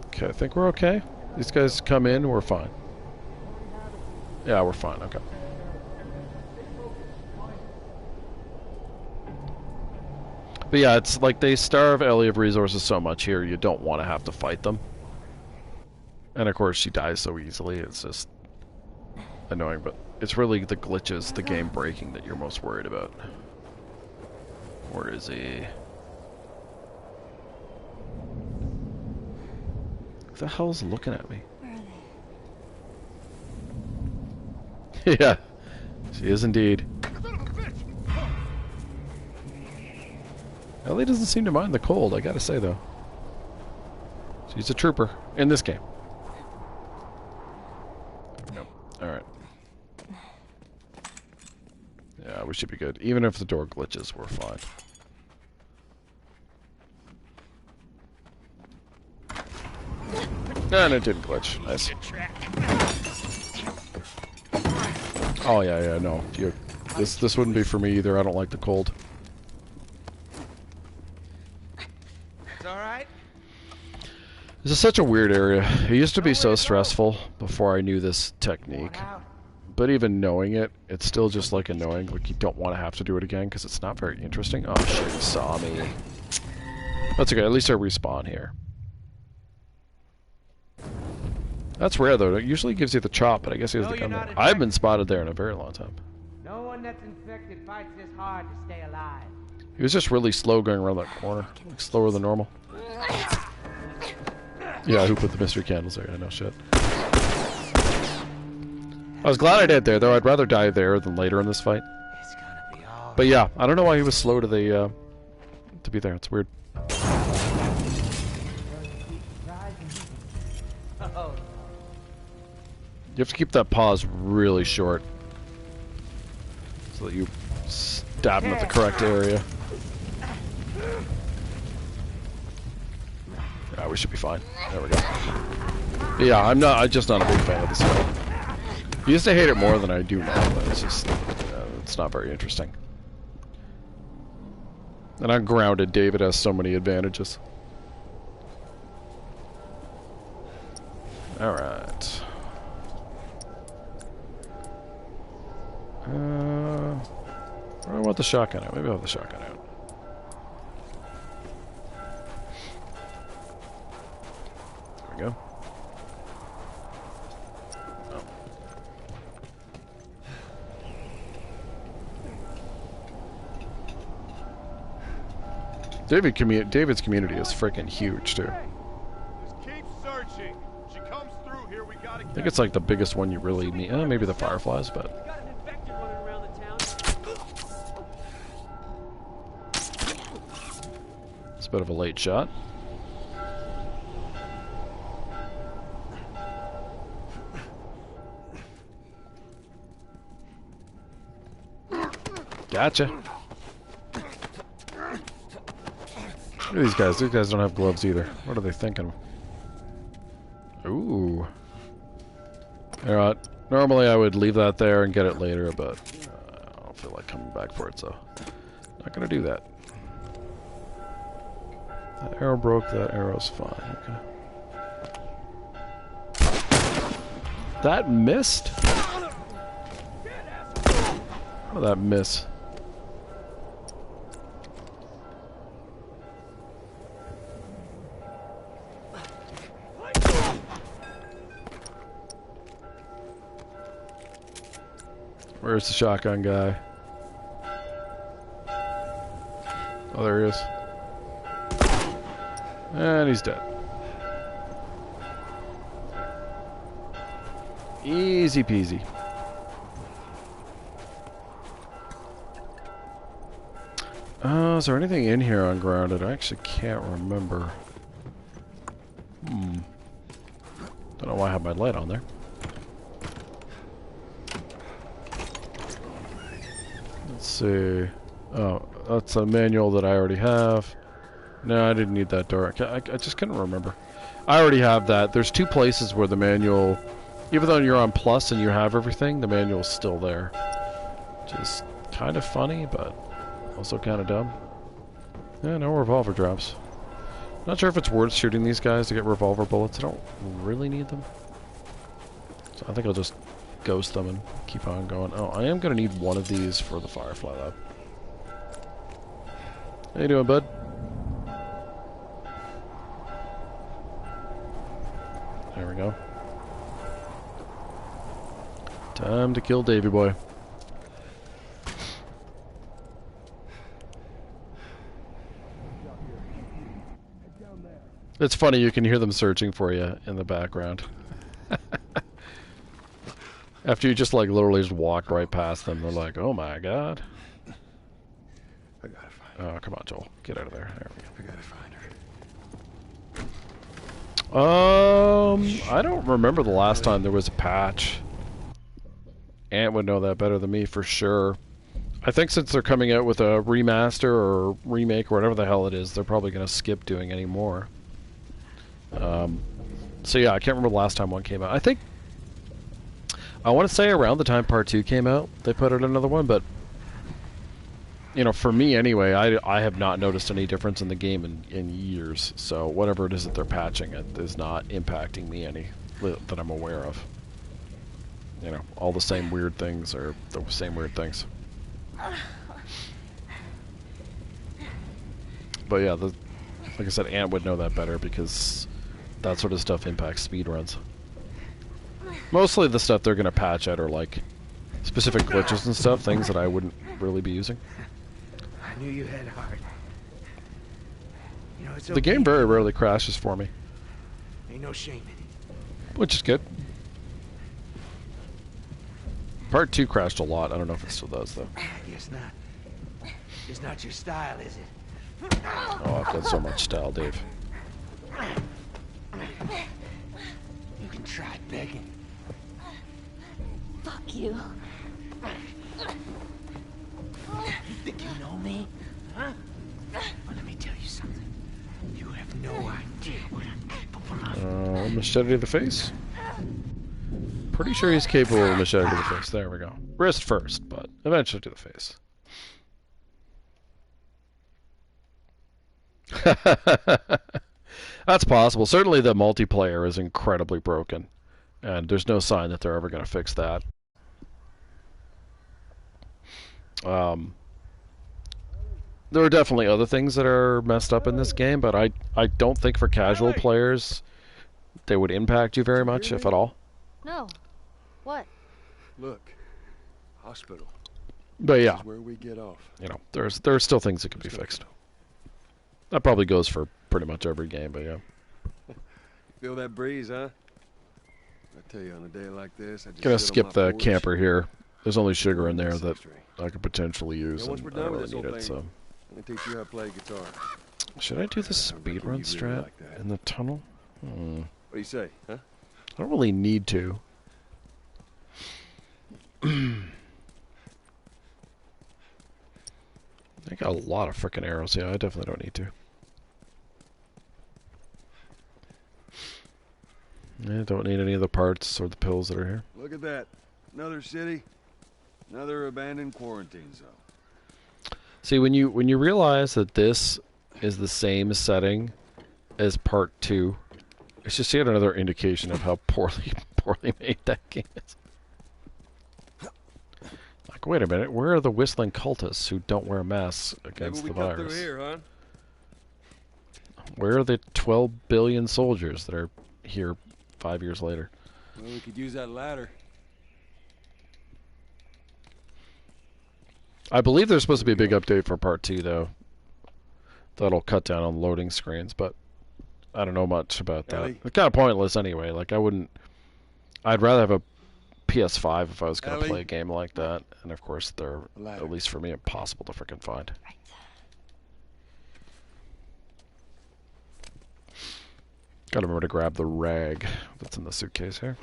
Okay, I think we're okay. These guys come in, we're fine. Yeah, we're fine, okay. But yeah, it's like they starve Ellie of resources so much here, you don't want to have to fight them. And of course she dies so easily, it's just annoying, but it's really the glitches, the game breaking that you're most worried about. Where is he? Who the hell's looking at me? Where are they? Yeah, she is indeed. Ellie doesn't seem to mind the cold, I gotta say though. She's a trooper in this game. Nope. Alright. Yeah, we should be good. Even if the door glitches, we're fine. And it didn't glitch. Nice. Oh yeah, no. This wouldn't be for me either. I don't like the cold. It's all right. This is such a weird area. It used to be so stressful before I knew this technique. But even knowing it, it's still just like annoying. Like you don't want to have to do it again because it's not very interesting. Oh shit, he saw me. That's okay. At least I respawn here. That's rare though. It usually gives you the chop, but I guess he has the gun there. I've been spotted there in a very long time. No one that's infected fights this hard to stay alive. He was just really slow going around that corner. Like slower than normal. Yeah, who put the mystery candles there? I know shit. I was glad I did there, though. I'd rather die there than later in this fight. But yeah, I don't know why he was slow to the to be there. It's weird. You have to keep that pause really short so that you stab him at the correct area. Yeah, we should be fine. There we go. But yeah, I'm just not a big fan of this fight. I used to hate it more than I do now, but it's just it's not very interesting. And I'm grounded. David has so many advantages. All right. Where do I want the shotgun out? Maybe I'll have the shotgun out. There we go. Oh. David's community is freaking huge too. Just keep searching. She comes through here, we gotta I think it's like the biggest one you really need. Maybe the Fireflies, but. It's a bit of a late shot. Gotcha. Look at these guys. These guys don't have gloves either. What are they thinking? Ooh. You know what? Normally I would leave that there and get it later, but I don't feel like coming back for it, so not gonna do that. That arrow broke. That arrow's fine. Okay. That missed? How did that miss? Where's the shotgun guy? Oh, there he is. And he's dead. Easy peasy. Is there anything in here ungrounded? I actually can't remember. Don't know why I have my light on there. Let's see. Oh, that's a manual that I already have. No, I didn't need that door. I just couldn't remember. I already have that. There's two places where the manual, even though you're on plus and you have everything, the manual's still there. Which is kind of funny, but also kind of dumb. Yeah, no revolver drops. Not sure if it's worth shooting these guys to get revolver bullets. I don't really need them. So I think I'll just ghost them and keep on going. Oh, I am going to need one of these for the Firefly, though. How you doing, bud? There we go. Time to kill Davy boy. It's funny, you can hear them searching for you in the background. After you just like literally just walk right past them, they're like, "Oh my god!" I gotta find her. Oh, come on, Joel, get out of there. There we I gotta find her. go. I don't remember the last time there was a patch. Ant would know that better than me for sure. I think since they're coming out with a remaster or remake or whatever the hell it is, they're probably going to skip doing any more. So yeah, I can't remember the last time one came out. I think I want to say around the time Part 2 came out, they put out another one, but you know, for me anyway, I have not noticed any difference in the game in years. So whatever it is that they're patching, it is not impacting me any that I'm aware of. You know, all the same weird things are the same weird things. But yeah, like I said, Ant would know that better because that sort of stuff impacts speedruns. Mostly the stuff they're going to patch out are like specific glitches and stuff, things that I wouldn't really be using. I knew you had heart. You know, it's The game very rarely crashes for me, Ain't no shame in it. which is good. Part 2 crashed a lot. I don't know if it still does, though. I guess not. It's not your style, is it? Oh, I've got so much style, Dave. You can try begging. Fuck you. You think you know me? Huh? Well, let me tell you something. You have no idea what I'm capable of. Machete to the face? Pretty sure he's capable of machete to the face. There we go. Wrist first, but eventually to the face. That's possible. Certainly the multiplayer is incredibly broken, and there's no sign that they're ever going to fix that. There are definitely other things that are messed up in this game, but I don't think for casual players they would impact you very much, if at all. No. What? Look, hospital. But yeah, This is where we get off. you know, there are still things that can be fixed. That probably goes for pretty much every game, but yeah. Feel that breeze, huh? I tell you, on a day like this, I just Gonna sit on skip my the porch. camper here. There's only sugar in there that I could potentially use, once and we're I done don't with really this need whole it, thing, so... I'm gonna teach you how to play guitar. Should I do the speedrun really strat like that. in the tunnel? What do you say, huh? I don't really need to. I got a lot of frickin' arrows. Yeah, I definitely don't need to. I don't need any of the parts or the pills that are here. Look at that. Another city. Another abandoned quarantine zone. See, when you realize that this is the same setting as Part 2, it's just yet another indication of how poorly made that game is. Like, wait a minute, where are the whistling cultists who don't wear masks against Maybe the we cut virus? through here, huh? Where are the 12 billion soldiers that are here 5 years later? Well, we could use that ladder. I believe there's supposed to be a big update for Part 2, though. That'll cut down on loading screens, but I don't know much about that. Ellie? It's kind of pointless anyway. Like, I'd rather have a PS5 if I was going to Ellie? play a game like that. And of course, they're, at least for me, impossible to freaking find. Gotta remember to grab the rag that's in the suitcase here.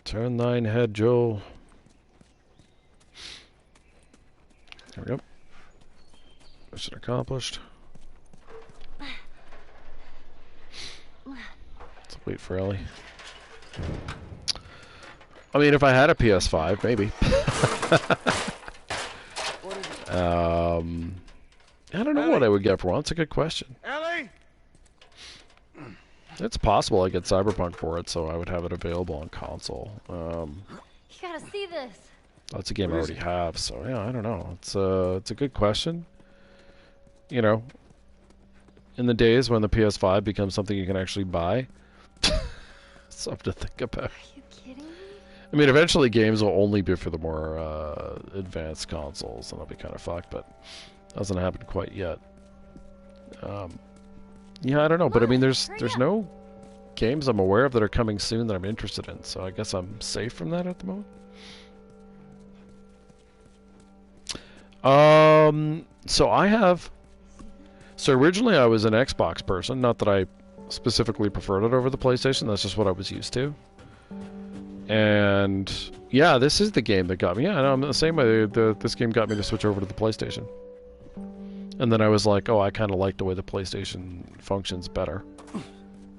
Turn thine head, Joel. There we go. Mission accomplished. Let's wait for Ellie. I mean, if I had a PS5, maybe. I don't know what I would get for one. That's a good question. Ellie? It's possible I get Cyberpunk for it, so I would have it available on console. You gotta see this. That's a game I already have, so yeah, I don't know. It's a good question. You know, in the days when the PS5 becomes something you can actually buy, something to think about. Are you kidding me? I mean, eventually games will only be for the more advanced consoles, and I'll be kind of fucked, but it hasn't happened quite yet. Yeah, I don't know, but I mean, there's no games I'm aware of that are coming soon that I'm interested in, so I guess I'm safe from that at the moment. So originally I was an Xbox person, not that I specifically preferred it over the PlayStation, that's just what I was used to. And yeah, this is the game that got me. Yeah, I'm the same way. This game got me to switch over to the PlayStation. And then I was like, oh, I kind of like the way the PlayStation functions better.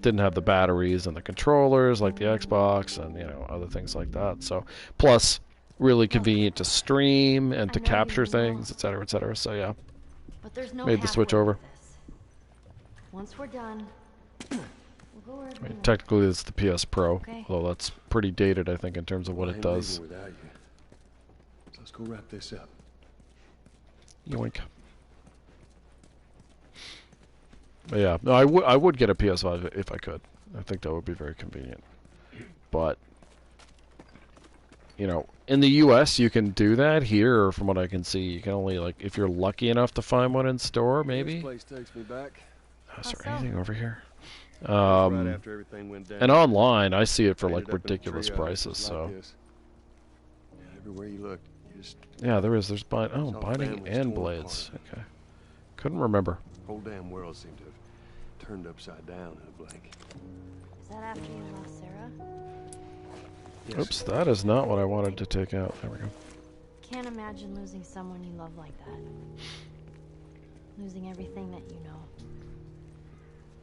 Didn't have the batteries and the controllers like the Xbox and, you know, other things like that. So, plus, really convenient to stream and to capture things, etc., etc. So yeah, but there's no made the switch over. Once we're done, we'll go wherever I mean, technically it's the PS Pro, although that's pretty dated, I think, in terms of what it does. So let's go wrap this up. Yoink. But yeah, no, I would get a PS5 if I could. I think that would be very convenient. But you know, in the US you can do that. Here, from what I can see, you can only, like, if you're lucky enough to find one in store, maybe. This place takes me back. Is there anything over here? Right after everything went down. And online, I see it for like ridiculous prices. So yeah, everywhere you look, you just yeah, there's binding and blades. Okay, couldn't remember. Whole damn world seemed to have turned upside down in a blink. Is that after you lost Sarah? Yes. Oops, that is not what I wanted to take out. There we go. Can't imagine losing someone you love like that. Losing everything that you know.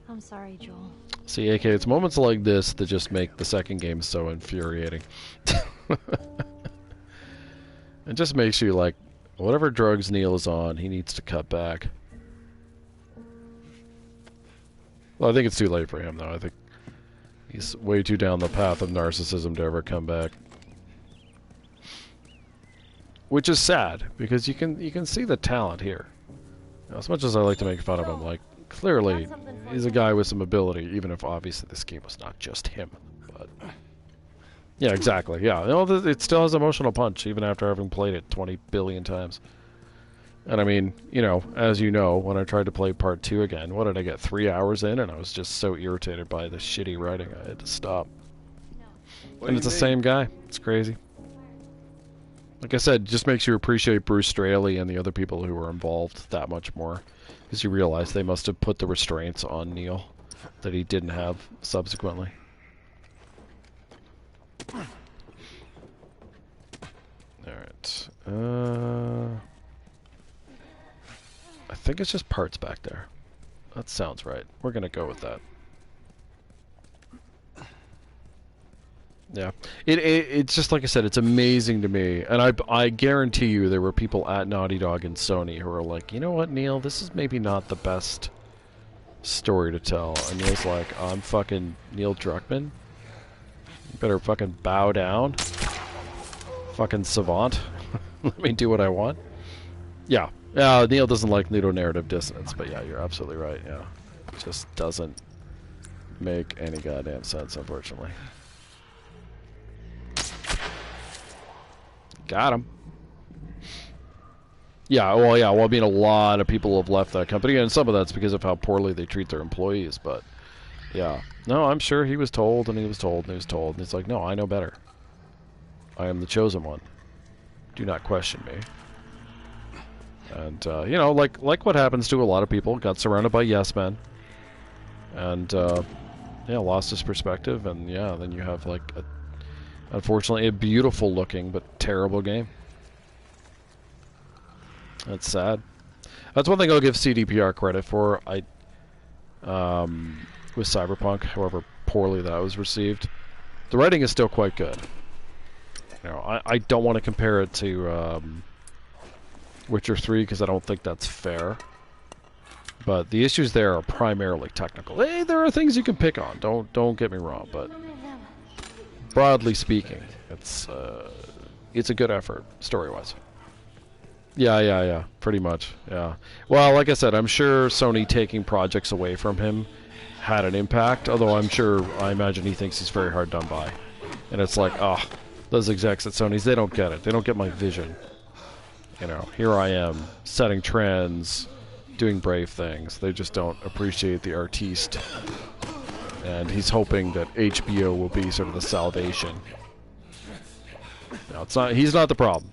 I'm sorry, Joel. See, AK, it's moments like this that just make the second game so infuriating. It just makes you like, whatever drugs Neil is on, he needs to cut back. Well, I think it's too late for him, though. I think he's way too down the path of narcissism to ever come back. Which is sad, because you can see the talent here. As much as I like to make fun of him, like, clearly he's a guy with some ability, even if obviously this game was not just him. But yeah, exactly. Yeah, you know, it still has emotional punch, even after having played it 20 billion times. And I mean, you know, as you know, when I tried to play part 2 again, what did I get, 3 hours in? And I was just so irritated by the shitty writing, I had to stop. And it's the same guy. It's crazy. Like I said, it just makes you appreciate Bruce Straley and the other people who were involved that much more. Because you realize they must have put the restraints on Neil that he didn't have subsequently. Alright. I think it's just parts back there. That sounds right. We're gonna go with that. Yeah, it's just like I said, it's amazing to me, and I guarantee you there were people at Naughty Dog and Sony who were like, you know what, Neil, this is maybe not the best story to tell. And Neil's like, I'm fucking Neil Druckmann. You better fucking bow down. Fucking savant. Let me do what I want. Yeah, Neil doesn't like ludonarrative dissonance, but yeah, you're absolutely right. Yeah, it just doesn't make any goddamn sense, unfortunately. Got him. Yeah, well, I mean, a lot of people have left that company, and some of that's because of how poorly they treat their employees, but, yeah. No, I'm sure he was told, and he was told, and he was told, and it's like, no, I know better. I am the chosen one. Do not question me. And, you know, like what happens to a lot of people, got surrounded by yes men, and, yeah, lost his perspective, and, yeah, then you have, like, unfortunately, a beautiful looking but terrible game. That's sad. That's one thing I'll give CDPR credit for. With Cyberpunk, however poorly that was received, the writing is still quite good. You know, I don't want to compare it to Witcher 3 because I don't think that's fair. But the issues there are primarily technical. Hey, there are things you can pick on. Don't get me wrong, but broadly speaking, it's a good effort, story-wise. Yeah, pretty much, yeah. Well, like I said, I'm sure Sony taking projects away from him had an impact, although I imagine he thinks he's very hard done by. And it's like, those execs at Sony's, they don't get it. They don't get my vision. You know, here I am, setting trends, doing brave things. They just don't appreciate the artiste. And he's hoping that HBO will be sort of the salvation. No, it's not. He's not the problem.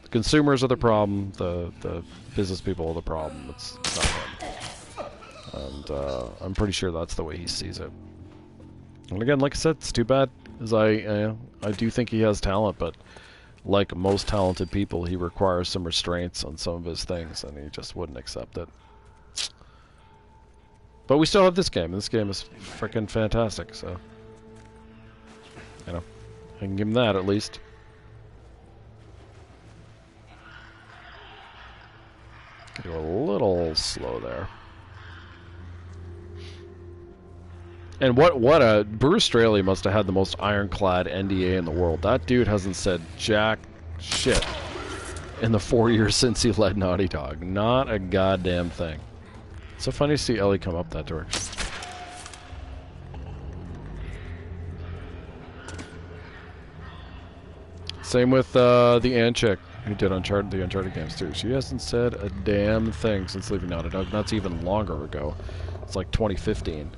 The consumers are the problem. The business people are the problem. It's not him. And I'm pretty sure that's the way he sees it. And again, like I said, it's too bad, as I do think he has talent, but like most talented people, he requires some restraints on some of his things, and he just wouldn't accept it. But we still have this game, and this game is freaking fantastic, so... You know, I can give him that, at least. Go a little slow there. And what Bruce Straley must have had the most ironclad NDA in the world. That dude hasn't said jack shit in the 4 years since he led Naughty Dog. Not a goddamn thing. It's so funny to see Ellie come up that direction. Same with the Ann chick who did the Uncharted games too. She hasn't said a damn thing since leaving Naughty Dog. That's even longer ago. It's like 2015.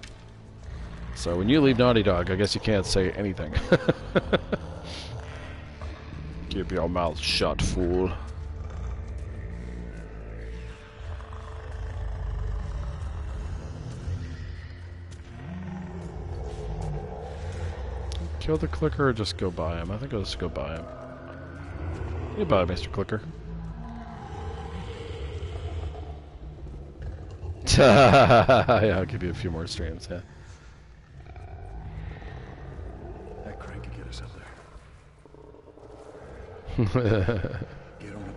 So when you leave Naughty Dog, I guess you can't say anything. Keep your mouth shut, fool. Kill the clicker or just go by him? I think I'll just go by him. Goodbye, Mr. Clicker. Yeah, I'll give you a few more streams, yeah. That crank could get us up there. Get on up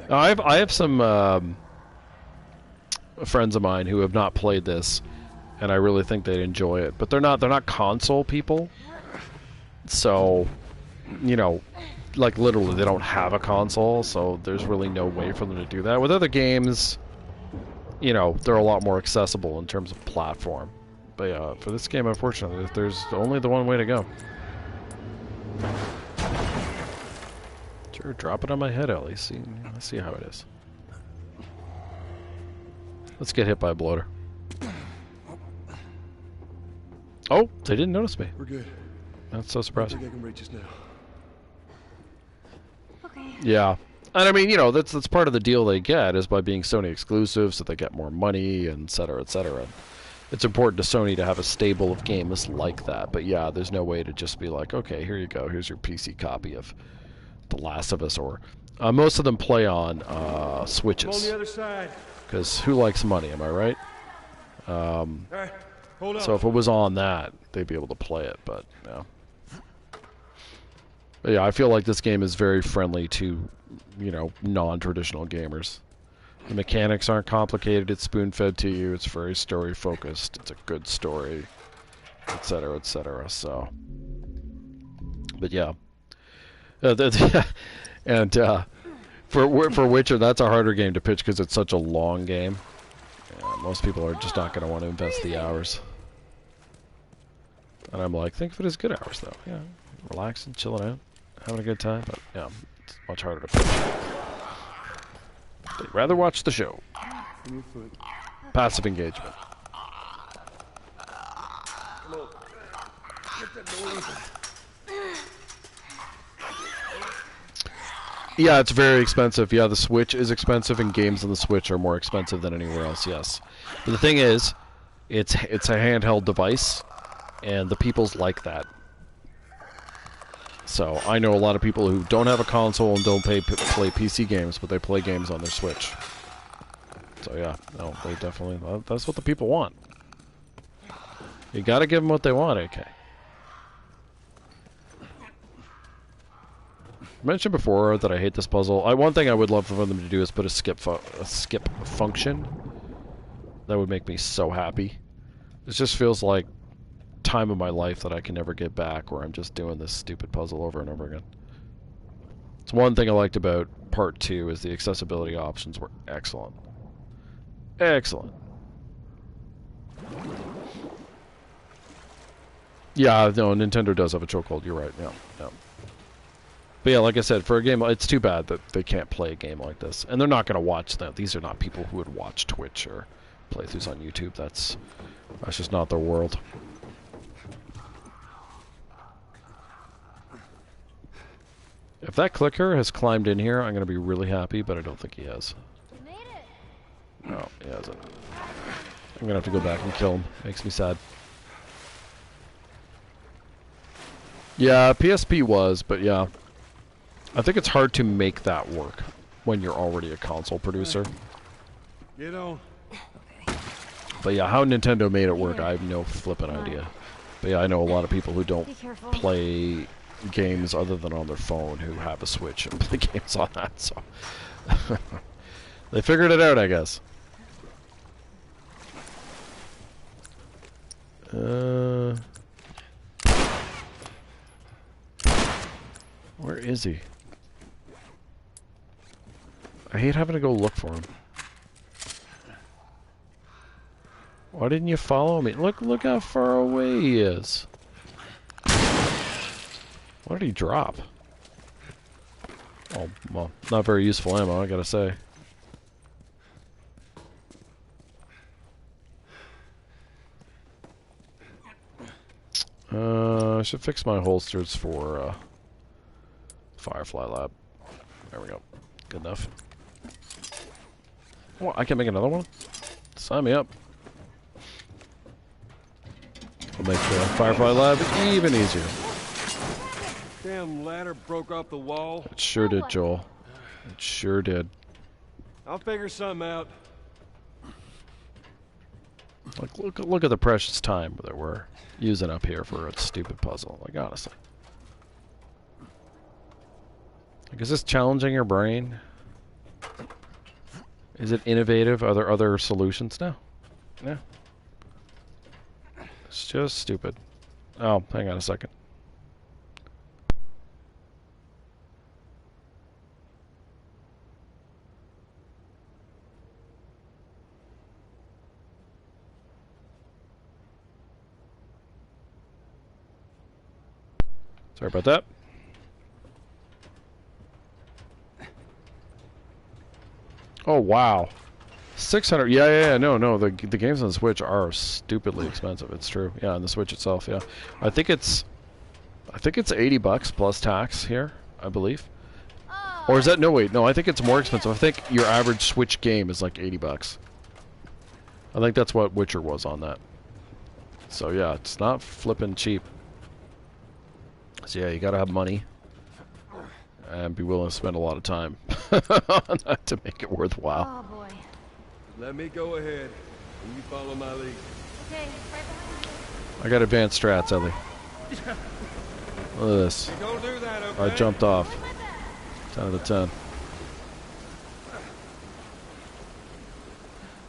there. I have some friends of mine who have not played this, and I really think they'd enjoy it. But they're not console people, so you know, like literally they don't have a console, so there's really no way for them to do that. With other games, you know, they're a lot more accessible in terms of platform. But yeah, for this game, unfortunately, there's only the one way to go. Sure, drop it on my head, Ellie. Let's see how it is. Let's get hit by a bloater. Oh, they didn't notice me. We're good. That's so surprising. I think I can reach us now. Okay. Yeah. And I mean, you know, that's part of the deal they get is by being Sony exclusive, so they get more money, and et cetera, et cetera. It's important to Sony to have a stable of games like that. But yeah, there's no way to just be like, okay, here you go, here's your PC copy of The Last of Us, or most of them play on Switches. On the other side. Because who likes money, am I right? All right, hold on. So if it was on that, they'd be able to play it, but yeah. But yeah, I feel like this game is very friendly to, you know, non-traditional gamers. The mechanics aren't complicated, it's spoon-fed to you, it's very story-focused, it's a good story, etc., etc., so... But yeah. And for Witcher, that's a harder game to pitch because it's such a long game. Yeah, most people are just not going to want to invest the hours. And I'm like, think of it as good hours, though. Yeah, relaxing, chilling out, having a good time. But yeah, it's much harder to pitch. They'd rather watch the show. Passive engagement. Yeah, it's very expensive. Yeah, the Switch is expensive, and games on the Switch are more expensive than anywhere else, yes. But the thing is, it's a handheld device, and the people's like that. So, I know a lot of people who don't have a console and don't play PC games, but they play games on their Switch. So yeah, no, they definitely, that's what the people want. You gotta give them what they want, AK. I mentioned before that I hate this puzzle. One thing I would love for them to do is put a skip function. That would make me so happy. It just feels like time of my life that I can never get back where I'm just doing this stupid puzzle over and over again. It's one thing I liked about part 2 is the accessibility options were excellent. Excellent. Yeah, no, Nintendo does have a chokehold. You're right. Yeah, yeah. But yeah, like I said, for a game, it's too bad that they can't play a game like this, and they're not going to watch that. These are not people who would watch Twitch or playthroughs on YouTube. That's just not their world. If that clicker has climbed in here, I'm going to be really happy, but I don't think he has. No, he hasn't. I'm going to have to go back and kill him. Makes me sad. Yeah, PSP was, but yeah. I think it's hard to make that work when you're already a console producer. You know. But yeah, how Nintendo made it work, I have no flippin' idea. But yeah, I know a lot of people who don't play games other than on their phone who have a Switch and play games on that, so they figured it out, I guess. Where is he? I hate having to go look for him. Why didn't you follow me? Look how far away he is. What did he drop? Oh, well, not very useful ammo, I gotta say. I should fix my holsters for Firefly Lab. There we go. Good enough. Oh, I can make another one? Sign me up. I'll make Firefly Lab even easier. Damn ladder broke off the wall. It sure did, Joel. It sure did. I'll figure something out. Look at the precious time that we're using up here for a stupid puzzle. Like, honestly. Like, is this challenging your brain? Is it innovative? Are there other solutions? No. No. It's just stupid. Oh, hang on a second. Sorry about that. Oh, wow. 600. Yeah. No. The games on the Switch are stupidly expensive. It's true. Yeah, on the Switch itself, yeah. I think it's $80 plus tax here, I believe. Or is that no wait, no, I think it's more expensive. I think your average Switch game is like $80. I think that's what Witcher was on that. So yeah, it's not flipping cheap. So yeah, you gotta have money and be willing to spend a lot of time on that to make it worthwhile. Oh boy. Let me go ahead, and you follow my lead. Okay, right behind you. I got advanced strats, Ellie. Look at this. Don't do that, okay? I jumped off. 10 out of 10.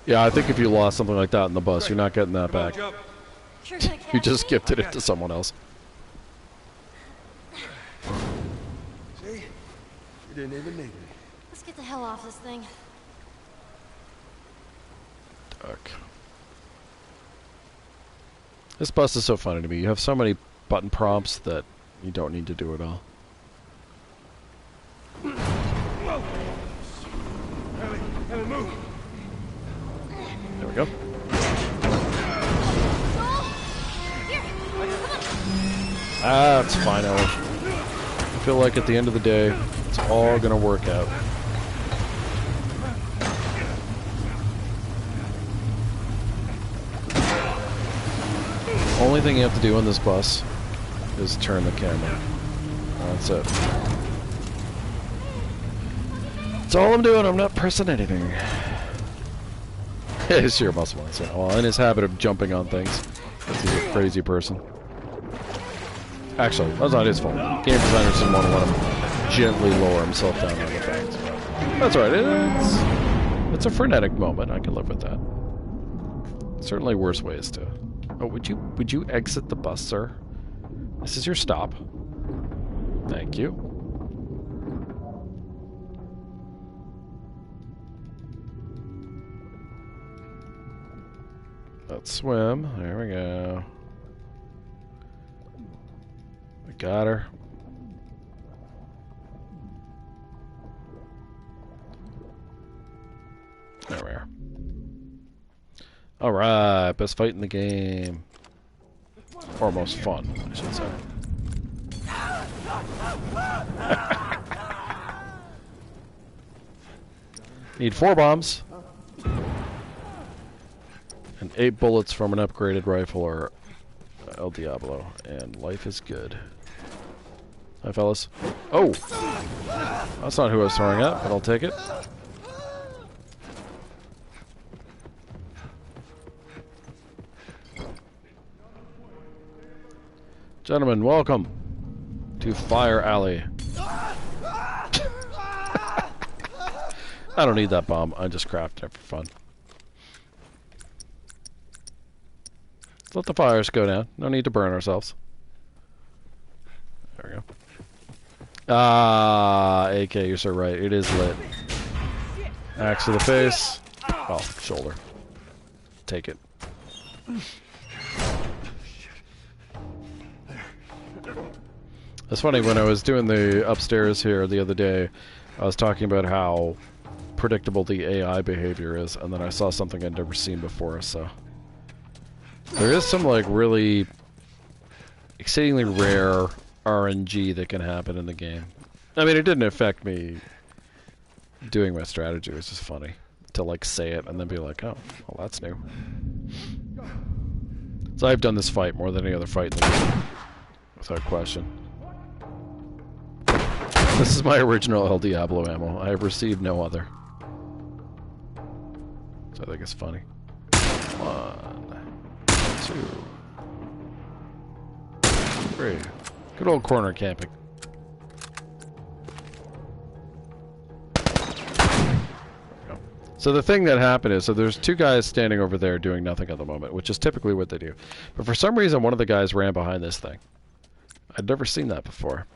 Yeah, I think if you lost something like that in the bus, you're not getting that back. You just gifted it to someone else. See? You didn't even need me. Let's get the hell off this thing. Dark. This bus is so funny to me. You have so many button prompts that you don't need to do it all. Whoa! Ellie, move! There we go. That's fine, Ellie. I feel like at the end of the day, it's all gonna work out. Only thing you have to do on this bus is turn the camera. That's it. That's all I'm doing. I'm not pressing anything. It's your muscle mass. Well, in his habit of jumping on things, because he's a crazy person. Actually, that's not his fault. Game designers didn't want to let him gently lower himself down on the things. That's alright. It's a frenetic moment. I can live with that. Certainly worse ways to Oh, would you exit the bus, sir? This is your stop. Thank you. Let's swim. There we go. We got her. There we are. Alright, best fight in the game. Or most fun, I should say. Need 4 bombs. And 8 bullets from an upgraded rifle or El Diablo. And life is good. Hi, fellas. Oh! That's not who I was throwing at, but I'll take it. Gentlemen, welcome to Fire Alley. I don't need that bomb. I just crafted it for fun. Let's let the fires go down. No need to burn ourselves. There we go. Ah, AK, you're so right. It is lit. Axe to the face. Oh, shoulder. Take it. It's funny, when I was doing the upstairs here the other day, I was talking about how predictable the AI behavior is, and then I saw something I'd never seen before, so... There is some, like, really exceedingly rare RNG that can happen in the game. I mean, it didn't affect me doing my strategy, it was just funny to, like, say it and then be like, oh, well, that's new. So I've done this fight more than any other fight in the game, without question. This is my original El Diablo ammo. I have received no other. So I think it's funny. 1, 2, 3. Good old corner camping. So the thing that happened is, so there's 2 guys standing over there doing nothing at the moment, which is typically what they do. But for some reason, one of the guys ran behind this thing. I'd never seen that before.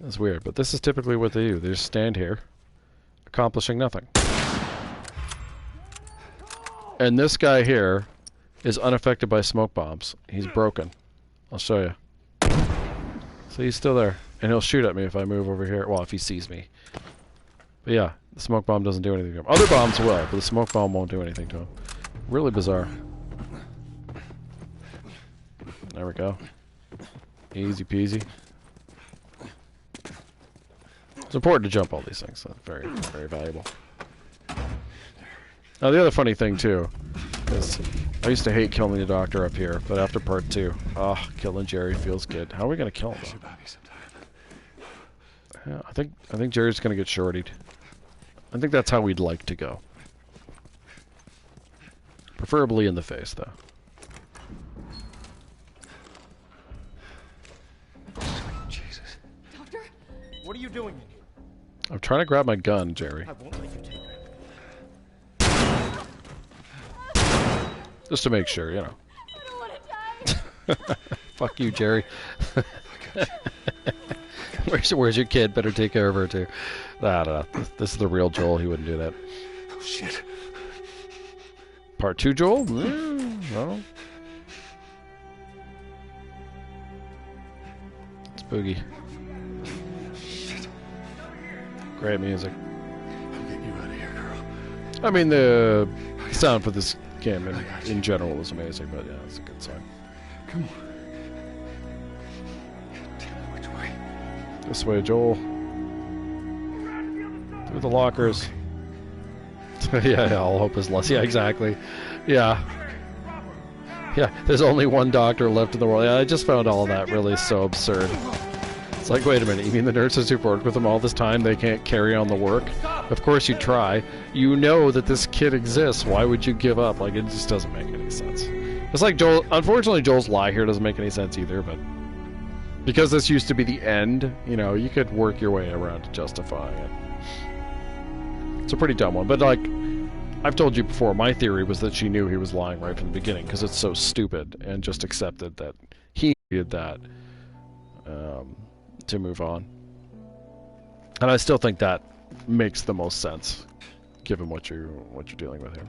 That's weird, but this is typically what they do. They just stand here, accomplishing nothing. And this guy here is unaffected by smoke bombs. He's broken. I'll show you. So he's still there, and he'll shoot at me if I move over here. Well, if he sees me. But yeah, the smoke bomb doesn't do anything to him. Other bombs will, but the smoke bomb won't do anything to him. Really bizarre. There we go. Easy peasy. It's important to jump all these things. That's very, very valuable. Now, the other funny thing, too, is I used to hate killing the doctor up here, but after part 2, killing Jerry feels good. How are we going to kill him, though? Yeah, I think Jerry's going to get shortied. I think that's how we'd like to go. Preferably in the face, though. Jesus. Doctor? What are you doing in here? I'm trying to grab my gun, Jerry. I won't let you take it. Just to make sure, you know. I don't want to die. Fuck you, Jerry. Where's your kid? Better take care of her, too. I don't know. This is the real Joel. He wouldn't do that. Oh, shit. Part 2, Joel? No. It's Boogie. Shit. Great music. I'm getting you out of here, girl. I mean, the sound for this game in general is amazing, but yeah, it's a good sign. Come on. Tell me which way. This way, Joel. Through the lockers. yeah, all hope is lost. Yeah, exactly. Yeah. Yeah, there's only one doctor left in the world. Yeah, I just found all of that really so absurd. It's like, wait a minute, you mean the nurses who've worked with him all this time, they can't carry on the work? Of course you try. You know that this kid exists. Why would you give up? Like, it just doesn't make any sense. It's like Joel, unfortunately Joel's lie here doesn't make any sense either, but because this used to be the end, you know, you could work your way around to justifying it. It's a pretty dumb one, but like, I've told you before, my theory was that she knew he was lying right from the beginning because it's so stupid, and just accepted that he did that to move on. And I still think that makes the most sense, given what you're dealing with here.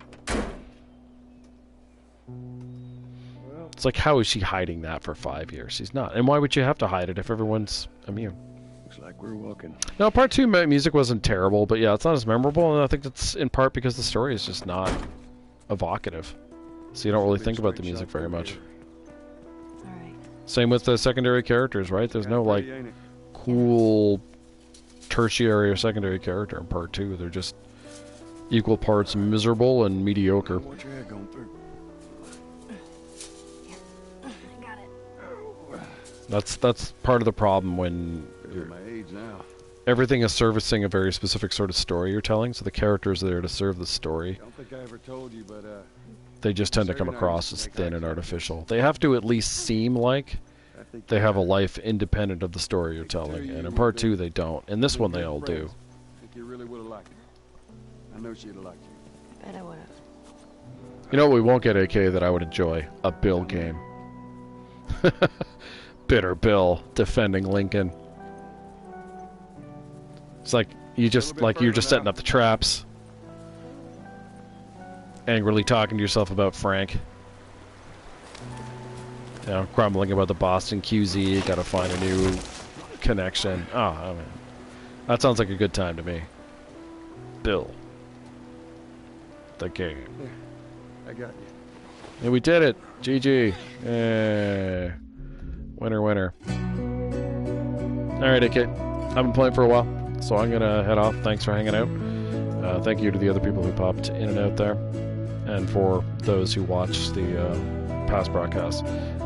It's like, how is she hiding that for 5 years? She's not. And why would you have to hide it if everyone's immune? Looks like we're walking. No, part 2 music wasn't terrible, but yeah, it's not as memorable, and I think that's in part because the story is just not evocative. So you don't really think about the music very much. Same with the secondary characters, right? There's no, like, cool tertiary or secondary character in part 2. They're just equal parts miserable and mediocre. Watch your head going through. That's part of the problem when My age now. everything is servicing a very specific sort of story you're telling, so the characters are there to serve the story. I don't think I ever told you, but They just tend to come across as thin and artificial. They have to at least seem like they have a life independent of the story you're telling, and in part 2 they don't. In this one they all do. I think you really would have liked it. I know she'd have liked you. Bet I would've. You know what we won't get, AK, that I would enjoy? A Bill game. Bitter Bill defending Lincoln. It's like you're just setting up the traps, angrily talking to yourself about Frank. You know, grumbling about the Boston QZ. Got to find a new connection. Oh, I mean, that sounds like a good time to me. Bill, the game. I got you. Yeah, we did it. GG. Yeah. Winner, winner. Alright, AK. I've been playing for a while, so I'm going to head off. Thanks for hanging out. Thank you to the other people who popped in and out there, and for those who watched the past broadcasts.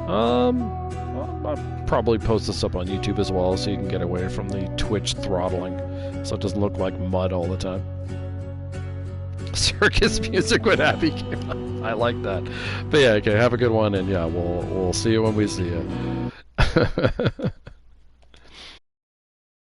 I'll probably post this up on YouTube as well, so you can get away from the Twitch throttling, so it doesn't look like mud all the time. Circus music when Abby came on. I like that. But yeah, okay, have a good one, and yeah, we'll see you when we see you.